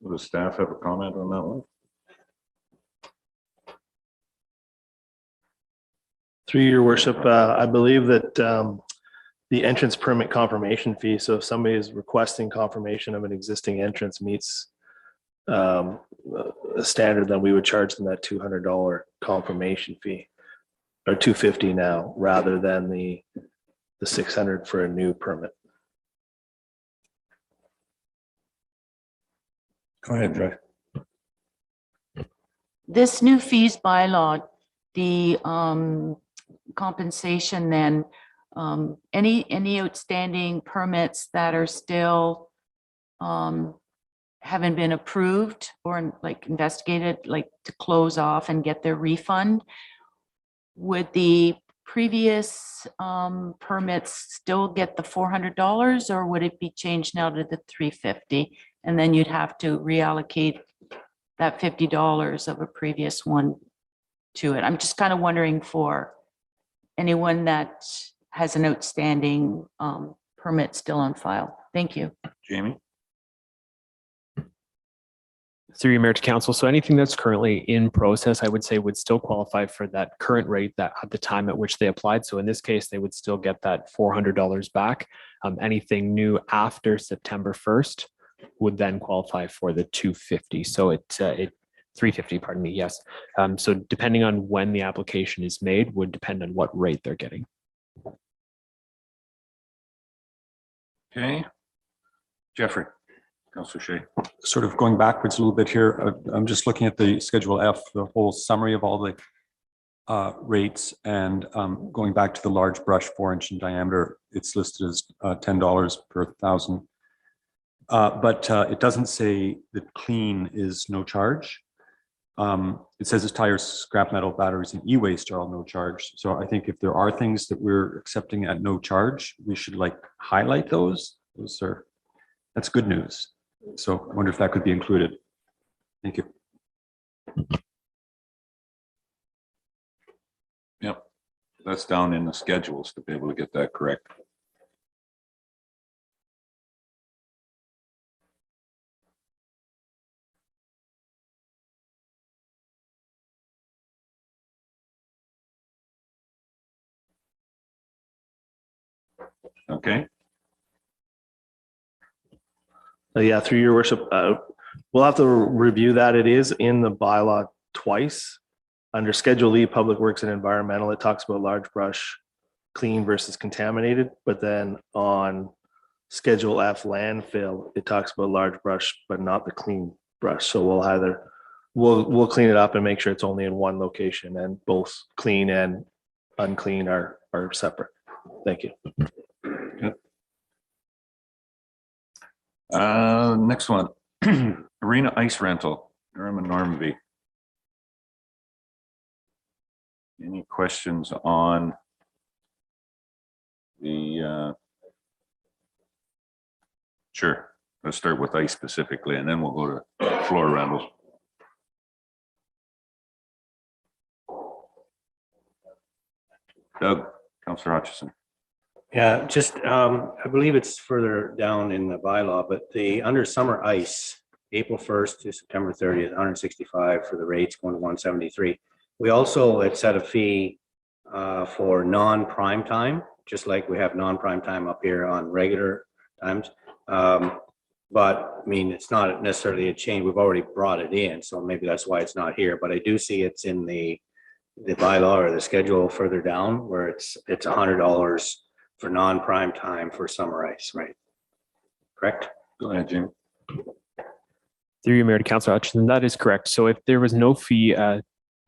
Does staff have a comment on that one? Through your worship, I believe that the entrance permit confirmation fee, so if somebody is requesting confirmation of an existing entrance meets a standard, then we would charge them that $200 confirmation fee, or $250 now, rather than the $600 for a new permit. Go ahead, Dre. This new fees bylaw, the compensation, then any outstanding permits that are still haven't been approved or like investigated, like to close off and get their refund, would the previous permits still get the $400, or would it be changed now to the $350? And then you'd have to reallocate that $50 of a previous one to it. I'm just kind of wondering for anyone that has an outstanding permit still on file. Thank you. Jamie? Through your mayor to council. So anything that's currently in process, I would say would still qualify for that current rate that at the time at which they applied. So in this case, they would still get that $400 back. Anything new after September 1st would then qualify for the $250. So it $350, pardon me. Yes. So depending on when the application is made would depend on what rate they're getting. Okay. Jeffrey, Councillor Shea. Sort of going backwards a little bit here. I'm just looking at the Schedule F, the whole summary of all the rates, and going back to the large brush 4-inch in diameter, it's listed as $10 per 1,000. But it doesn't say that clean is no charge. It says its tires, scrap metal, batteries, and e-waste are all no charge. So I think if there are things that we're accepting at no charge, we should like highlight those. That's good news. So I wonder if that could be included. Thank you. Yep, that's down in the schedules to be able to get that correct. Okay. Yeah, through your worship, we'll have to review that. It is in the bylaw twice. Under Schedule E, Public Works and Environmental, it talks about large brush, clean versus contaminated. But then on Schedule F, landfill, it talks about large brush, but not the clean brush. So we'll clean it up and make sure it's only in one location, and both clean and unclean are separate. Thank you. Next one, Arena Ice Rental, Durham and Normanby. Any questions on the, sure, let's start with ice specifically, and then we'll go to floor rentals. Doug, Councillor Hutchison. Yeah, just, I believe it's further down in the bylaw, but under summer ice, April 1st to September 30th, 165 for the rates going to 173. We also had set a fee for non-prime time, just like we have non-prime time up here on regular times. But I mean, it's not necessarily a change. We've already brought it in, so maybe that's why it's not here. But I do see it's in the bylaw or the schedule further down where it's $100 for non-prime time for summer ice, right? Correct? Go ahead, Jim. Through your mayor to council Hutchison, that is correct. So if there was no fee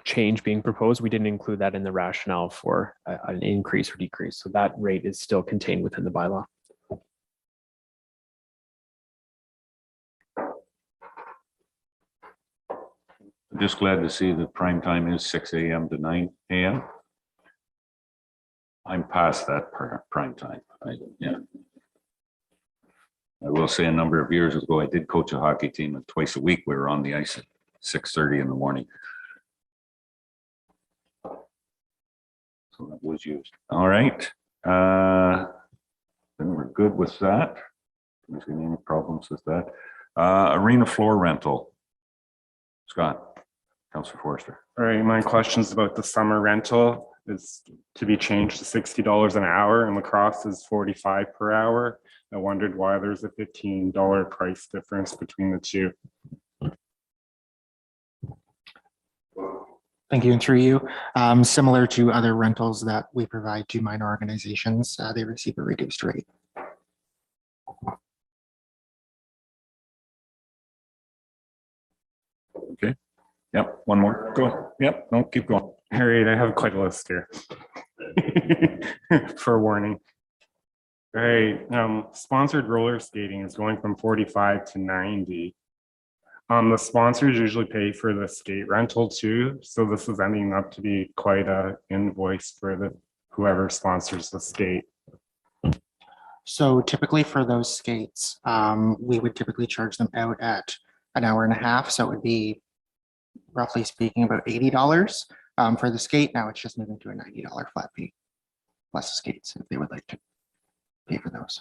change being proposed, we didn't include that in the rationale for an increase or decrease. So that rate is still contained within the bylaw. I'm just glad to see that prime time is 6 a.m. to 9 a.m. I'm past that prime time. Yeah. I will say a number of years ago, I did coach a hockey team, and twice a week we were on the ice at 6:30 in the morning. So that was used. All right. Then we're good with that. There's any problems with that. Arena floor rental. Scott, Councillor Forster. All right, my question's about the summer rental is to be changed to $60 an hour, and lacrosse is $45 per hour. I wondered why there's a $15 price difference between the two. Thank you, and through you. Similar to other rentals that we provide to minor organizations, they receive a reduced rate. Okay. Yep. One more. Go ahead. Yep. No, keep going. All right, I have quite a list here. For warning. All right, sponsored roller skating is going from 45 to 90. The sponsors usually pay for the skate rental too, so this is ending up to be quite a invoice for whoever sponsors the skate? So typically for those skates, we would typically charge them out at an hour and a half. So it would be roughly speaking about $80 for the skate. Now it's just moving to a $90 flat fee plus the skates if they would like to pay for those.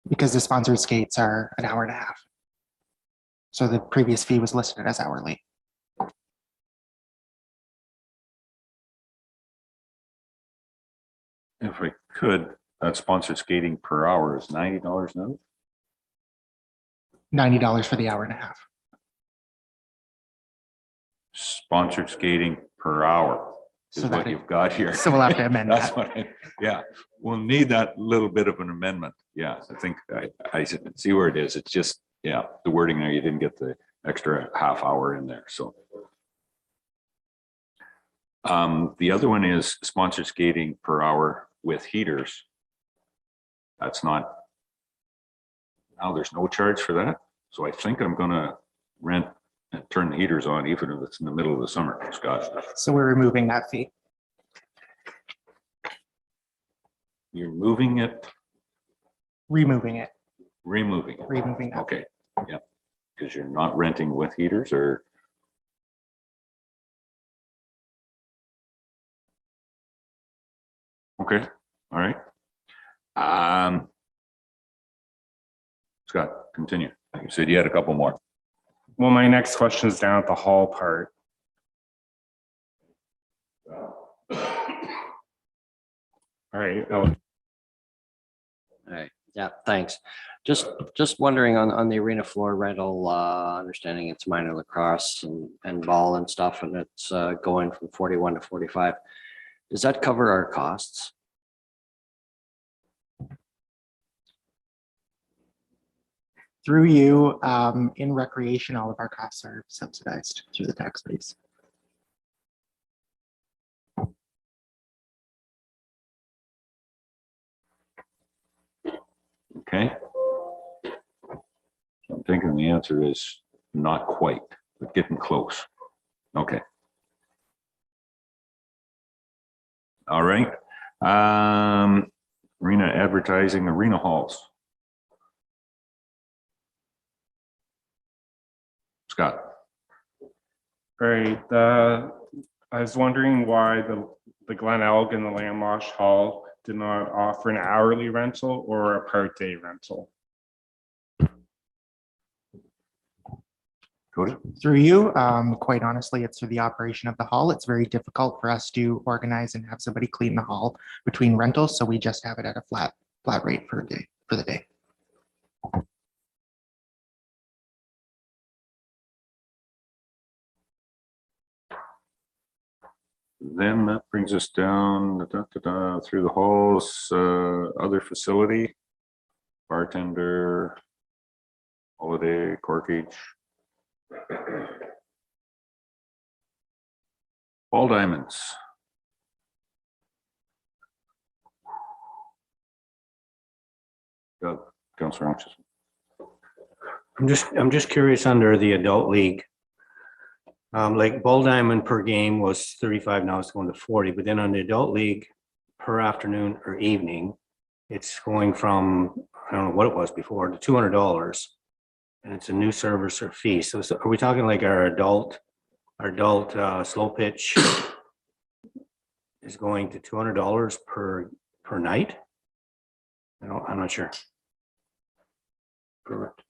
Because the sponsored skates are an hour and a half. So the previous fee was listed as hourly. If I could, that sponsored skating per hour is $90 now. $90 for the hour and a half. Sponsored skating per hour is So what that- you've got here. So we'll have to amend That's that. what yeah, we'll need that little bit of an amendment. Yeah, I think I see where it is. It's just, yeah, the wording there, you didn't get the extra half hour in there, so. The other one is sponsored skating per hour with heaters. That's not, now there's no charge for that. So I think I'm gonna rent and turn the heaters on even if it's in the middle of the summer, Scott. So we're removing that fee. You're moving it, Removing it, removing it. removing that. Okay, yeah, because you're not renting with heaters or? Okay, all right. Scott, continue. You said you had a couple more. Well, my next question is down at the hall part. All right. All right, yeah, thanks. Just wondering on the arena floor rental, understanding it's minor lacrosse and ball and stuff, and it's going from 41 to 45. Does that cover our costs? Through you, in recreation, all of our costs are subsidized through the tax base. Okay. So I'm thinking the answer is not quite, but getting close. Okay. All right. Arena advertising, arena halls. Scott. All right. I was wondering why the Glen Elg and the Landmarsh Hall did not offer an hourly rental or a part day rental. Through you, quite honestly, it's through the operation of the hall. It's very difficult for us to organize and have somebody clean the hall between rentals, so we just have it at a flat rate for the day. Then that brings us down through the halls, other facility, bartender, holiday, corkage. Ball diamonds. Councillor Hutchison. I'm just curious under the adult league. Like ball diamond per game was 35, now it's going to 40, but then on the adult league per afternoon or evening, it's going from, I don't know what it was before, to $200. And it's a new service or fee. So are we talking like our adult slow pitch is going to $200 per night? I'm not sure. Correct.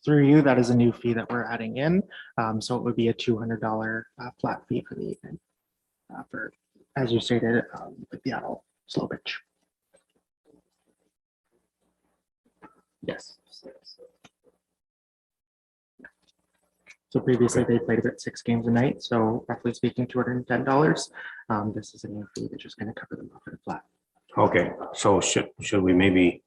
Through you, that is a new fee that we're adding in. So it would be a $200 flat fee for the evening. For, as you stated, like the adult slow pitch. Yes. So previously they played about 6 games a night, so roughly speaking, $210. This is a new fee that's just going to cover them up in a flat. Okay, so should we maybe,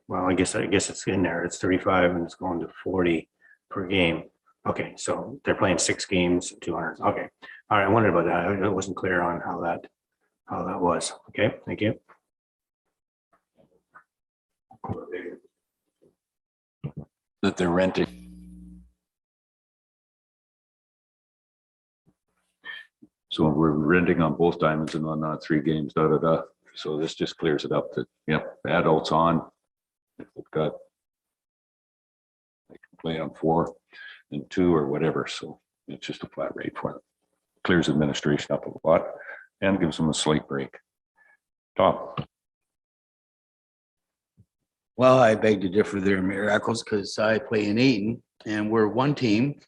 well, I guess it's in there. It's 35 and it's going to 40 per game. Okay, so they're playing 6 games, 200. Okay, all right. I wondered about that. I wasn't clear on how that was. Okay, thank you. that they're renting. So we're renting on both diamonds and on 3 games, da, da, da. So this just clears it up that, yep, adults on. If they've got, they can play on 4 and 2 or whatever. So it's just a flat rate for them. Clears administration up a lot and gives them a slight break. Tom. Well, I beg to differ there, Mayor Eccles, because I play in Ayton and we're one team.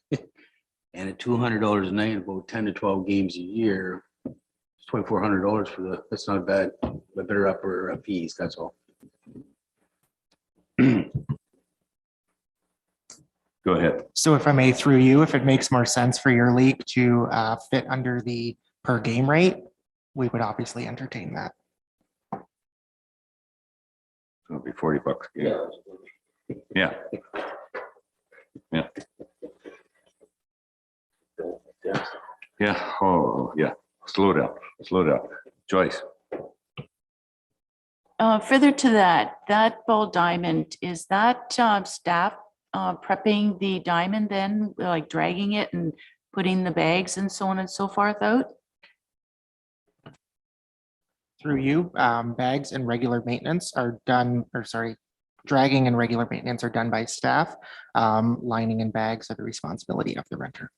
And at $200 a night, about 10 to 12 games a year, it's $2,400 for that's not bad, but better up our fees, that's all. Go ahead. So if I may, through you, if it makes more sense for your league to fit under the per game rate, we would obviously entertain that. So it'll be $40 a game. Yeah. Yeah. Yeah. Oh, yeah. Slow down. Slow down. Joyce. Further to that ball diamond, is that staff prepping the diamond then, like dragging it and putting the bags and so on and so forth out? Through you, bags and regular maintenance are done, or sorry, dragging and regular maintenance are done by staff. Lining and bags are the responsibility of the renter.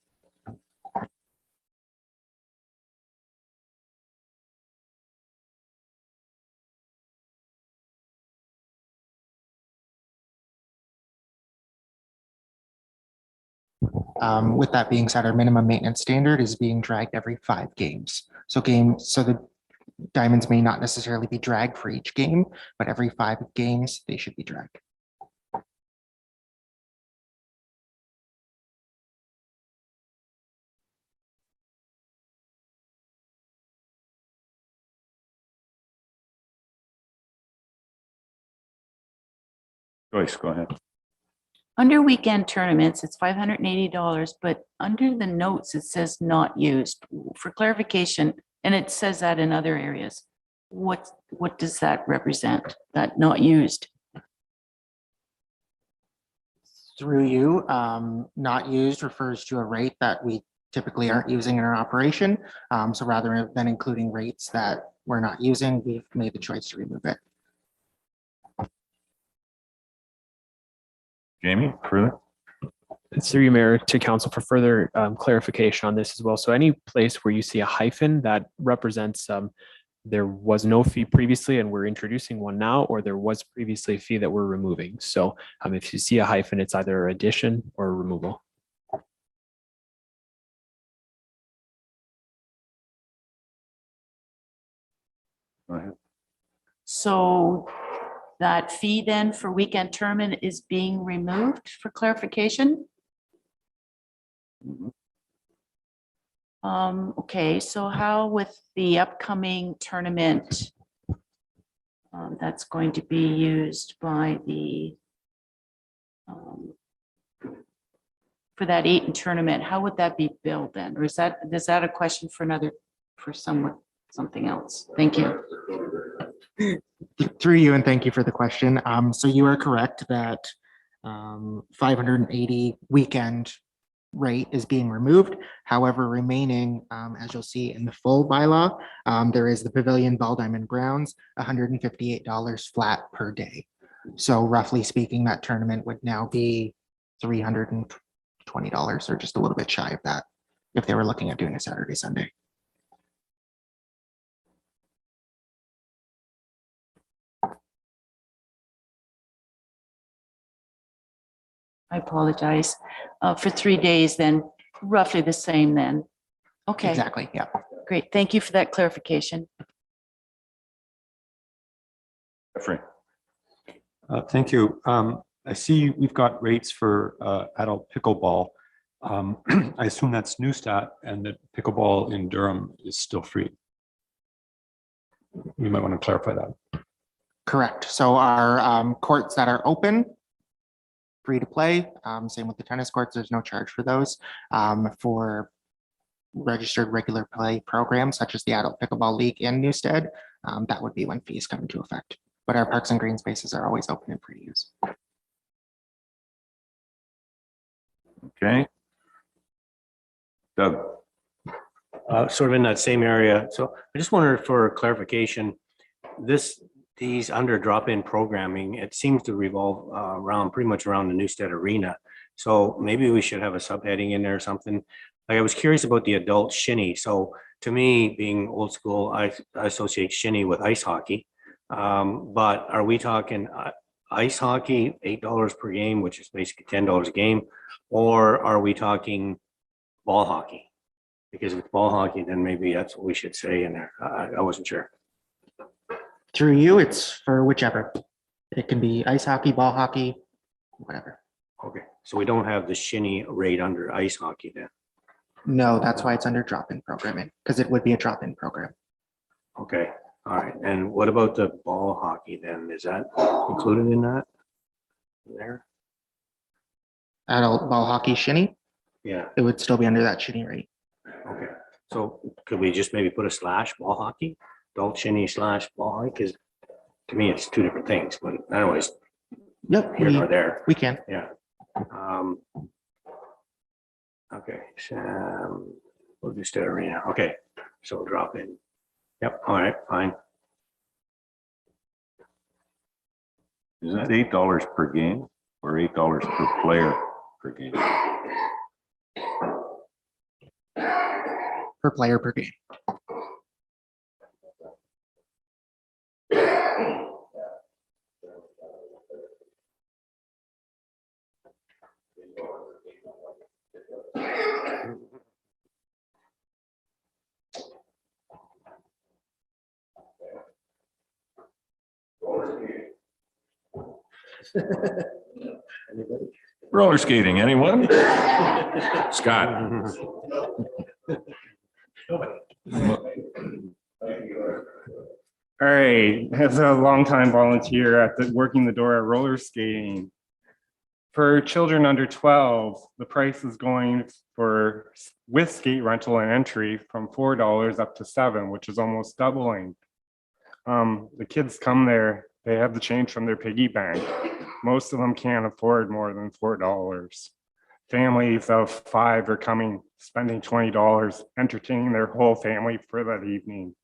With that being said, our minimum maintenance standard is being dragged every 5 games. So the diamonds may not necessarily be dragged for each game, but every 5 games, they should be dragged. Joyce, go ahead. Under weekend tournaments, it's $580, but under the notes, it says not used. For clarification, and it says that in other areas. What does that represent, that not used? Through you, not used refers to a rate that we typically aren't using in our operation. So rather than including rates that we're not using, we've made the choice to remove it. Jamie, further? Through you, Mayor, to council for further clarification on this as well. So any place where you see a hyphen that represents there was no fee previously and we're introducing one now, or there was previously a fee that we're removing. So if you see a hyphen, it's either addition or removal. Go ahead. So that fee then for weekend tournament is being removed for clarification? Okay, so how with the upcoming tournament that's going to be used by the for that Ayton tournament, how would that be billed then? Or is that a question for something else? Thank you. Through you, and thank you for the question. So you are correct that 580 weekend rate is being removed. However, remaining, as you'll see in the full bylaw, there is the Pavilion Ball Diamond Grounds, $158 flat per day. So roughly speaking, that tournament would now be $320 or just a little bit shy of that if they were looking at doing a Saturday, Sunday. I apologize. For 3 days, then roughly the same then. Okay. Exactly, yeah. Great. Thank you for that clarification. Jeffrey. Thank you. I see we've got rates for adult pickleball. I assume that's Newstat and that pickleball in Durham is still free. You might want to clarify that. Correct. So our courts that are open, free to play. Same with the tennis courts. There's no charge for those. For registered regular play programs such as the Adult Pickleball League in Newstead, that would be when fees come into effect. But our parks and green spaces are always open and free to use. Okay. Doug, Sort of in that same area. So I just wonder for clarification, these under drop-in programming, it seems to revolve around, pretty much around the Newstead Arena. So maybe we should have a subheading in there or something. Like I was curious about the adult shinny. So to me, being old school, I associate shinny with ice hockey. But are we talking ice hockey, $8 per game, which is basically $10 a game? Or are we talking ball hockey? Because if it's ball hockey, then maybe that's what we should say in there. I wasn't sure. Through you, it's for whichever. It can be ice hockey, ball hockey, whatever. Okay, so we don't have the shinny rate under ice hockey then. No, that's why it's under drop-in programming, because it would be a drop-in program. Okay, all right. And what about the ball hockey then? Is that included in that? There? Adult ball hockey shinny, Yeah, it would still be under that shinny rate. okay. So could we just maybe put a slash ball hockey? Adult shinny slash ball hockey? Because to me, it's two different things, but anyways, Yep, here nor there. we can. Yeah. Okay, so we'll just do arena. Okay, so drop in. Yep, all right, fine. is that $8 per game or $8 per player per game? Per player per game. Roller skating, anyone? Scott? All right, as a longtime volunteer at working the door at roller skating. For children under 12, the price is going for with skate rental and entry from $4 up to $7, which is almost doubling. The kids come there, they have the change from their piggy bank. Most of them can't afford more than $4. Families of 5 are coming, spending $20, entertaining their whole family for that evening.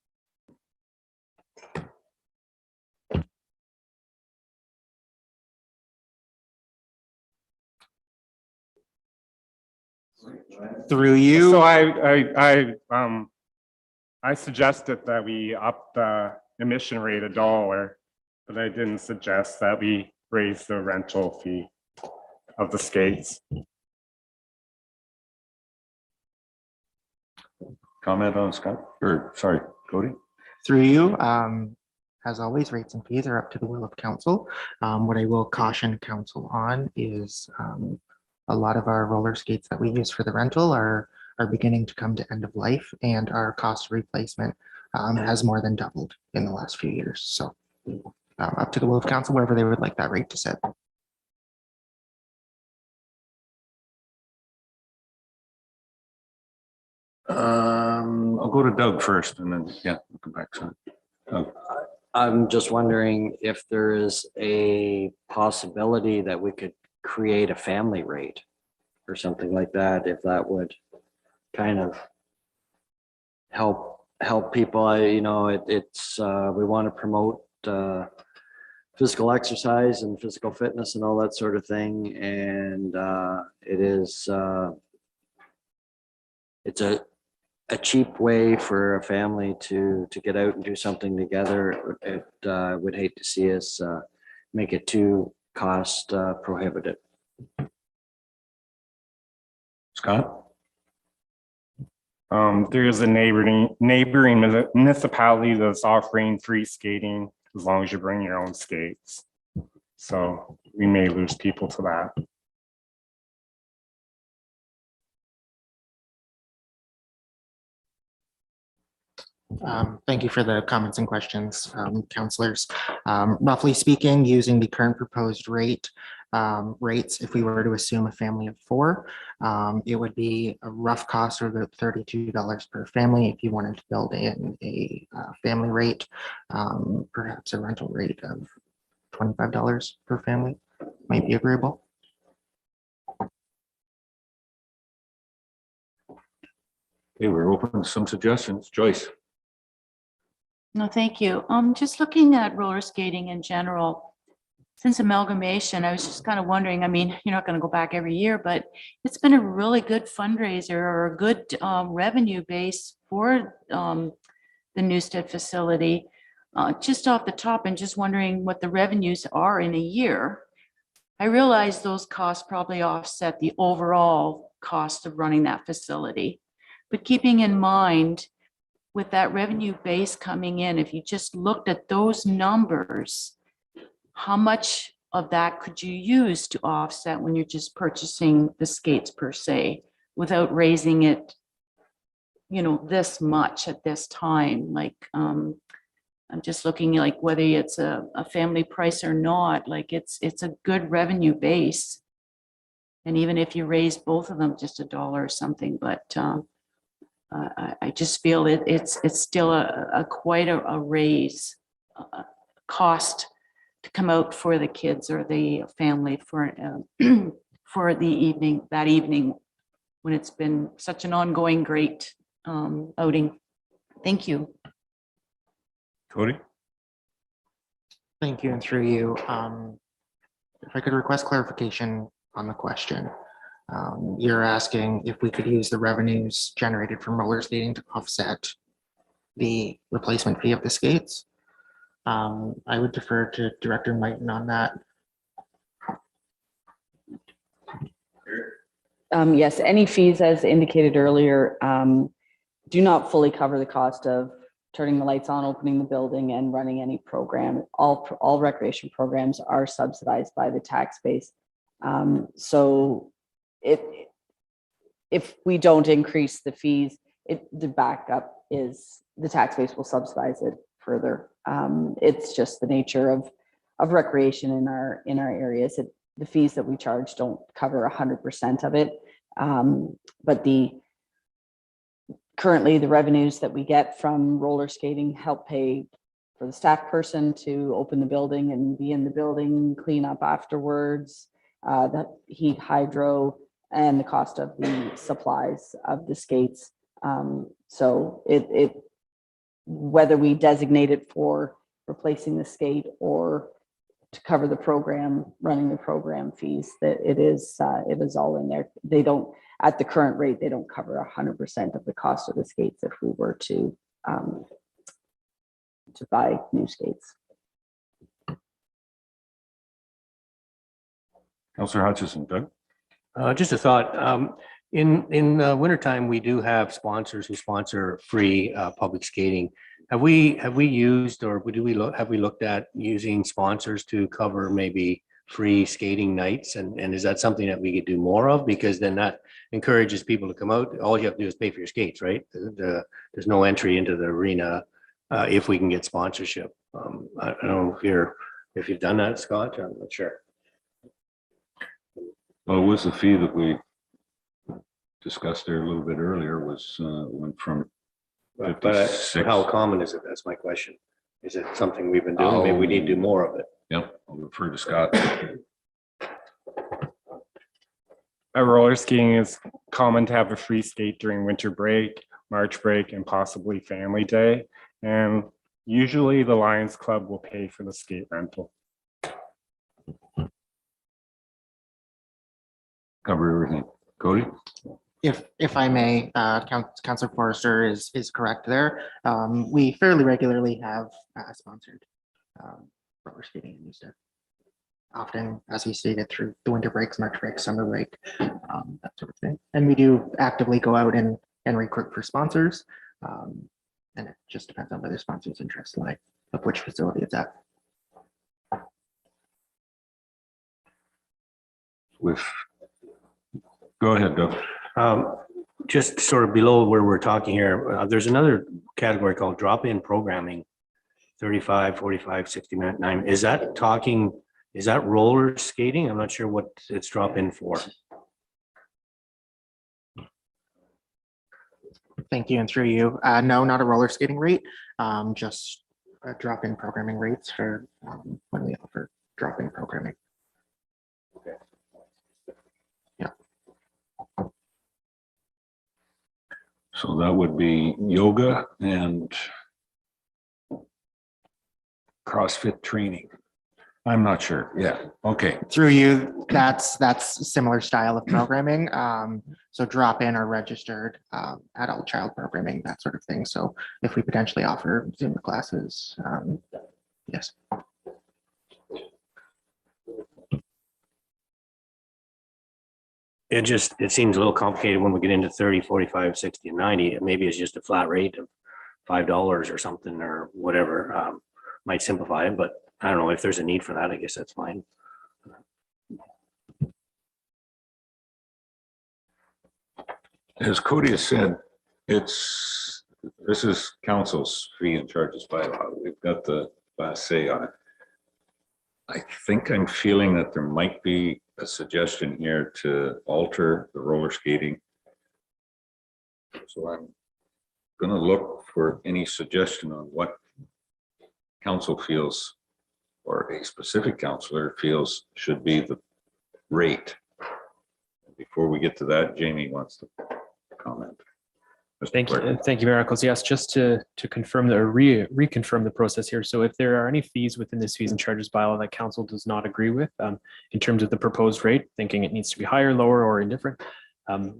Through you. So I suggested that we up the emission rate $1, but I didn't suggest that we raise the rental fee of the skates. Comment on Scott, or sorry, Cody? Through you, as always, rates and fees are up to the will of council. What I will caution council on is a lot of our roller skates that we use for the rental are beginning to come to end of life, and our cost of replacement has more than doubled in the last few years. So up to the will of council, wherever they would like that rate to set. I'll go to Doug first and then, yeah, we'll come back. So, Doug. I'm just wondering if there is a possibility that we could create a family rate or something like that, if that would kind of help people. You know, it's we want to promote physical exercise and physical fitness and all that sort of thing, and it is it's a cheap way for a family to get out and do something together. I would hate to see us make it too cost prohibitive. Scott? There is a neighboring municipality that's offering free skating as long as you bring your own skates. So we may lose people to that. Thank you for the comments and questions, councilors. Roughly speaking, using the current proposed rates, if we were to assume a family of 4, it would be a rough cost of about $32 per family. If you wanted to build in a family rate, perhaps a rental rate of $25 per family might be agreeable. Okay, we're open to some suggestions. Joyce? No, thank you. Just looking at roller skating in general, since amalgamation, I was just kind of wondering, I mean, you're not going to go back every year, but it's been a really good fundraiser or a good revenue base for the Newstead facility. Just off the top and just wondering what the revenues are in a year. I realize those costs probably offset the overall cost of running that facility. But keeping in mind, with that revenue base coming in, if you just looked at those numbers, how much of that could you use to offset when you're just purchasing the skates per se, without raising it, you know, this much at this time? Like, I'm just looking like whether it's a family price or not, like it's a good revenue base. And even if you raise both of them just $1 or something, but I just feel it's still a quite a raise cost to come out for the kids or the family for for that evening when it's been such an ongoing great outing. Thank you. Cody? Thank you, and through you. If I could request clarification on the question. You're asking if we could use the revenues generated from roller skating to offset the replacement fee of the skates. I would defer to Director Mighton on that. Yes, any fees, as indicated earlier, do not fully cover the cost of turning the lights on, opening the building, and running any program. All recreation programs are subsidized by the tax base. So if we don't increase the fees, the backup is the tax base will subsidize it further. It's just the nature of recreation in our areas. The fees that we charge don't cover 100% of it. But currently the revenues that we get from roller skating help pay for the staff person to open the building and be in the building, clean up afterwards, that heat, hydro, and the cost of the supplies of the skates. So whether we designate it for replacing the skate or to cover the program, running the program fees, that it is all in there. They don't, at the current rate, they don't cover 100% of the cost of the skates if we were to buy new skates. Councillor Hutchison, Doug? Just a thought. In wintertime, we do have sponsors who sponsor free public skating. Have we used, or have we looked at using sponsors to cover maybe free skating nights? And is that something that we could do more of? Because then that encourages people to come out. All you have to do is pay for your skates, right? There's no entry into the arena if we can get sponsorship. I don't know if you've done that, Scott. I'm not sure. Well, it was the fee that we discussed there a little bit earlier went from But 56. how common is it? That's my question. Is it something we've been doing? Maybe we need to do more of it. Yep, I'll refer to Scott. Roller skiing is common to have a free skate during winter break, March break, and possibly family day. And usually the Lions Club will pay for the skate rental. Cover everything. Cody? If I may, Councillor Forrester is correct there. We fairly regularly have sponsored roller skating in Newstead. Often, as we stated, through the winter breaks, March break, summer break, that sort of thing. And we do actively go out and recruit for sponsors. And it just depends on whether sponsors' interest lie of which facility it's at. Go ahead, Doug. Just sort of below where we're talking here, there's another category called drop-in programming, 35, 45, 69. Is that roller skating? I'm not sure what it's drop-in for. Thank you, and through you. No, not a roller skating rate, just drop-in programming rates for when we offer drop-in programming. So that would be yoga and CrossFit training. I'm not sure. Yeah, okay. Through you, that's similar style of programming. So drop in or registered adult child programming, that sort of thing. So if we potentially offer Zoom classes, yes. It seems a little complicated when we get into 30, 45, 60, and 90. Maybe it's just a flat rate of $5 or something or whatever. Might simplify it, but I don't know if there's a need for that. I guess that's fine. As Cody has said, this is council's fee and charges bylaw. We've got the last say on it. I think I'm feeling that there might be a suggestion here to alter the roller skating. So I'm going to look for any suggestion on what council feels, or a specific counselor feels should be the rate. Before we get to that, Jamie wants to comment. Thank you, Mayor Eccles. Yes, just to confirm or reconfirm the process here. So if there are any fees within this fees and charges bylaw that council does not agree with in terms of the proposed rate, thinking it needs to be higher, lower, or indifferent,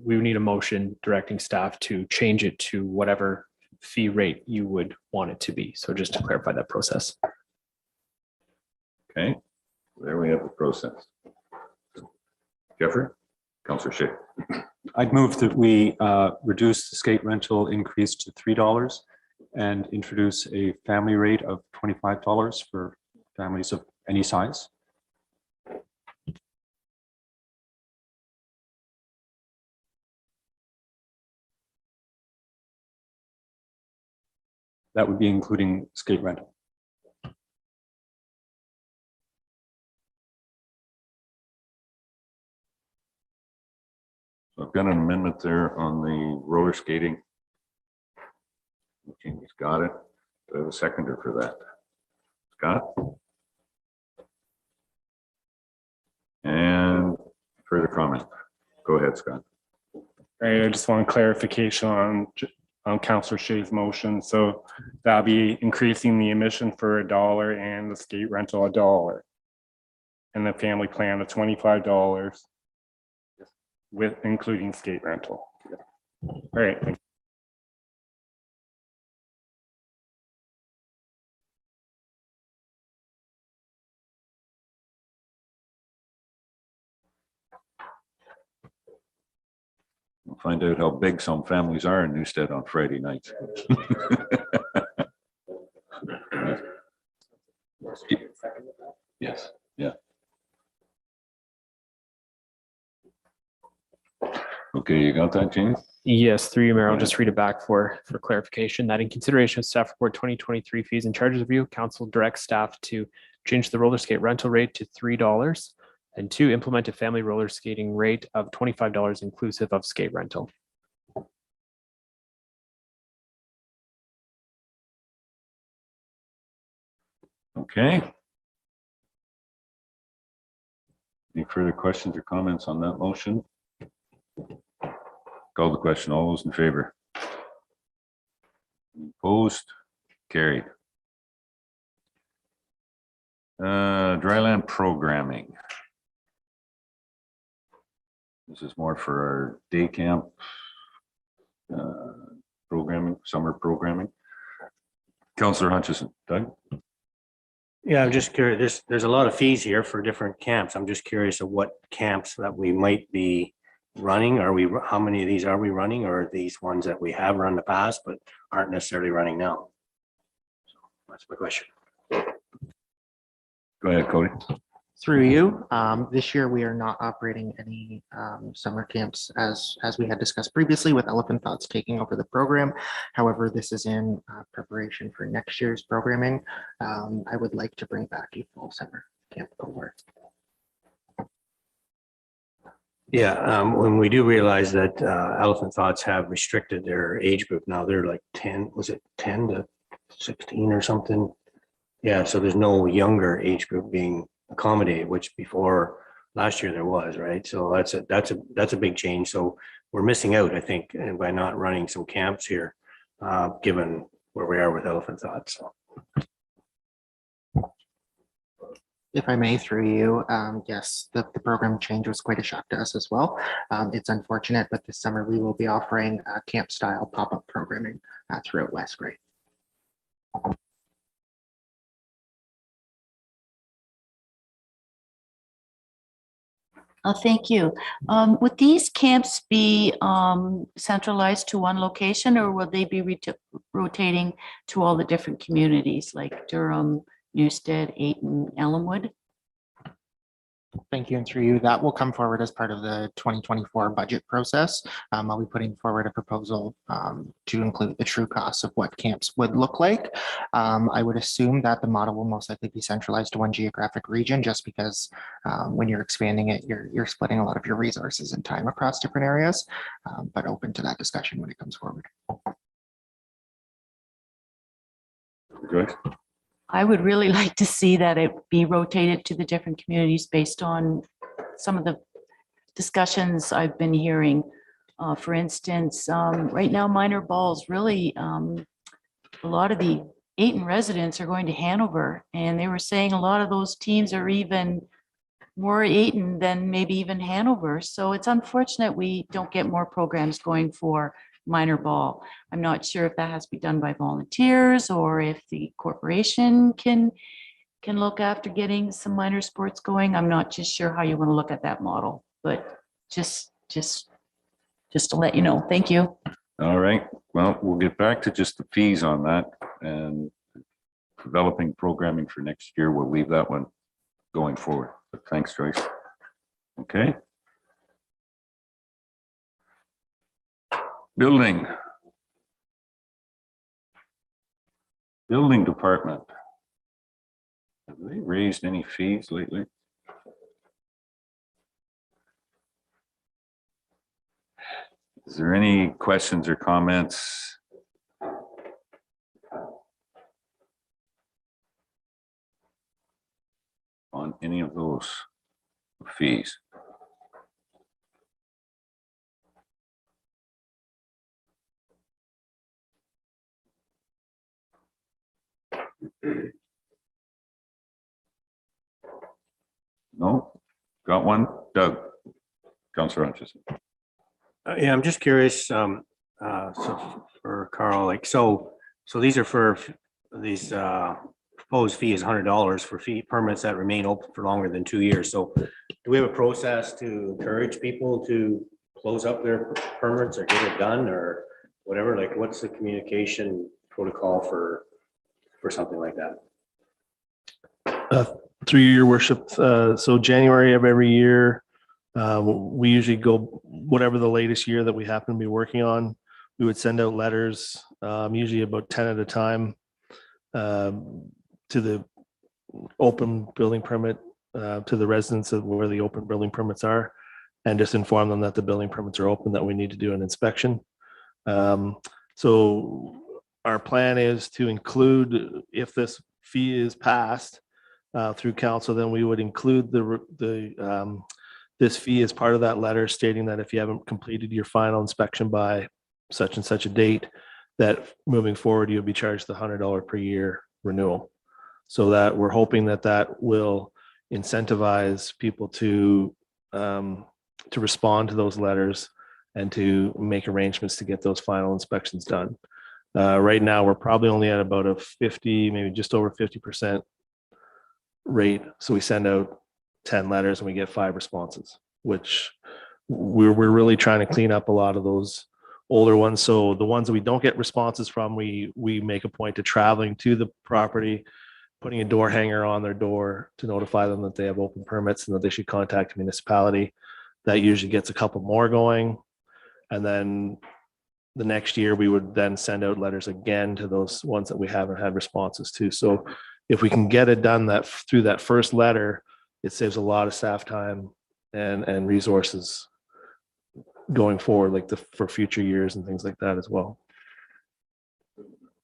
we would need a motion directing staff to change it to whatever fee rate you would want it to be. So just to clarify that process. Okay, there we have the process. Jeffrey, Councillor Shea. I'd move that we reduce the skate rental increase to $3 and introduce a family rate of $25 for families of any size. That would be including skate rental. So I've got an amendment there on the roller skating. Jamie's got it. Do I have a seconder for that? Scott? And further comment? Go ahead, Scott. Right, I just want clarification on Councillor Shea's motion. So that'll be increasing the emission for $1 and the skate rental $1. And the family plan of $25 with including skate rental. All right. Thank you. We'll find out how big some families are in Newstead on Friday nights. Yes, yeah. Okay, you got that, James? Yes, through you, Mayor. I'll just read it back for clarification that in consideration of staff report 2023 fees and charges review, council directs staff to change the roller skate rental rate to $3 and to implement a family roller skating rate of $25 inclusive of skate rental. Okay. Any further questions or comments on that motion? Call the question. All those in favor? Opposed? Carried. Dryland programming. This is more for our day camp programming, summer programming. Councillor Hutchison. Doug? Yeah, I'm just curious. There's a lot of fees here for different camps. I'm just curious of what camps that we might be running. How many of these are we running, or are these ones that we have run in the past but aren't necessarily running now? So that's my question. Go ahead, Cody. Through you, this year we are not operating any summer camps as we had discussed previously with Elephant Thoughts taking over the program. However, this is in preparation for next year's programming. I would like to bring back a full summer camp cohort. Yeah, when we do realize that Elephant Thoughts have restricted their age group now, they're like 10, was it 10 to 16 or something? Yeah, so there's no younger age group being accommodated, which before last year there was, right? So that's a big change. So we're missing out, I think, and by not running some camps here, given where we are with Elephant Thought. So. If I may, through you, yes, the program change was quite a shock to us as well. It's unfortunate, but this summer we will be offering camp style pop-up programming throughout West Grey. Oh, thank you. Would these camps be centralized to one location, or will they be rotating to all the different communities like Durham, Newstead, Ayton, Elmwood? Thank you, and through you, that will come forward as part of the 2024 budget process. I'll be putting forward a proposal to include the true costs of what camps would look like. I would assume that the model will most likely be centralized to one geographic region, just because when you're expanding it, you're splitting a lot of your resources and time across different areas, but open to that discussion when it comes forward. Good. I would really like to see that it be rotated to the different communities based on some of the discussions I've been hearing. For instance, right now, minor balls really, a lot of the Ayton residents are going to Hanover, and they were saying a lot of those teams are even more Ayton than maybe even Hanover. So it's unfortunate we don't get more programs going for minor ball. I'm not sure if that has to be done by volunteers or if the corporation can look after getting some minor sports going. I'm not just sure how you want to look at that model, but just to let you know. Thank you. All right. Well, we'll get back to just the fees on that, and developing programming for next year. We'll leave that one going forward. But thanks, Joyce. Okay. Building department. Have they raised any fees lately? Is there any questions or comments? On any of those fees? No? Got one? Doug? Councillor Hutchison. Yeah, I'm just curious, so for Carl, like, so these are for these proposed fee is $100 for fee permits that remain open for longer than 2 years. So do we have a process to encourage people to close up their permits or get it done or whatever? Like, what's the communication protocol for something like that? Through your worship, so January of every year, we usually go whatever the latest year that we happen to be working on. We would send out letters, usually about 10 at a time, to the open building permit, to the residents of where the open building permits are, and just inform them that the building permits are open, that we need to do an inspection. So our plan is to include, if this fee is passed through council, then we would include this fee as part of that letter, stating that if you haven't completed your final inspection by such and such a date, that moving forward, you'll be charged the $100 per year renewal. So that we're hoping that that will incentivize people to respond to those letters and to make arrangements to get those final inspections done. Right now, we're probably only at about a 50, maybe just over 50% rate. So we send out 10 letters and we get 5 responses, which we're really trying to clean up a lot of those older ones. So the ones that we don't get responses from, we make a point of traveling to the property, putting a door hanger on their door to notify them that they have open permits and that they should contact the municipality. That usually gets a couple more going. And then the next year we would then send out letters again to those ones that we haven't had responses to. So if we can get it done that through that first letter, it saves a lot of staff time and resources going forward, like for future years and things like that as well.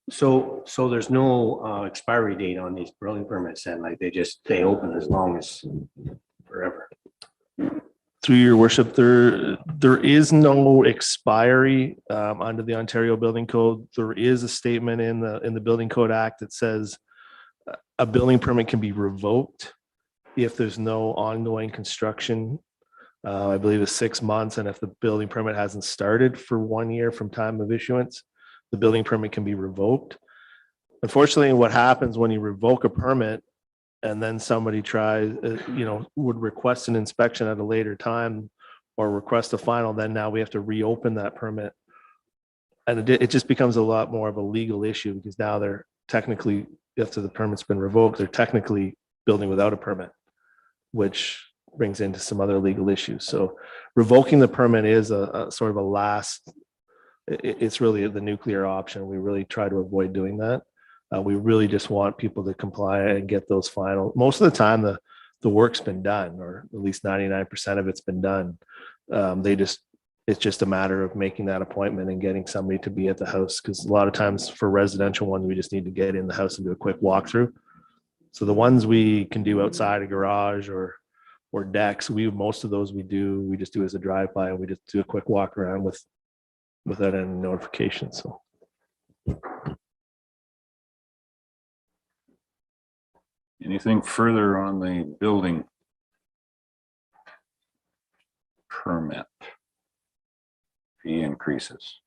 So there's no expiry date on these building permits, and like they just stay open as long as forever. Through your worship, there is no expiry under the Ontario Building Code. There is a statement in the Building Code Act that says a building permit can be revoked if there's no ongoing construction. I believe it's 6 months, and if the building permit hasn't started for 1 year from time of issuance, the building permit can be revoked. Unfortunately, what happens when you revoke a permit and then somebody tries, would request an inspection at a later time or request a final, then now we have to reopen that permit. And it just becomes a lot more of a legal issue because now they're technically, after the permit's been revoked, they're technically building without a permit, which brings into some other legal issues. So revoking the permit is a sort of a last, it's really the nuclear option. We really try to avoid doing that. We really just want people to comply and get those final. Most of the time, the work's been done, or at least 99% of it's been done. It's just a matter of making that appointment and getting somebody to be at the house. Because a lot of times for residential ones, we just need to get in the house and do a quick walkthrough. So the ones we can do outside a garage or decks, most of those we just do as a drive-by, and we just do a quick walk around without any notification. So. Anything further on the building permit fee increases?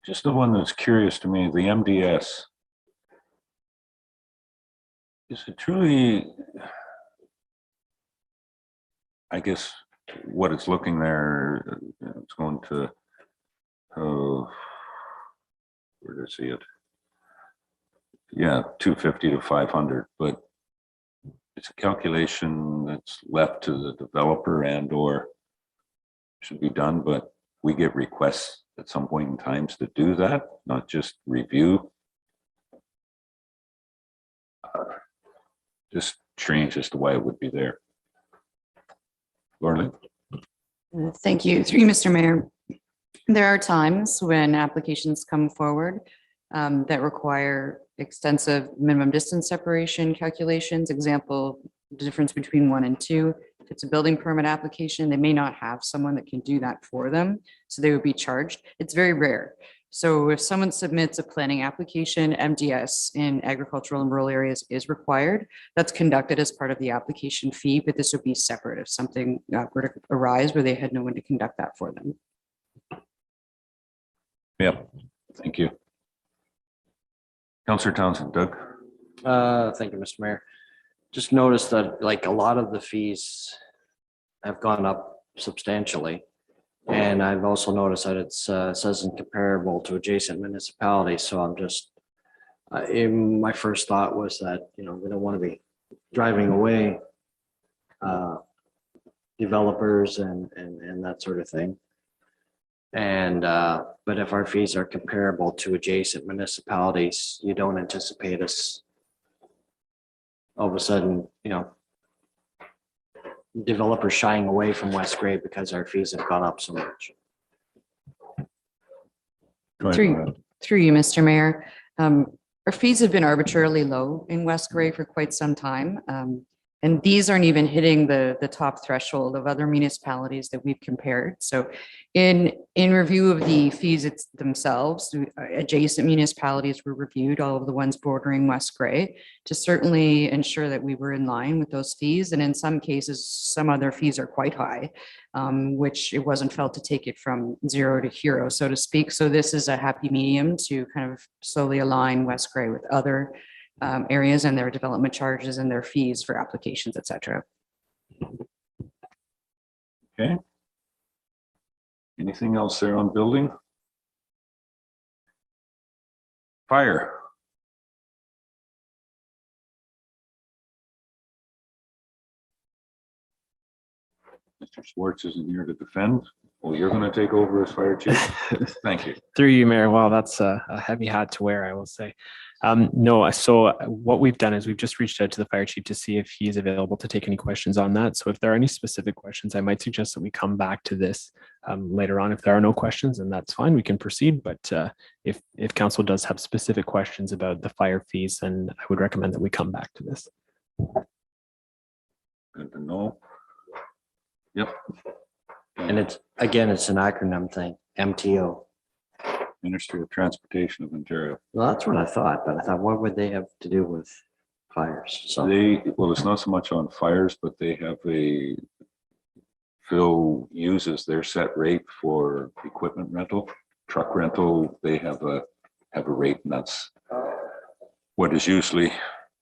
Just the one that's curious to me, the MDS. Is it truly, I guess, what it's looking there, it's going to, where do I see it? Yeah, 250 to 500, but it's a calculation that's left to the developer and or should be done, but we get requests at some point in times to do that, not just review. Just strange as to why it would be there. Lauren? Thank you. Through you, Mr. Mayor. There are times when applications come forward that require extensive minimum distance separation calculations. Example, the difference between 1 and 2. If it's a building permit application, they may not have someone that can do that for them, so they would be charged. It's very rare. So if someone submits a planning application, MDS in agricultural and rural areas is required. That's conducted as part of the application fee, but this would be separate if something were to arise where they had no one to conduct that for them. Yep, thank you. Councillor Townsend, Doug? Thank you, Mr. Mayor. Just noticed that like a lot of the fees have gone up substantially. And I've also noticed that it says incomparable to adjacent municipalities. So I'm just, my first thought was that, we don't want to be driving away developers and that sort of thing. And, but if our fees are comparable to adjacent municipalities, you don't anticipate us all of a sudden, developers shying away from West Gray because our fees have gone up so much. Through you, Mr. Mayor. Our fees have been arbitrarily low in West Gray for quite some time. And these aren't even hitting the top threshold of other municipalities that we've compared. So in review of the fees themselves, adjacent municipalities were reviewed, all of the ones bordering West Gray, to certainly ensure that we were in line with those fees. And in some cases, some other fees are quite high, which it wasn't felt to take it from zero to hero, so to speak. So this is a happy medium to kind of slowly align West Gray with other areas and their development charges and their fees for applications, et cetera. Okay. Anything else there on building? Fire. Mr. Schwartz isn't here to defend. Well, you're going to take over as fire chief. Thank you. Through you, Mayor. Well, that's a heavy hat to wear, I will say. No, so what we've done is we've just reached out to the fire chief to see if he's available to take any questions on that. So if there are any specific questions, I might suggest that we come back to this later on. If there are no questions, then that's fine, we can proceed. But if council does have specific questions about the fire fees, then I would recommend that we come back to this. Good to know. Yep. And it's, again, it's an acronym thing, MTO. Ministry of Transportation of Ontario. Well, that's what I thought, but I thought, what would they have to do with fires? So Well, it's not so much on fires, but they have Phil uses their set rate for equipment rental, truck rental. They have a rate, and that's what is usually,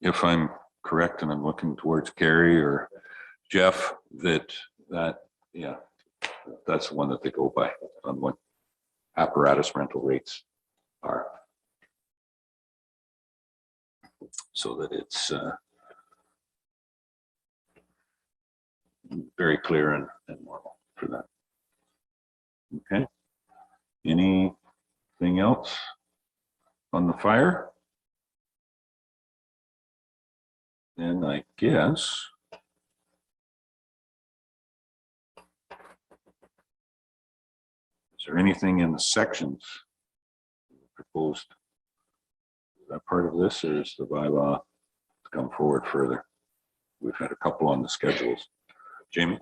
if I'm correct, and I'm looking towards Gary or Jeff, yeah, that's the one that they go by on what apparatus rental rates are. So that it's very clear and normal for that. Okay. Anything else on the fire? Then I guess is there anything in the sections proposed? Is that part of this, or is the bylaw to come forward further? We've had a couple on the schedules. Jamie?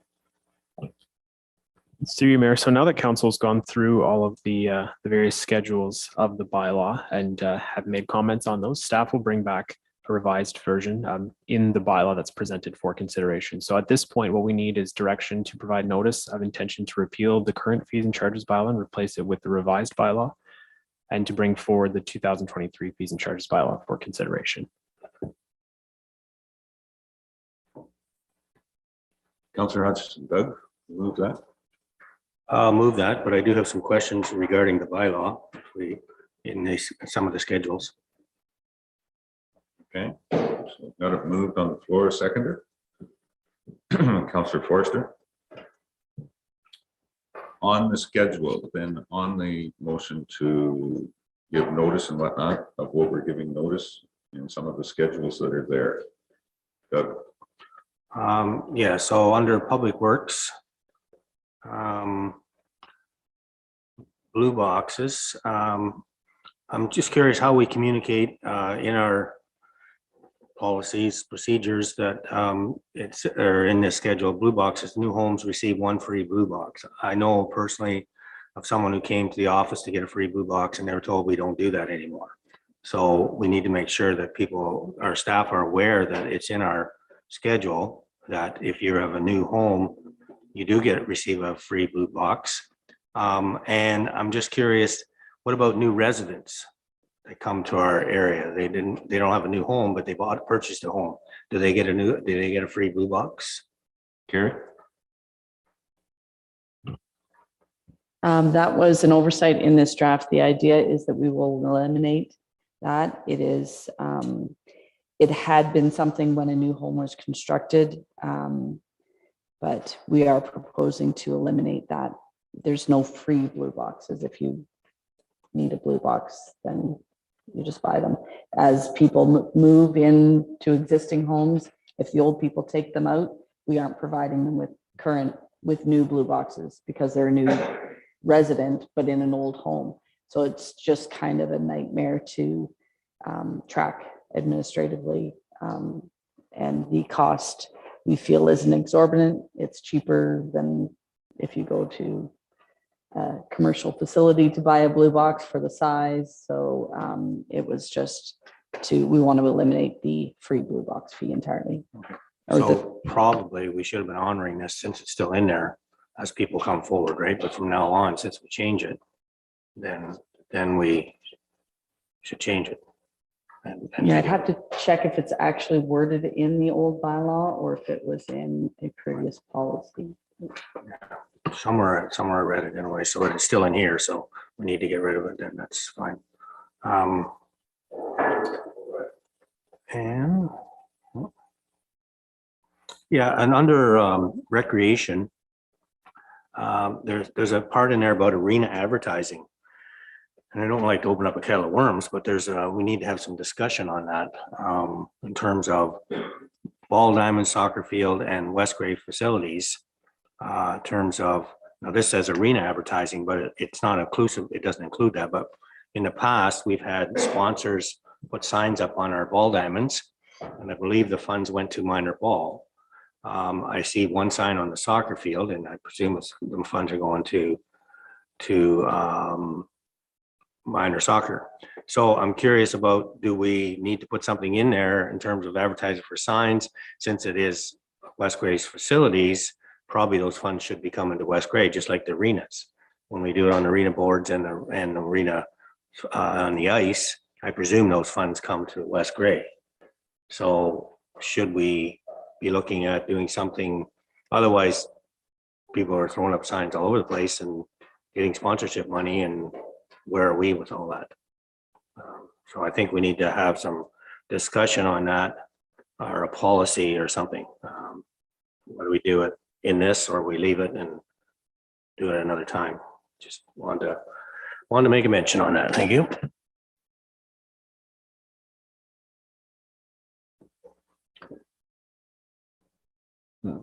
Through you, Mayor. So now that council's gone through all of the various schedules of the bylaw and have made comments on those, staff will bring back a revised version in the bylaw that's presented for consideration. So at this point, what we need is direction to provide notice of intention to repeal the current fees and charges bylaw and replace it with the revised bylaw, and to bring forward the 2023 fees and charges bylaw for consideration. Councillor Hutchison, Doug, move that. I'll move that, but I do have some questions regarding the bylaw in some of the schedules. Okay, so got it moved on the floor, seconder. Councillor Forster. On the schedule, then on the motion to give notice and whatnot of what we're giving notice in some of the schedules that are there. Doug. Yeah, so under Public Works, blue boxes, I'm just curious how we communicate in our policies, procedures that or in this schedule, blue boxes, new homes receive one free blue box. I know personally of someone who came to the office to get a free blue box and they were told we don't do that anymore. So we need to make sure that people, our staff are aware that it's in our schedule that if you have a new home, you do receive a free blue box. And I'm just curious, what about new residents that come to our area? They don't have a new home, but they purchased a home. Do they get a free blue box? Gary? That was an oversight in this draft. The idea is that we will eliminate that. It had been something when a new home was constructed, but we are proposing to eliminate that. There's no free blue boxes. If you need a blue box, then you just buy them. As people move into existing homes, if the old people take them out, we aren't providing them with new blue boxes because they're a new resident, but in an old home. So it's just kind of a nightmare to track administratively. And the cost we feel isn't exorbitant. It's cheaper than if you go to a commercial facility to buy a blue box for the size. So it was just we want to eliminate the free blue box fee entirely. Okay. So probably we should have been honoring this since it's still in there as people come forward, right? But from now on, since we change it, then we should change it. Yeah, I'd have to check if it's actually worded in the old bylaw or if it was in a previous policy. Somewhere I read it anyway, so it's still in here, so we need to get rid of it, then that's fine. And yeah, and under recreation, there's a part in there about arena advertising. and I don't like to open up a kettle of worms, but we need to have some discussion on that, in terms of Ball Diamond Soccer Field and West Gray facilities. In terms of, now this says arena advertising, but it's not inclusive. It doesn't include that, but in the past, we've had sponsors put signs up on our ball diamonds, and I believe the funds went to minor ball. I see one sign on the soccer field, and I presume the funds are going to minor soccer. So I'm curious about, do we need to put something in there in terms of advertising for signs? Since it is West Gray's facilities, probably those funds should be coming to West Gray, just like the arenas. When we do it on arena boards and the arena on the ice, I presume those funds come to West Gray. So should we be looking at doing something? Otherwise, people are throwing up signs all over the place and getting sponsorship money, and where are we with all that? So I think we need to have some discussion on that, or a policy or something. Whether we do it in this or we leave it and do it another time. Just wanted to make a mention on that. Thank you.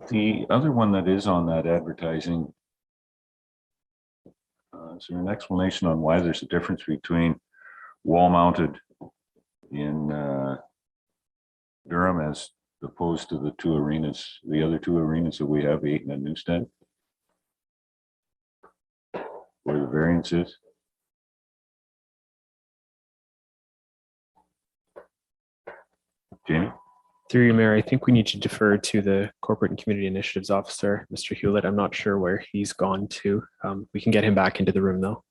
The other one that is on that advertising, is there an explanation on why there's a difference between wall mounted in Durham as opposed to the other two arenas that we have, Ayton and Newstead? Where the variance is? Jamie? Through you, Mayor, I think we need to defer to the Corporate and Community Initiatives Officer, Mr. Hewlett. I'm not sure where he's gone to. We can get him back into the room, though.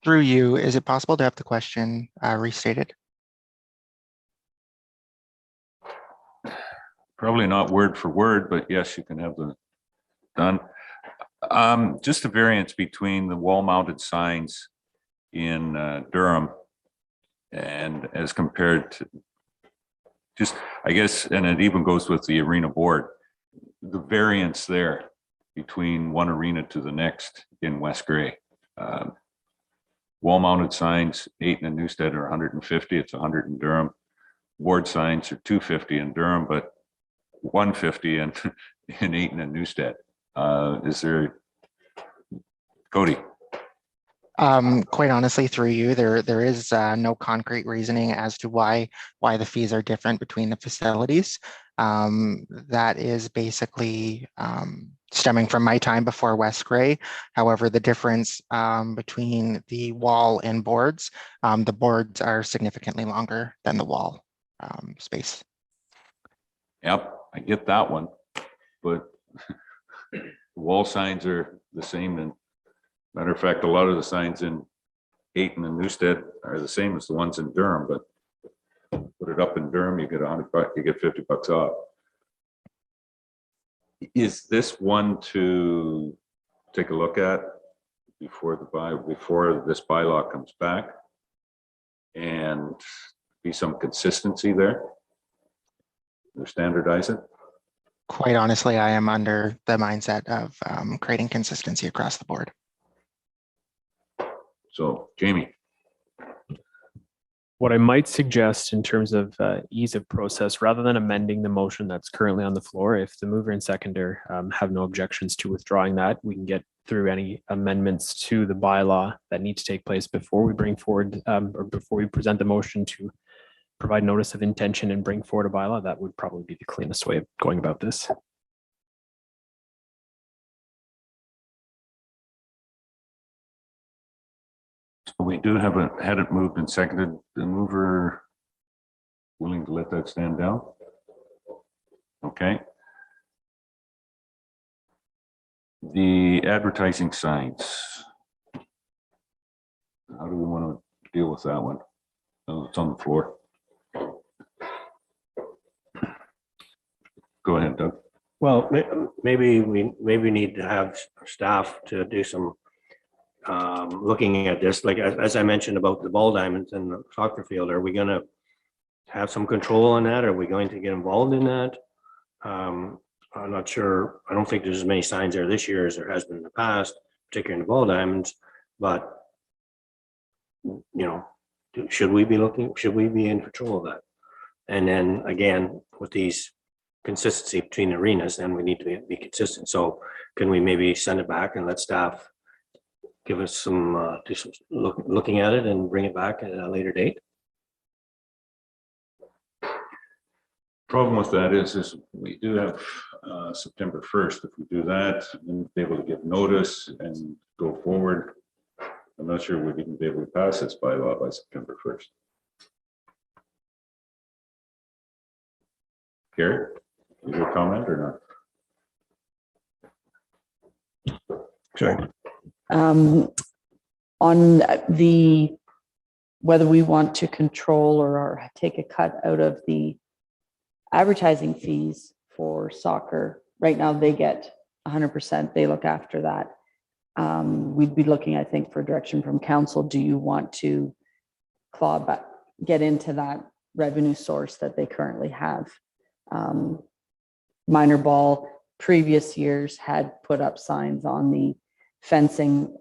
Through you, is it possible to have the question restated? Probably not word for word, but yes, you can have them done. Just the variance between the wall mounted signs in Durham and as compared to just, I guess, and it even goes with the arena board, the variance there between one arena to the next in West Gray. Wall mounted signs, Ayton and Newstead are 150, it's 100 in Durham. Board signs are 250 in Durham, but 150 in Ayton and Newstead. Is there, Cody? Quite honestly, through you, there is no concrete reasoning as to why the fees are different between the facilities. That is basically stemming from my time before West Gray. However, the difference between the wall and boards, the boards are significantly longer than the wall space. Yep, I get that one, but wall signs are the same. And matter of fact, a lot of the signs in Ayton and Newstead are the same as the ones in Durham, but put it up in Durham, you get $100, you get $50 off. Is this one to take a look at before this bylaw comes back and be some consistency there? Or standardize it? Quite honestly, I am under the mindset of creating consistency across the board. So, Jamie. What I might suggest in terms of ease of process, rather than amending the motion that's currently on the floor, if the mover and seconder have no objections to withdrawing that, we can get through any amendments to the bylaw that need to take place before we bring forward or before we present the motion to provide notice of intention and bring forward a bylaw. That would probably be the cleanest way of going about this. We do have had it moved and seconded. The mover willing to let that stand down? Okay. The advertising signs. How do we want to deal with that one? Oh, it's on the floor. Go ahead, Doug. Well, maybe we need to have staff to do some looking at this, like as I mentioned about the ball diamonds and the soccer field. Are we going to have some control on that? Are we going to get involved in that? I'm not sure. I don't think there's as many signs there this year as there has been in the past, particularly in the ball diamonds. But you know, should we be in control of that? And then again, with these consistency between the arenas, then we need to be consistent. So can we maybe send it back and let staff give us some looking at it and bring it back at a later date? Problem with that is we do have September 1st. If we do that, then be able to give notice and go forward. I'm not sure we can be able to pass this bylaw by September 1st. Gary, your comment or not? Sure. On the, whether we want to control or take a cut out of the advertising fees for soccer, right now they get 100%. They look after that. We'd be looking, I think, for direction from council. Do you want to claw back, get into that revenue source that they currently have? Minor ball previous years had put up signs on the fencing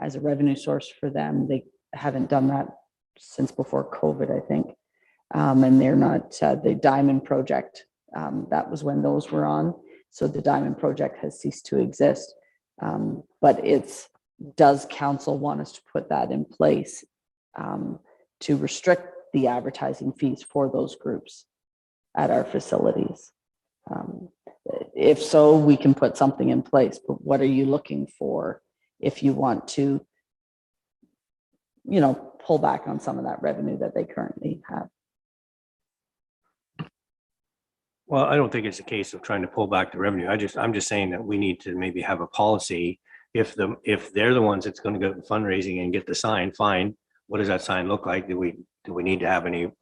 as a revenue source for them. They haven't done that since before COVID, I think. And they're not, the Diamond Project, that was when those were on. So the Diamond Project has ceased to exist. But does council want us to put that in place to restrict the advertising fees for those groups at our facilities? If so, we can put something in place, but what are you looking for if you want to, you know, pull back on some of that revenue that they currently have? Well, I don't think it's a case of trying to pull back the revenue. I'm just saying that we need to maybe have a policy. If they're the ones that's going to go fundraising and get the sign, fine. What does that sign look like? Do we need to have any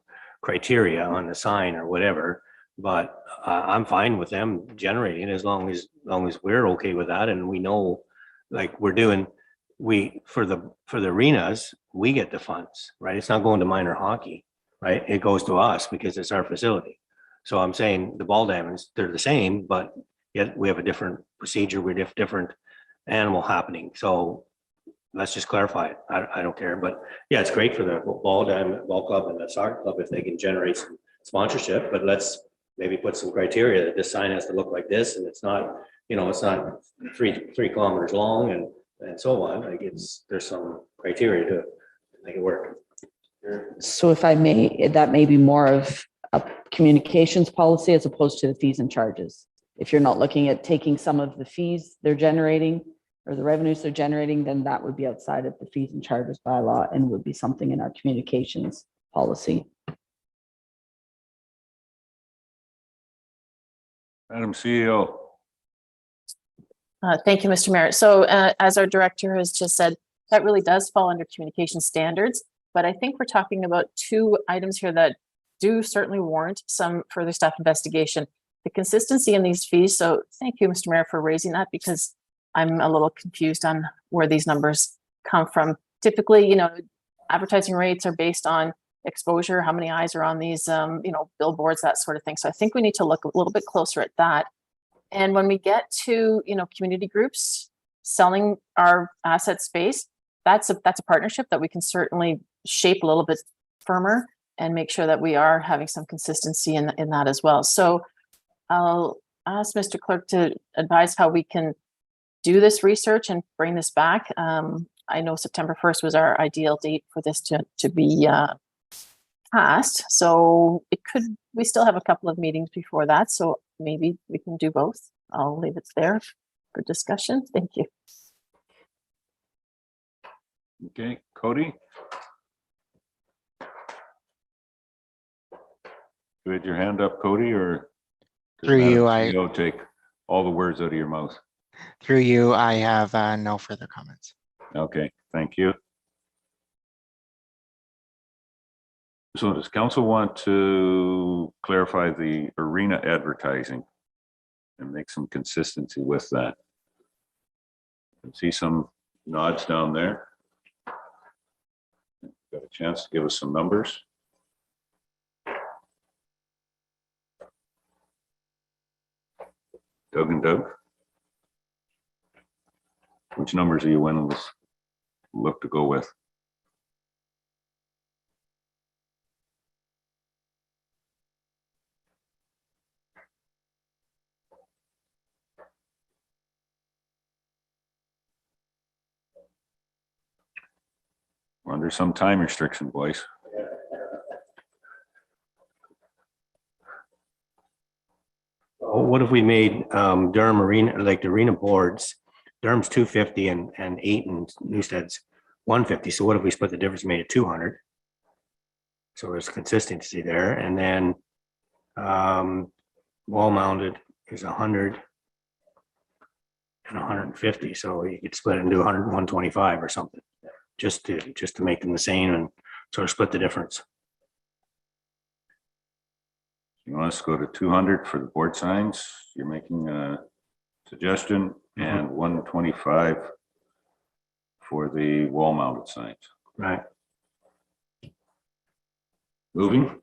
criteria on the sign or whatever? But I'm fine with them generating as long as we're okay with that, and we know, like we're doing, for the arenas, we get the funds, right? It's not going to minor hockey, right? It goes to us because it's our facility. So I'm saying the ball diamonds, they're the same, but yet we have a different procedure. We have different animal happening. So let's just clarify it. I don't care, but yeah, it's great for the ball club and the soccer club if they can generate some sponsorship, but let's maybe put some criteria that this sign has to look like this, and it's not, you know, it's not 3 kilometers long and so on. Like there's some criteria to make it work. So if I may, that may be more of a communications policy as opposed to the fees and charges. If you're not looking at taking some of the fees they're generating or the revenues they're generating, then that would be outside of the fees and charges bylaw and would be something in our communications policy. Madam CEO. Thank you, Mr. Mayor. So as our director has just said, that really does fall under communication standards, but I think we're talking about 2 items here that do certainly warrant some further staff investigation. The consistency in these fees. So thank you, Mr. Mayor, for raising that, because I'm a little confused on where these numbers come from. Typically, you know, advertising rates are based on exposure, how many eyes are on these, you know, billboards, that sort of thing. So I think we need to look a little bit closer at that. And when we get to, you know, community groups selling our asset space, that's a partnership that we can certainly shape a little bit firmer and make sure that we are having some consistency in that as well. So I'll ask Mr. Clerk to advise how we can do this research and bring this back. I know September 1st was our ideal date for this to be passed. So we still have a couple of meetings before that. So maybe we can do both. I'll leave it there for discussion. Thank you. Okay, Cody? You had your hand up, Cody, or? does Through you, Madam CEO take all the words out of your mouth? Through you, I have no further comments. Okay, thank you. So does council want to clarify the arena advertising and make some consistency with that? I see some nods down there. Got a chance to give us some numbers. Doug and Doug? Which numbers are you willing to look to go with? We're under some time restriction, boys. What if we made Durham Arena, like the arena boards, Durham's 250 and Ayton Newstead's 150. So what if we split the difference, made it 200? So there's consistency there. And then wall mounted is 100 and 150. So you could split it into 100 and 125 or something, just to make them the same and sort of split the difference. You want us to go to 200 for the board signs? You're making a suggestion, and 125 for the wall mounted signs. Right. Moving?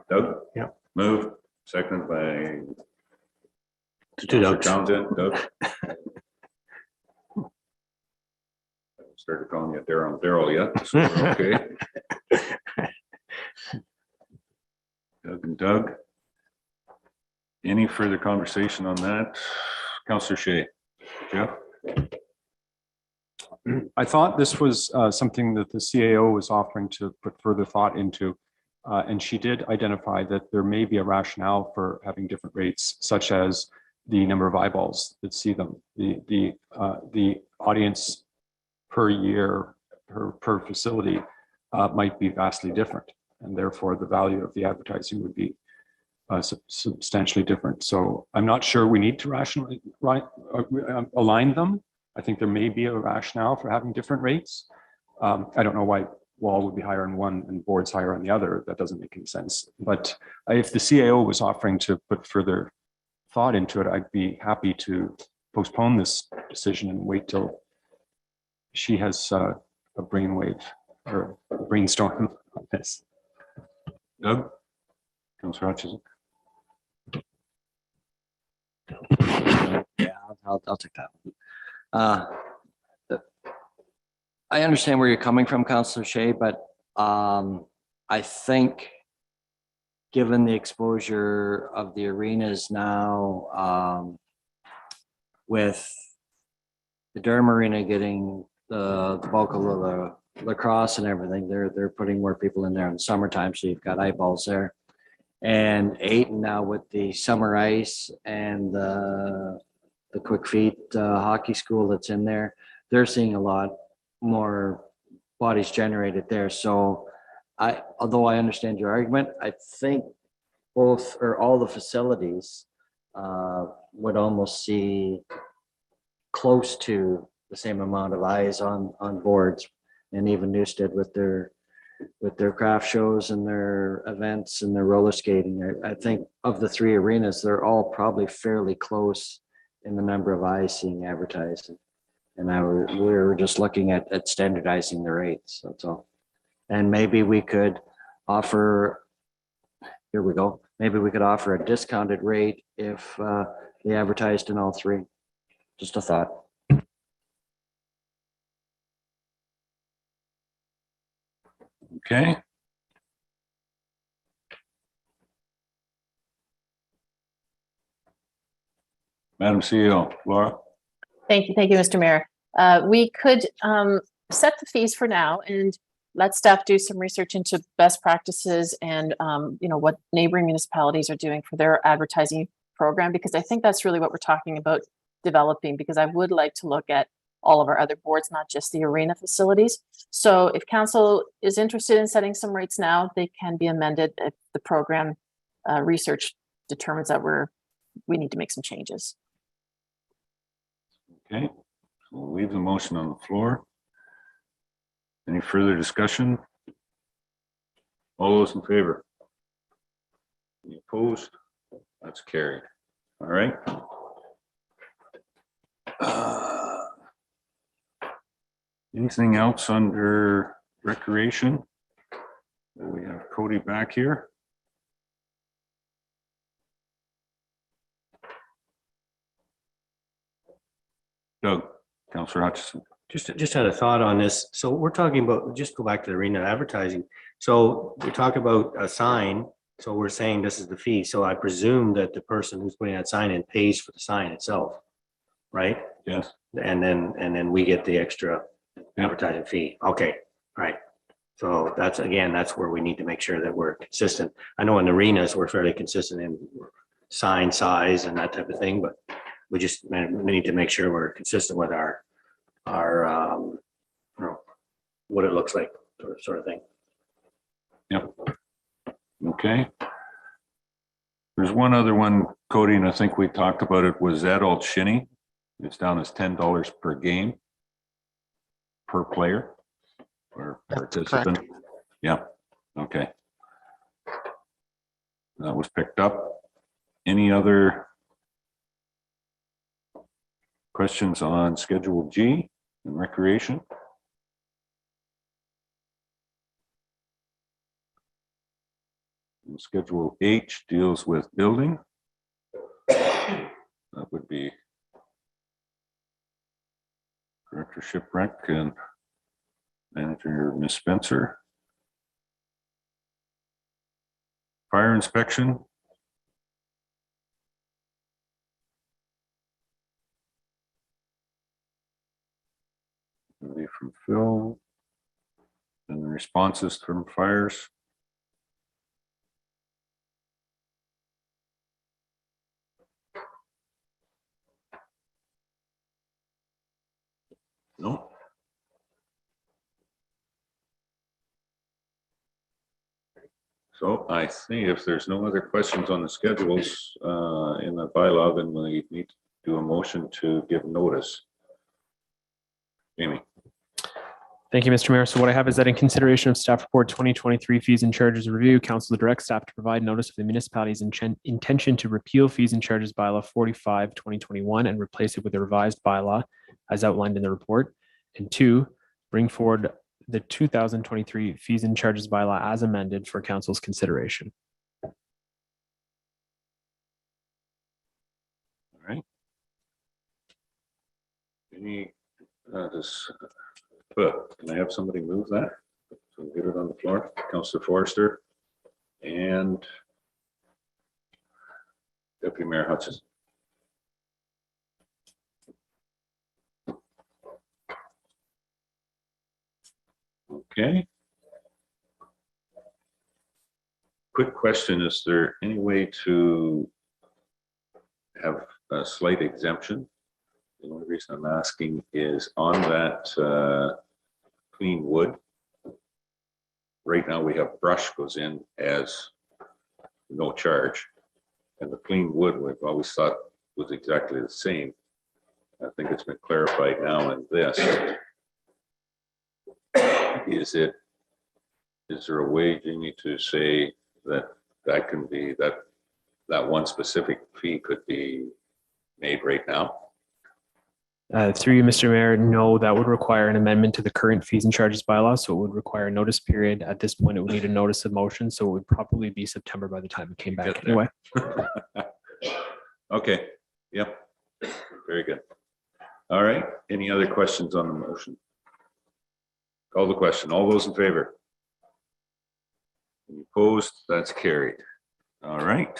Doug? Yeah. Move. Seconded by To Doug. Townsend. Doug? Started calling you Daryl yet, so we're okay. Doug and Doug. Any further conversation on that? Councillor Shea. Jeff? I thought this was something that the CAO was offering to put further thought into. And she did identify that there may be a rationale for having different rates, such as the number of eyeballs that see them, the audience per year, per facility might be vastly different. And therefore the value of the advertising would be substantially different. So I'm not sure we need to rationally align them. I think there may be a rationale for having different rates. I don't know why wall would be higher on one and boards higher on the other. That doesn't make any sense. But if the CAO was offering to put further thought into it, I'd be happy to postpone this decision and wait till she has a brainwave or a brainstorm on this. Doug? Councillor Hutchison? Yeah, I'll take that one. I understand where you're coming from, Councillor Shea, but I think given the exposure of the arenas now, with the Durham Arena getting the bulk of the lacrosse and everything, they're putting more people in there in the summertime, so you've got eyeballs there. And Ayton now with the summer ice and the Quick Feet hockey school that's in there, they're seeing a lot more bodies generated there. So although I understand your argument, I think both or all the facilities would almost see close to the same amount of eyes on boards, and even Newstead with their craft shows and their events and their roller skating. I think of the three arenas, they're all probably fairly close in the number of eyes seeing advertising. And we were just looking at standardizing the rates, that's all. And maybe we could offer, here we go, maybe we could offer a discounted rate if they advertised in all three. Just a thought. Okay. Madam CEO, Laura? Thank you, Mr. Mayor. We could set the fees for now and let staff do some research into best practices and what neighboring municipalities are doing for their advertising program, because I think that's really what we're talking about developing, because I would like to look at all of our other boards, not just the arena facilities. So if council is interested in setting some rates now, they can be amended if the program research determines that we need to make some changes. Okay, so we'll leave the motion on the floor. Any further discussion? All those in favor? Any opposed? That's carried. All right. Anything else under recreation? We have Cody back here. Doug, Councillor Hutchison. Just had a thought on this. So we're talking about, just go back to the arena advertising. So we talk about a sign. So we're saying this is the fee. So I presume that the person who's putting that sign in pays for the sign itself, right? Yes. And then we get the extra advertising fee. Okay, all right. So that's where we need to make sure that we're consistent. I know in arenas, we're fairly consistent in sign size and that type of thing, but we need to make sure we're consistent with our what it looks like, sort of thing. Yep. Okay. There's one other one, Cody, and I think we talked about it, was adult shinny. It's down as $10 per game per player or participant. Yeah. Okay. That was picked up. Any other questions on Schedule G in recreation? And Schedule H deals with building. That would be Director Shipwreck and Manager Ms. Spencer. Fire inspection. It'll be from Phil. And the responses from fires. No. So I see if there's no other questions on the schedules in the bylaw, then we need to do a motion to give notice. Amy. Thank you, Mr. Mayor. So what I have is that in consideration of staff report 2023 fees and charges review, council directs staff to provide notice of the municipality's intention to repeal fees and charges bylaw 45/2021 and replace it with a revised bylaw as outlined in the report. And 2, bring forward the 2023 fees and charges bylaw as amended for council's consideration. All right. Any can I have somebody move that? So we'll get it on the floor. Councillor Forrester and Deputy Mayor Hutchison. Okay. Quick question, is there any way to have a slight exemption? The only reason I'm asking is on that clean wood. Right now we have brush goes in as no charge. And the clean wood we've always thought was exactly the same. I think it's been clarified now in this. Is there a way you need to say that can be that one specific fee could be made right now? Through you, Mr. Mayor, no, that would require an amendment to the current fees and charges bylaw. So it would require a notice period. At this point, it would need a notice of motion. So it would probably be September by the time it came back anyway. Okay. Yep. Very good. All right. Any other questions on the motion? Call the question. All those in favor? Any opposed? That's carried. All right.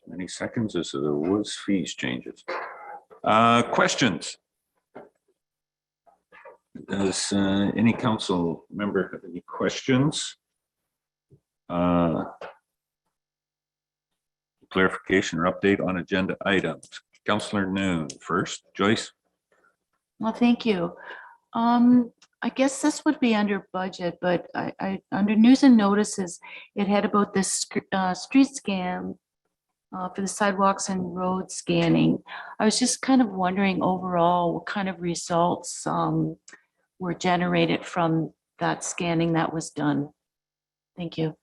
Many seconds as there was fees changes. Questions? Does any council member have any questions? Clarification or update on agenda items? Councillor Noon first. Joyce? Well, thank you. I guess this would be under budget, but under news and notices, it had about this street scan for the sidewalks and road scanning. I was just kind of wondering overall what kind of results were generated from that scanning that was done. Thank you.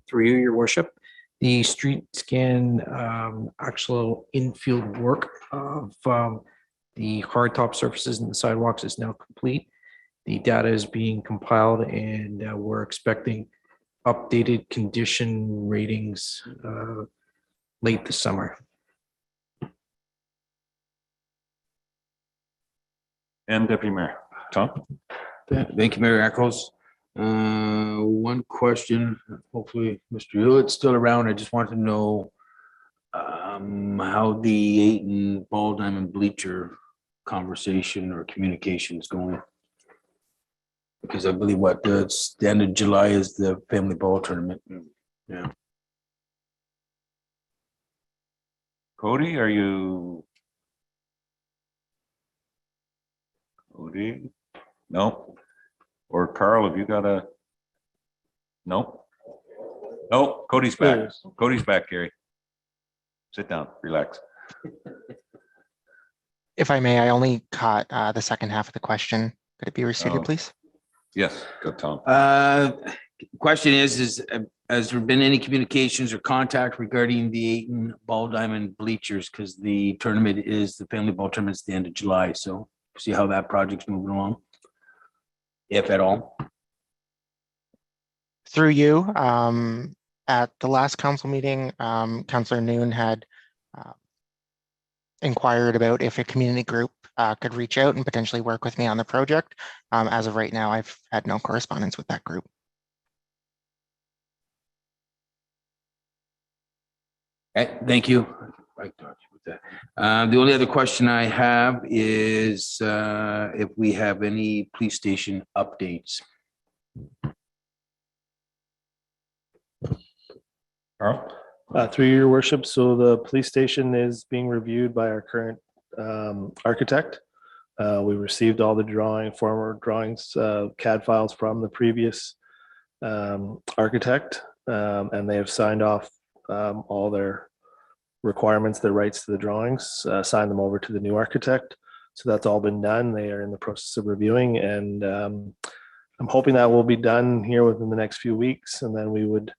Through you, your worship, the street scan actual infield work of the hard top surfaces and the sidewalks is now complete. The data is being compiled and we're expecting updated condition ratings late this summer. And Deputy Mayor Tom? Thank you, Mayor Eccles. One question, hopefully Mr. Hewlett's still around. I just wanted to know how the Ayton Ball Diamond Bleacher conversation or communication is going. Because I believe it's the end of July is the family ball tournament. Yeah. Cody, are you? Cody? No. Or Carl, have you got a? No. No, Cody's back. Cody's back, Gary. Sit down, relax. If I may, I only caught the second half of the question. Could it be repeated, please? Yes, go Tom. Question is has there been any communications or contact regarding the Ayton Ball Diamond Bleachers? Because the tournament is the family ball tournament at the end of July. So see how that project's moving along, if at all. Through you, at the last council meeting, Councillor Noon had inquired about if a community group could reach out and potentially work with me on the project. As of right now, I've had no correspondence with that group. Thank you. The only other question I have is if we have any police station updates. Carl? Through your worship, so the police station is being reviewed by our current architect. We received all the former drawings, CAD files from the previous architect, and they have signed off all their requirements, their rights to the drawings, signed them over to the new architect. So that's all been done. They are in the process of reviewing, and I'm hoping that will be done here within the next few weeks, and then we would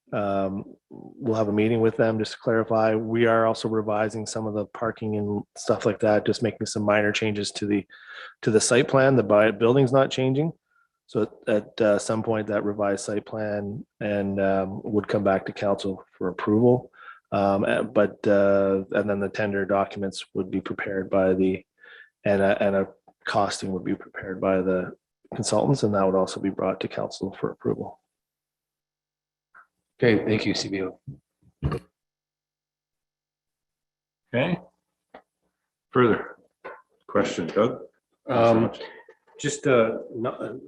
we'll have a meeting with them just to clarify. We are also revising some of the parking and stuff like that, just making some minor changes to the site plan. The building's not changing. So at some point that revised site plan and would come back to council for approval. And then the tender documents would be prepared by and a costing would be prepared by the consultants, and that would also be brought to council for approval. Okay, thank you, CBO. Okay. Further question, Doug? Just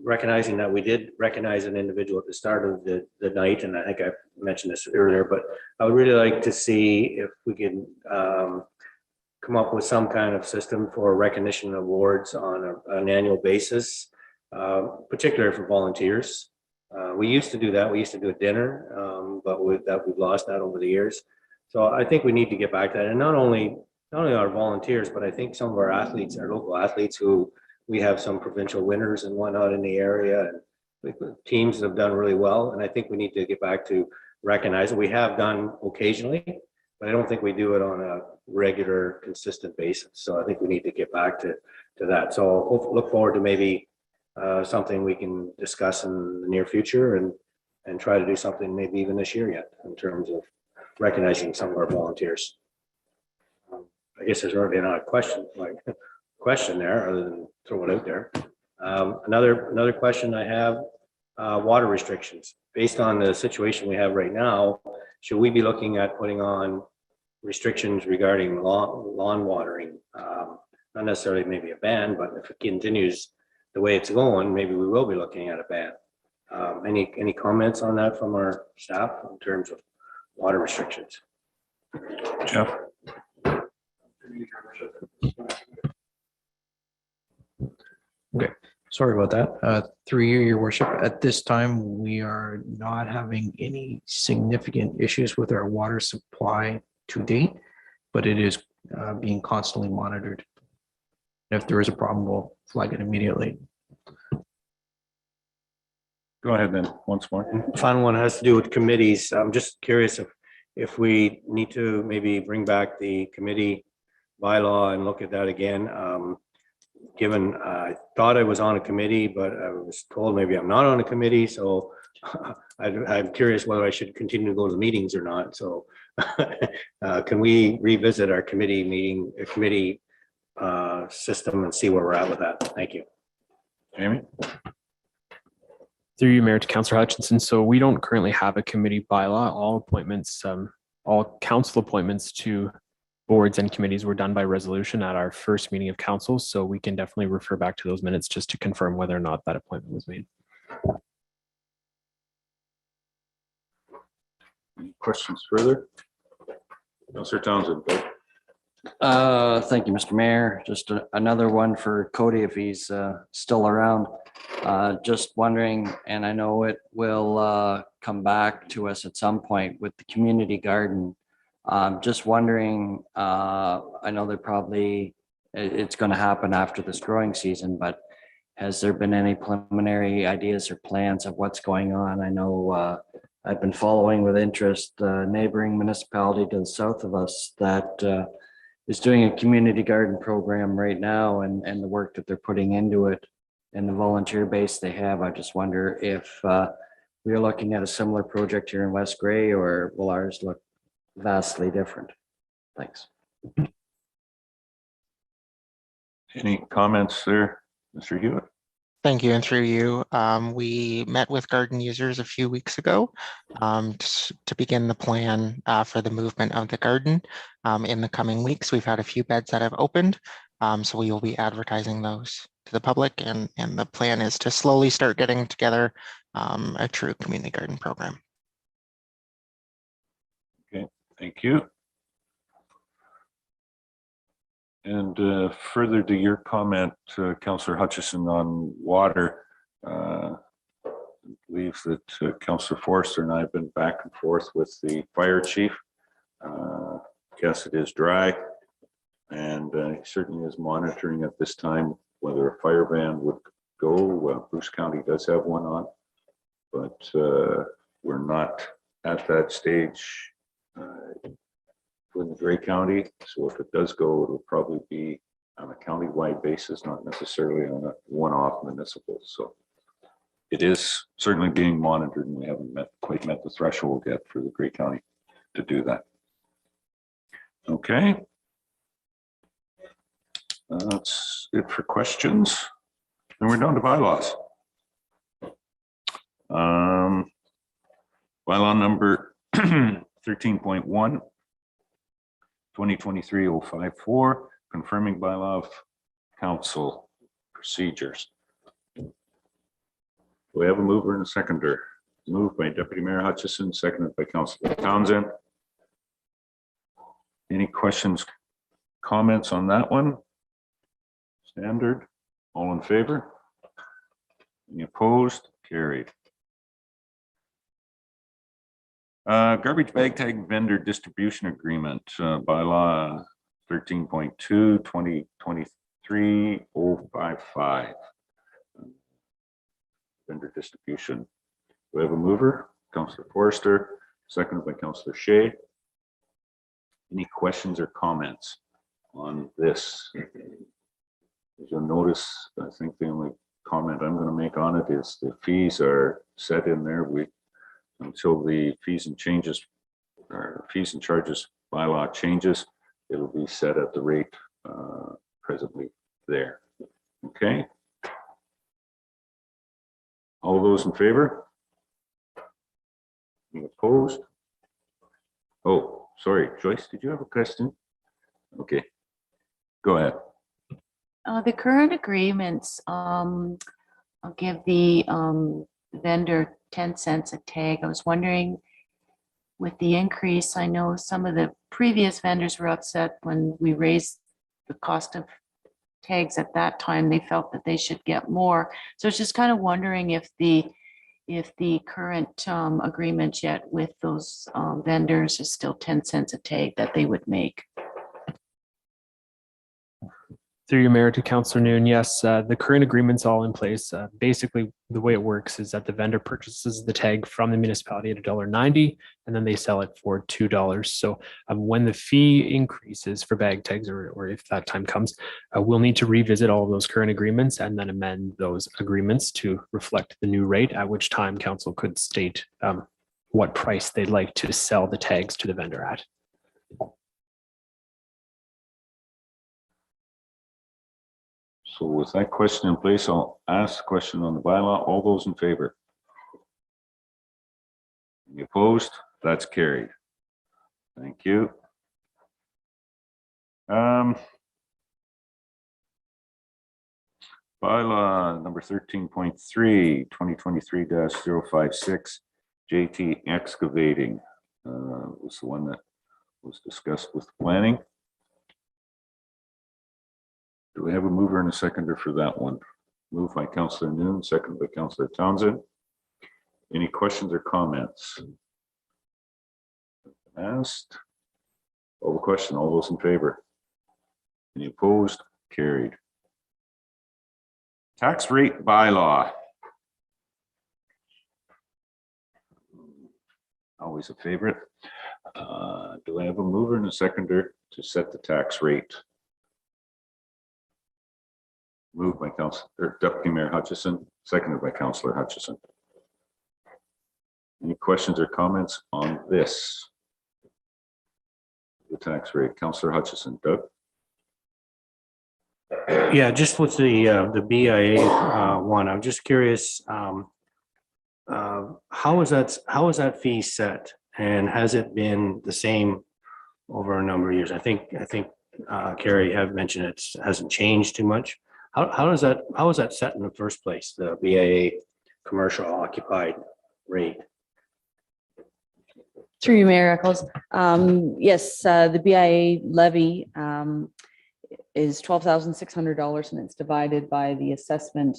recognizing that we did recognize an individual at the start of the night, and I think I mentioned this earlier, but I would really like to see if we can come up with some kind of system for recognition awards on an annual basis, particularly for volunteers. We used to do that. We used to do a dinner, but we've lost that over the years. So I think we need to get back to that. And not only our volunteers, but I think some of our athletes, our local athletes who we have some provincial winners and whatnot in the area, and teams that have done really well. And I think we need to get back to recognize it. We have done occasionally, but I don't think we do it on a regular, consistent basis. So I think we need to get back to that. So look forward to maybe something we can discuss in the near future and try to do something maybe even this year yet in terms of recognizing some of our volunteers. I guess there's already not a question there other than throw it out there. Another question I have, water restrictions. Based on the situation we have right now, should we be looking at putting on restrictions regarding lawn watering? Not necessarily maybe a ban, but if it continues the way it's going, maybe we will be looking at a ban. Any comments on that from our staff in terms of water restrictions? Jeff? Okay, sorry about that. Through you, your worship, at this time, we are not having any significant issues with our water supply to date, but it is being constantly monitored. If there is a problem, we'll flag it immediately. Go ahead then, once more. Final one has to do with committees. I'm just curious if we need to maybe bring back the committee bylaw and look at that again. Given I thought I was on a committee, but I was told maybe I'm not on a committee, so I'm curious whether I should continue to go to the meetings or not. So can we revisit our committee system and see where we're at with that? Thank you. Jamie? Through you, Mayor, to Councillor Hutchinson. So we don't currently have a committee bylaw. All appointments, all council appointments to boards and committees were done by resolution at our first meeting of council. So we can definitely refer back to those minutes just to confirm whether or not that appointment was made. Any questions further? Councillor Townsend. Thank you, Mr. Mayor. Just another one for Cody if he's still around. Just wondering, and I know it will come back to us at some point with the community garden. Just wondering, I know it's going to happen after this growing season, but has there been any preliminary ideas or plans of what's going on? I know I've been following with interest the neighboring municipality to the south of us that is doing a community garden program right now, and the work that they're putting into it and the volunteer base they have. I just wonder if we're looking at a similar project here in West Gray, or will ours look vastly different? Thanks. Any comments there, Mr. Hewitt? Thank you. And through you, we met with garden users a few weeks ago to begin the plan for the movement of the garden. In the coming weeks, we've had a few beds that have opened, so we will be advertising those to the public, and the plan is to slowly start getting together a true community garden program. Okay, thank you. And further to your comment, Councillor Hutchison, on water, I believe that Councillor Forster and I have been back and forth with the fire chief. Guess it is dry, and he certainly is monitoring at this time whether a fire van would go. Bruce County does have one on, but we're not at that stage in Grey County. So if it does go, it'll probably be on a county-wide basis, not necessarily on a one-off municipal. So it is certainly being monitored, and we haven't quite met the threshold yet for the Grey County to do that. Okay. That's it for questions. And we're down to bylaws. Bylaw number 13.1, 2023-054, confirming bylaw of council procedures. We have a mover and a seconder. Moved by Deputy Mayor Hutchison, seconded by Councillor Townsend. Any questions, comments on that one? Standard. All in favor? Any opposed? Carried. Garbage bag tag vendor distribution agreement, bylaw 13.2, 2023-055. Vendor distribution. We have a mover, Councillor Forster, seconded by Councillor Shea. Any questions or comments on this? As you'll notice, I think the only comment I'm going to make on it is the fees are set in there. Until the fees and charges bylaw changes, it'll be set at the rate presently there. Okay. All those in favor? Any opposed? Oh, sorry, Joyce, did you have a question? Okay, go ahead. The current agreements, I'll give the vendor 10 cents a tag. I was wondering with the increase, I know some of the previous vendors were upset when we raised the cost of tags at that time. They felt that they should get more. So it's just kind of wondering if the current agreement yet with those vendors is still 10 cents a tag that they would make. Through your mayor to Councillor Noon, yes, the current agreement's all in place. Basically, the way it works is that the vendor purchases the tag from the municipality at $1.90, and then they sell it for $2. So when the fee increases for bag tags, or if that time comes, we'll need to revisit all of those current agreements and then amend those agreements to reflect the new rate, at which time council could state what price they'd like to sell the tags to the vendor at. So with that question in place, I'll ask the question on the bylaw. All those in favor? Any opposed? That's carried. Thank you. Bylaw number 13.3, 2023-056, JT Excavating was the one that was discussed with planning. Do we have a mover and a seconder for that one? Moved by Councillor Noon, seconded by Councillor Townsend. Any questions or comments? Asked. All the question, all those in favor? Any opposed? Carried. Tax rate bylaw. Always a favorite. Do I have a mover and a seconder to set the tax rate? Moved by Deputy Mayor Hutchison, seconded by Councillor Hutchison. Any questions or comments on this? The tax rate, Councillor Hutchison. Doug? Yeah, just with the BIA one, I'm just curious, how is that fee set? And has it been the same over a number of years? I think Carrie had mentioned it hasn't changed too much. How is that set in the first place, the BIA commercial occupied rate? Through you, Mayor Eccles. Yes, the BIA levy is $12,600, and it's divided by the assessment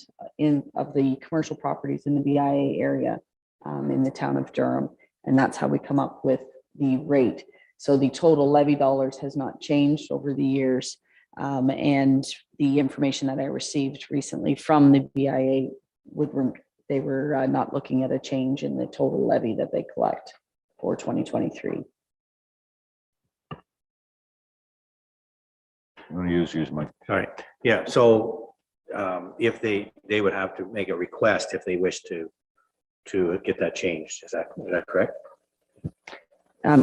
of the commercial properties in the BIA area in the town of Durham, and that's how we come up with the rate. So the total levy dollars has not changed over the years. And the information that I received recently from the BIA they were not looking at a change in the total levy that they collect for 2023. I'm going to use my. Sorry. Yeah. So if they would have to make a request if they wish to get that changed, is that correct?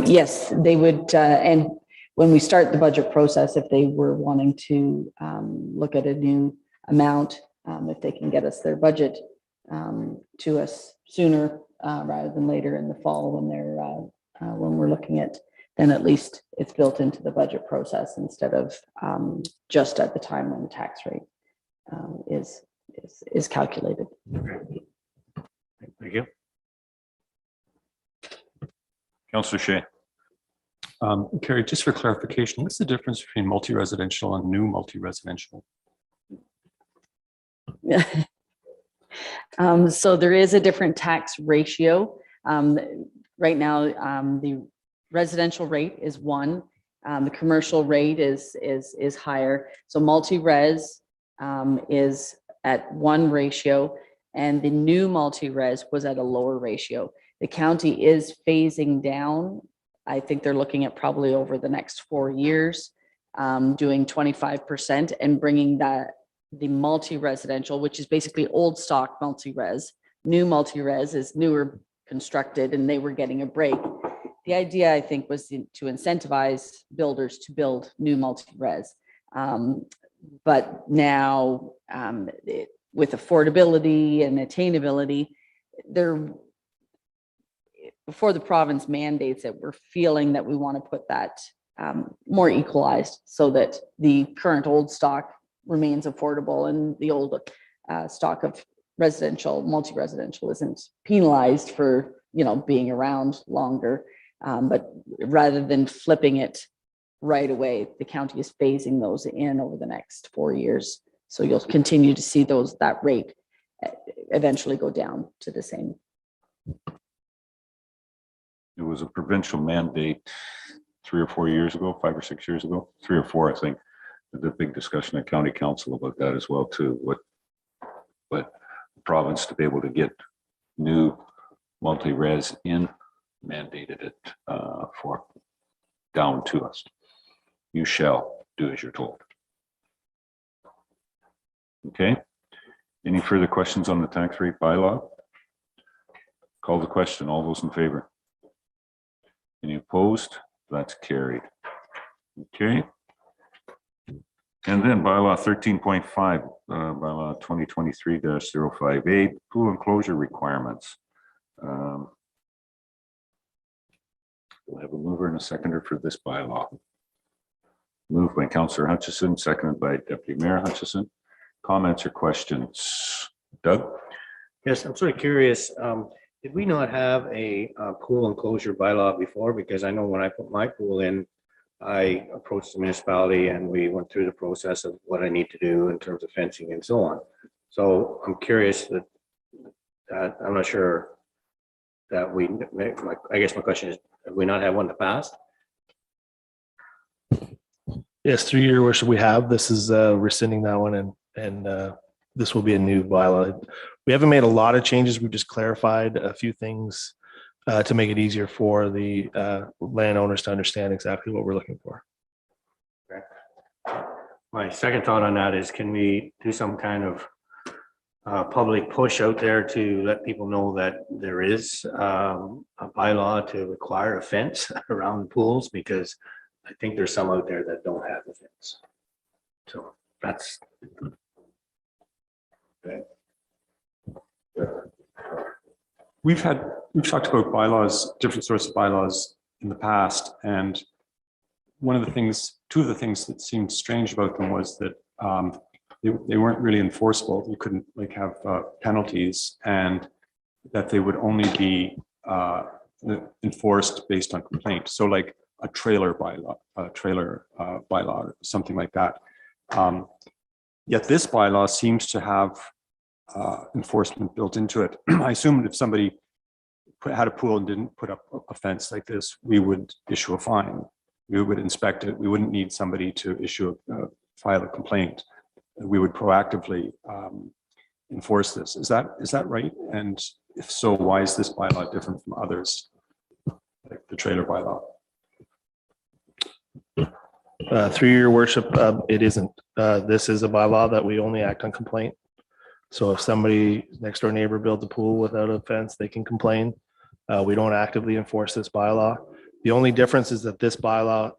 Yes, they would. And when we start the budget process, if they were wanting to look at a new amount, if they can get us their budget to us sooner rather than later in the fall when we're looking at, then at least it's built into the budget process instead of just at the time when the tax rate is calculated. Okay. Thank you. Councillor Shea. Carrie, just for clarification, what's the difference between multi-residential and new multi-residential? So there is a different tax ratio. Right now, the residential rate is 1. The commercial rate is higher. So multi-res is at 1 ratio, and the new multi-res was at a lower ratio. The county is phasing down. I think they're looking at probably over the next 4 years, doing 25% and bringing the multi-residential, which is basically old stock multi-res. New multi-res is newer constructed, and they were getting a break. The idea, I think, was to incentivize builders to build new multi-res. But now with affordability and attainability, before the province mandates it, we're feeling that we want to put that more equalized so that the current old stock remains affordable and the old stock of residential, multi-residential isn't penalized for, being around longer. But rather than flipping it right away, the county is phasing those in over the next 4 years. So you'll continue to see that rate eventually go down to the same. It was a provincial mandate 3 or 4 years ago, 5 or 6 years ago, 3 or 4, I think. The big discussion at county council about that as well too. But the province to be able to get new multi-res in mandated it for down to us. You shall do as you're told. Okay. Any further questions on the tax rate bylaw? Call the question. All those in favor? Any opposed? That's carried. Okay. And then bylaw 13.5, bylaw 2023-058, pool enclosure requirements. We'll have a mover and a seconder for this bylaw. Moved by Councillor Hutchison, seconded by Deputy Mayor Hutchison. Comments or questions? Doug? Yes, I'm sort of curious. Did we not have a pool enclosure bylaw before? Because I know when I put my pool in, I approached the municipality and we went through the process of what I need to do in terms of fencing and so on. So I'm curious that I'm not sure that I guess my question is, have we not had one in the past? Yes, through your worship, we have. This is rescinding that one, and this will be a new bylaw. We haven't made a lot of changes. We've just clarified a few things to make it easier for the landowners to understand exactly what we're looking for. Okay. My second thought on that is, can we do some kind of public push out there to let people know that there is a bylaw to require a fence around pools? Because I think there's some out there that don't have a fence. So that's okay. We've talked about bylaws, different sorts of bylaws in the past, and two of the things that seemed strange about them was that they weren't really enforceable. You couldn't have penalties, and that they would only be enforced based on complaint. So like a trailer bylaw, or something like that. Yet this bylaw seems to have enforcement built into it. I assume if somebody had a pool and didn't put up a fence like this, we would issue a fine. We would inspect it. We wouldn't need somebody to file a complaint. We would proactively enforce this. Is that right? And if so, why is this bylaw different from others, like the trailer bylaw? Through your worship, it isn't. This is a bylaw that we only act on complaint. So if somebody next door neighbor builds a pool without a fence, they can complain. We don't actively enforce this bylaw. The only difference is that this bylaw,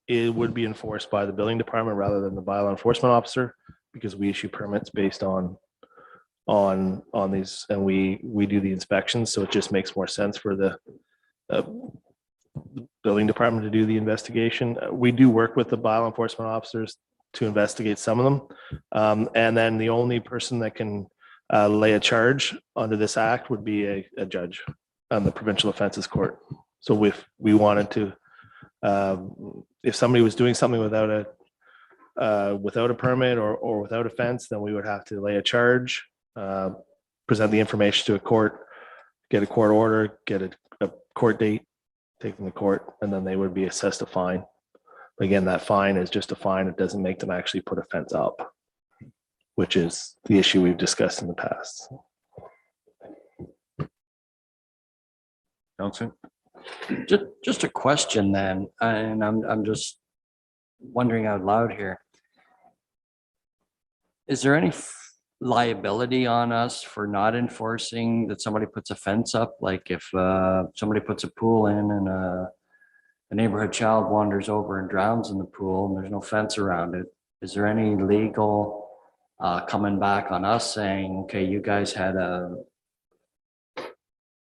it would be enforced by the building department rather than the bylaw enforcement officer, because we issue permits based on these, and we do the inspections. So it just makes more sense for the building department to do the investigation. We do work with the bylaw enforcement officers to investigate some of them. And then the only person that can lay a charge under this act would be a judge on the provincial offenses court. So if we wanted to, if somebody was doing something without a permit or without a fence, then we would have to lay a charge, present the information to a court, get a court order, get a court date, take them to court, and then they would be assessed a fine. Again, that fine is just a fine. It doesn't make them actually put a fence up, which is the issue we've discussed in the past. Johnson? Just a question then, and I'm just wondering out loud here. Is there any liability on us for not enforcing that somebody puts a fence up? Like if somebody puts a pool in and a neighborhood child wanders over and drowns in the pool and there's no fence around it, is there any legal coming back on us saying, okay, you guys had a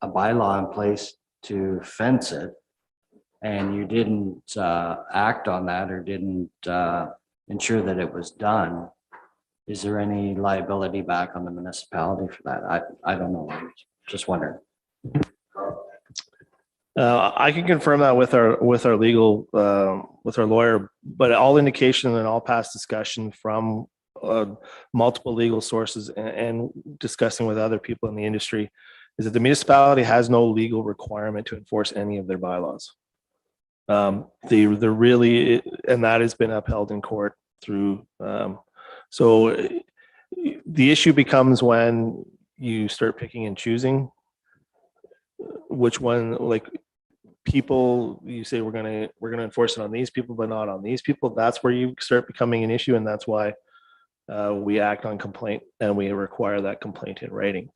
bylaw in place to fence it and you didn't act on that or didn't ensure that it was done, is there any liability back on the municipality for that? I don't know. Just wondering. I can confirm that with our legal, with our lawyer, but all indication and all past discussion from multiple legal sources and discussing with other people in the industry is that the municipality has no legal requirement to enforce any of their bylaws. They're really, and that has been upheld in court through, so the issue becomes when you start picking and choosing which one, like people, you say we're gonna enforce it on these people, but not on these people. That's where you start becoming an issue, and that's why we act on complaint and we require that complaint in writing.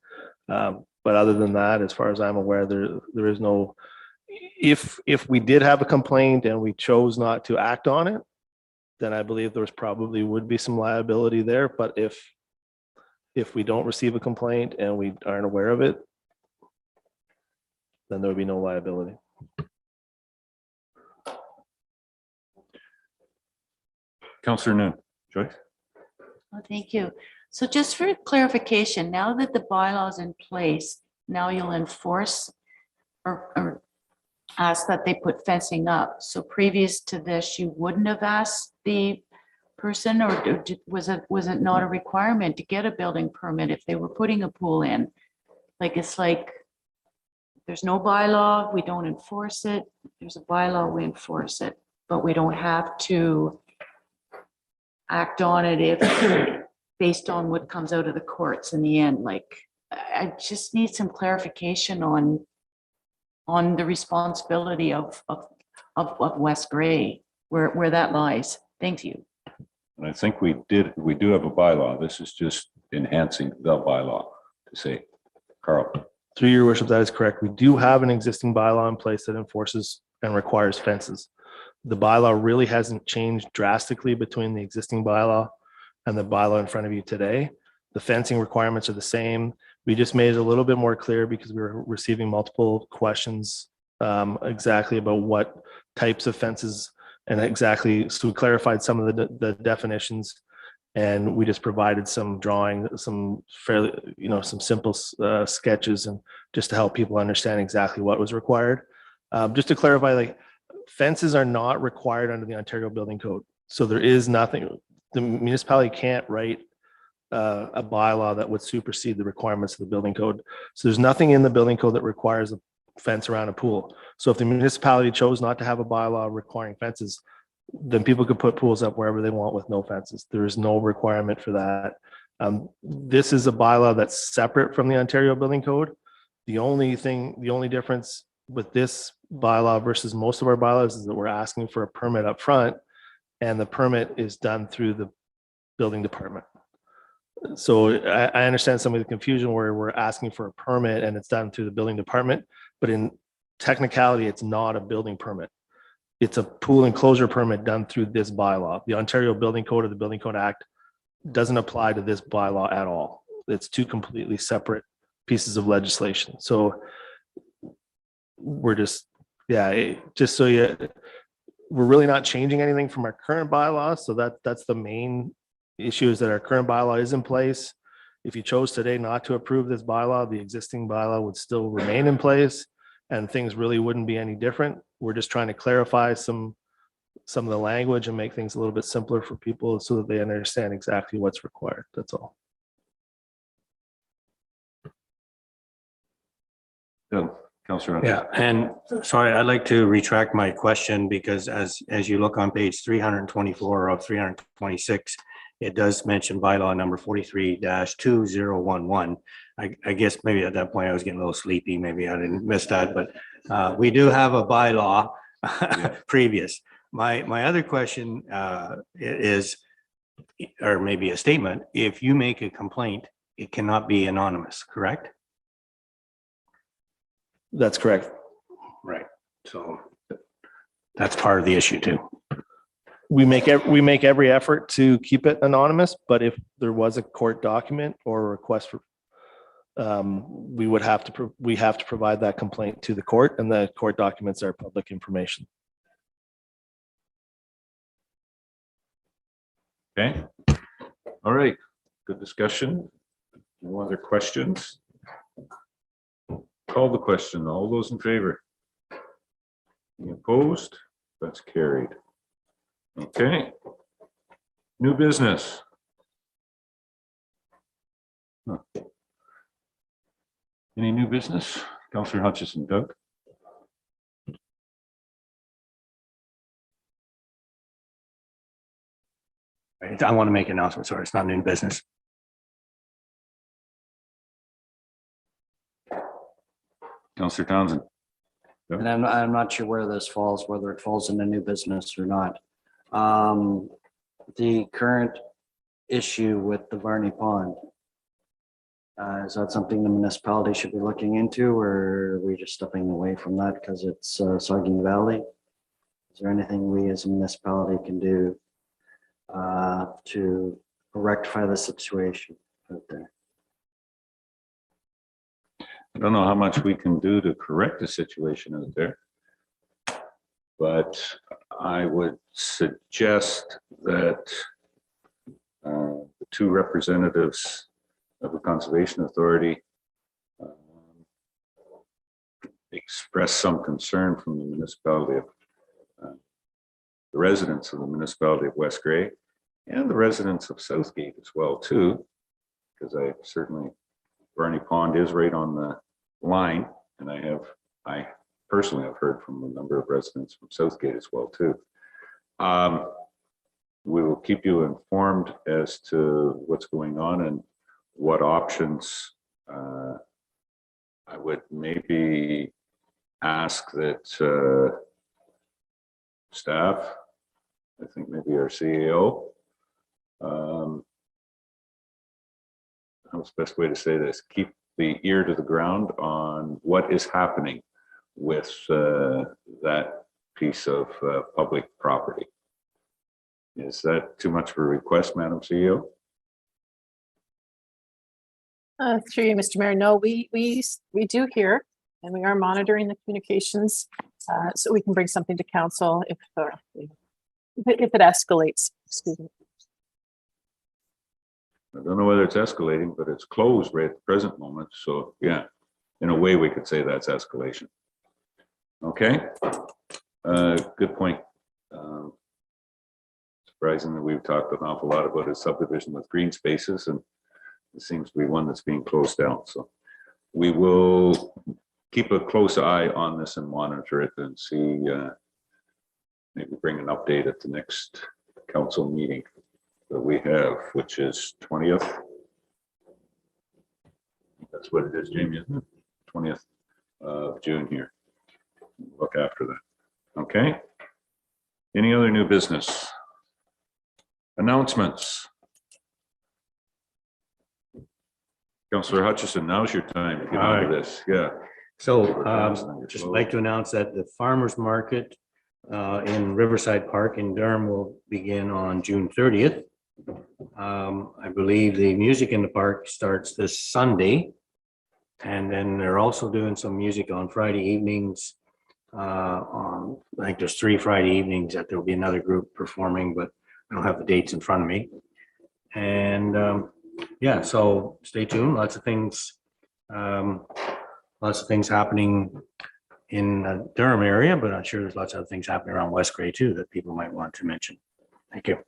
But other than that, as far as I'm aware, there is no. If we did have a complaint and we chose not to act on it, then I believe there probably would be some liability there. But if we don't receive a complaint and we aren't aware of it, then there would be no liability. Councillor Noon. Joyce? Oh, thank you. So just for clarification, now that the bylaw is in place, now you'll enforce or ask that they put fencing up. So previous to this, you wouldn't have asked the person, or was it not a requirement to get a building permit if they were putting a pool in? Like, it's like, there's no bylaw, we don't enforce it. There's a bylaw, we enforce it, but we don't have to act on it if based on what comes out of the courts in the end. Like, I just need some clarification on the responsibility of West Gray, where that lies. Thank you. And I think we do have a bylaw. This is just enhancing the bylaw to say, Carl. Through your worship, that is correct. We do have an existing bylaw in place that enforces and requires fences. The bylaw really hasn't changed drastically between the existing bylaw and the bylaw in front of you today. The fencing requirements are the same. We just made it a little bit more clear because we were receiving multiple questions exactly about what types of fences and exactly, so we clarified some of the definitions, and we just provided some drawing, some fairly, some simple sketches, and just to help people understand exactly what was required. Just to clarify, like, fences are not required under the Ontario Building Code. So there is nothing, the municipality can't write a bylaw that would supersede the requirements of the building code. So there's nothing in the building code that requires a fence around a pool. So if the municipality chose not to have a bylaw requiring fences, then people could put pools up wherever they want with no fences. There is no requirement for that. This is a bylaw that's separate from the Ontario Building Code. The only difference with this bylaw versus most of our bylaws is that we're asking for a permit up front, and the permit is done through the building department. So I understand some of the confusion where we're asking for a permit and it's done through the building department, but in technicality, it's not a building permit. It's a pool enclosure permit done through this bylaw. The Ontario Building Code or the Building Code Act doesn't apply to this bylaw at all. It's two completely separate pieces of legislation. So we're just, we're really not changing anything from our current bylaw. So that's the main issue, is that our current bylaw is in place. If you chose today not to approve this bylaw, the existing bylaw would still remain in place and things really wouldn't be any different. We're just trying to clarify some of the language and make things a little bit simpler for people so that they understand exactly what's required. That's all. Councillor. Yeah, and sorry, I'd like to retract my question, because as you look on page 324 of 326, it does mention bylaw number 43-2011. I guess maybe at that point I was getting a little sleepy. Maybe I didn't miss that, but we do have a bylaw previous. My other question is, or maybe a statement, if you make a complaint, it cannot be anonymous, correct? That's correct. Right. So that's part of the issue too. We make every effort to keep it anonymous, but if there was a court document or a request we would have to, we have to provide that complaint to the court, and the court documents are public information. Okay, all right, good discussion. No other questions? Call the question. All those in favor? Any opposed? That's carried. Okay. New business. Huh. Any new business? Councillor Hutchison, Doug? I want to make an announcement. Sorry, it's not new business. Councillor Townsend. And I'm not sure where this falls, whether it falls into new business or not. The current issue with the Varney Pond. Is that something the municipality should be looking into, or are we just stepping away from that because it's Saugeen Valley? Is there anything we as a municipality can do to rectify the situation out there? I don't know how much we can do to correct the situation out there, but I would suggest that the two representatives of the Conservation Authority express some concern from the municipality of the residents of the municipality of West Grey and the residents of Southgate as well too, because I certainly, Varney Pond is right on the line, and I personally have heard from a number of residents from Southgate as well too. We will keep you informed as to what's going on and what options. I would maybe ask that staff, I think maybe our CEO, how's the best way to say this? Keep the ear to the ground on what is happening with that piece of public property. Is that too much of a request, Madam CEO? Through you, Mr. Mayor. No, we do hear, and we are monitoring the communications, so we can bring something to council if it escalates. Excuse me. I don't know whether it's escalating, but it's closed right at the present moment. So yeah, in a way, we could say that's escalation. Okay, good point. Surprising that we've talked an awful lot about a subdivision with green spaces, and it seems to be one that's being closed down. So we will keep a close eye on this and monitor it and see, maybe bring an update at the next council meeting that we have, which is 20th. That's what it is, Jamie, isn't it? 20th of June here. Look after that. Okay. Any other new business? Announcements. Councillor Hutchison, now's your time to get All into right. this. Yeah. So just like to announce that the farmers market in Riverside Park in Durham will begin on June 30th. I believe the music in the park starts this Sunday. And then they're also doing some music on Friday evenings. I think there's 3 Friday evenings that there'll be another group performing, but I don't have the dates in front of me. And yeah, so stay tuned. Lots of things happening in the Durham area, but I'm sure there's lots of other things happening around West Grey too that people might want to mention. Thank you.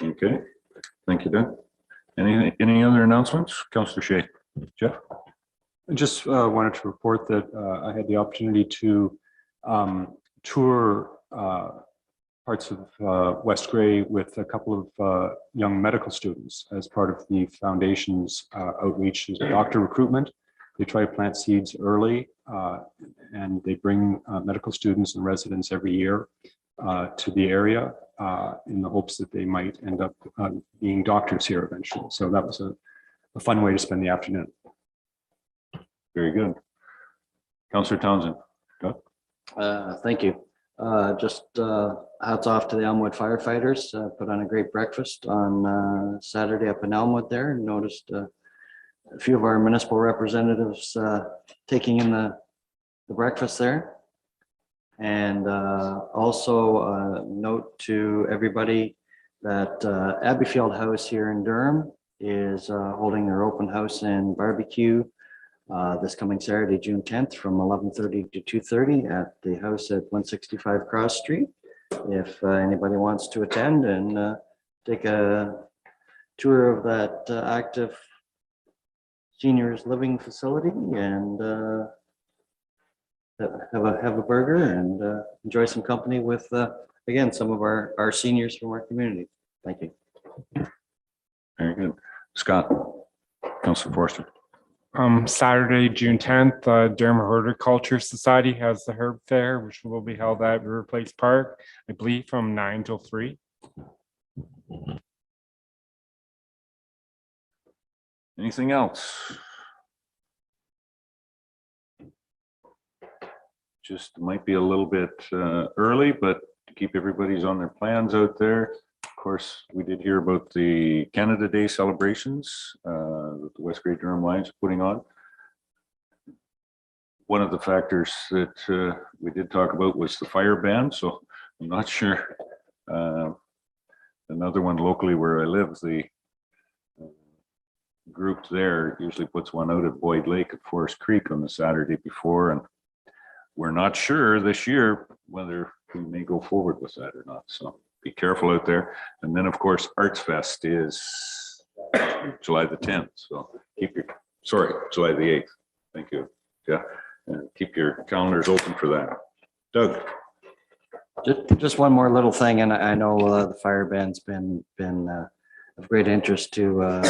Okay. Thank you, Doug. Any other announcements? Councillor Shea. Jeff? I just wanted to report that I had the opportunity to tour parts of West Grey with a couple of young medical students as part of the foundation's outreach as doctor recruitment. They try to plant seeds early, and they bring medical students and residents every year to the area in the hopes that they might end up being doctors here eventually. So that was a fun way to spend the afternoon. Very good. Councillor Townsend. Thank you. Just hats off to the Elmwood firefighters. Put on a great breakfast on Saturday up in Elmwood there, and noticed a few of our municipal representatives taking in the breakfast there. And also note to everybody that Abbeyfield House here in Durham is holding their open house and barbecue this coming Saturday, June 10th from 11:30 to 2:30 at the house at 165 Cross Street. If anybody wants to attend and take a tour of that active seniors living facility and have a burger and enjoy some company with, again, some of our seniors from our community. Thank you. Very good. Scott, Councilor Forster. Saturday, June 10th, Durham Horticulture Society has the Herb Fair, which will be held at River Place Park, I believe from 9 till 3. Anything else? Just might be a little bit early, but to keep everybody's on their plans out there. Of course, we did hear about the Canada Day celebrations that the West Great Durham Lions are putting on. One of the factors that we did talk about was the fire ban, so I'm not sure. Another one locally where I live, the group there usually puts one out at Boyd Lake at Forest Creek on the Saturday before, and we're not sure this year whether we may go forward with that or not. So be careful out there. And then, of course, Arts Fest is July the 10th. So July the 8th. Thank you. Yeah. And keep your calendars open for that. Doug. Just one more little thing, and I know the fire ban's been of great interest to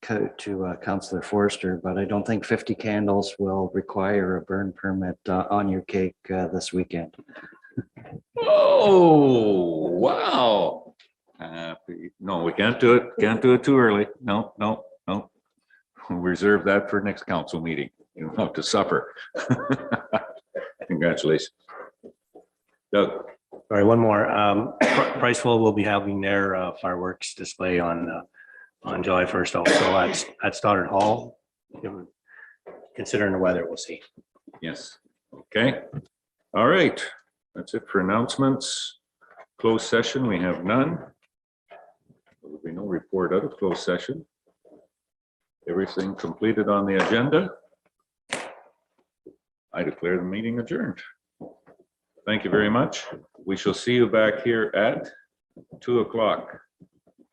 Councillor Forster, but I don't think 50 candles will require a burn permit on your cake this weekend. Oh, wow. No, we can't do it. Can't do it too early. No. We'll reserve that for next council meeting. You don't have to suffer. Congratulations. Doug. Sorry, one more. Priceville will be having their fireworks display on July 1st also at Stoddard Hall. Considering the weather, we'll see. Yes. Okay. All right. That's it for announcements. Closed session, we have none. There will be no report out of closed session. Everything completed on the agenda. I declare the meeting adjourned. Thank you very much. We shall see you back here at 2 o'clock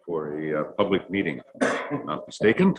for a public meeting, if I'm not mistaken.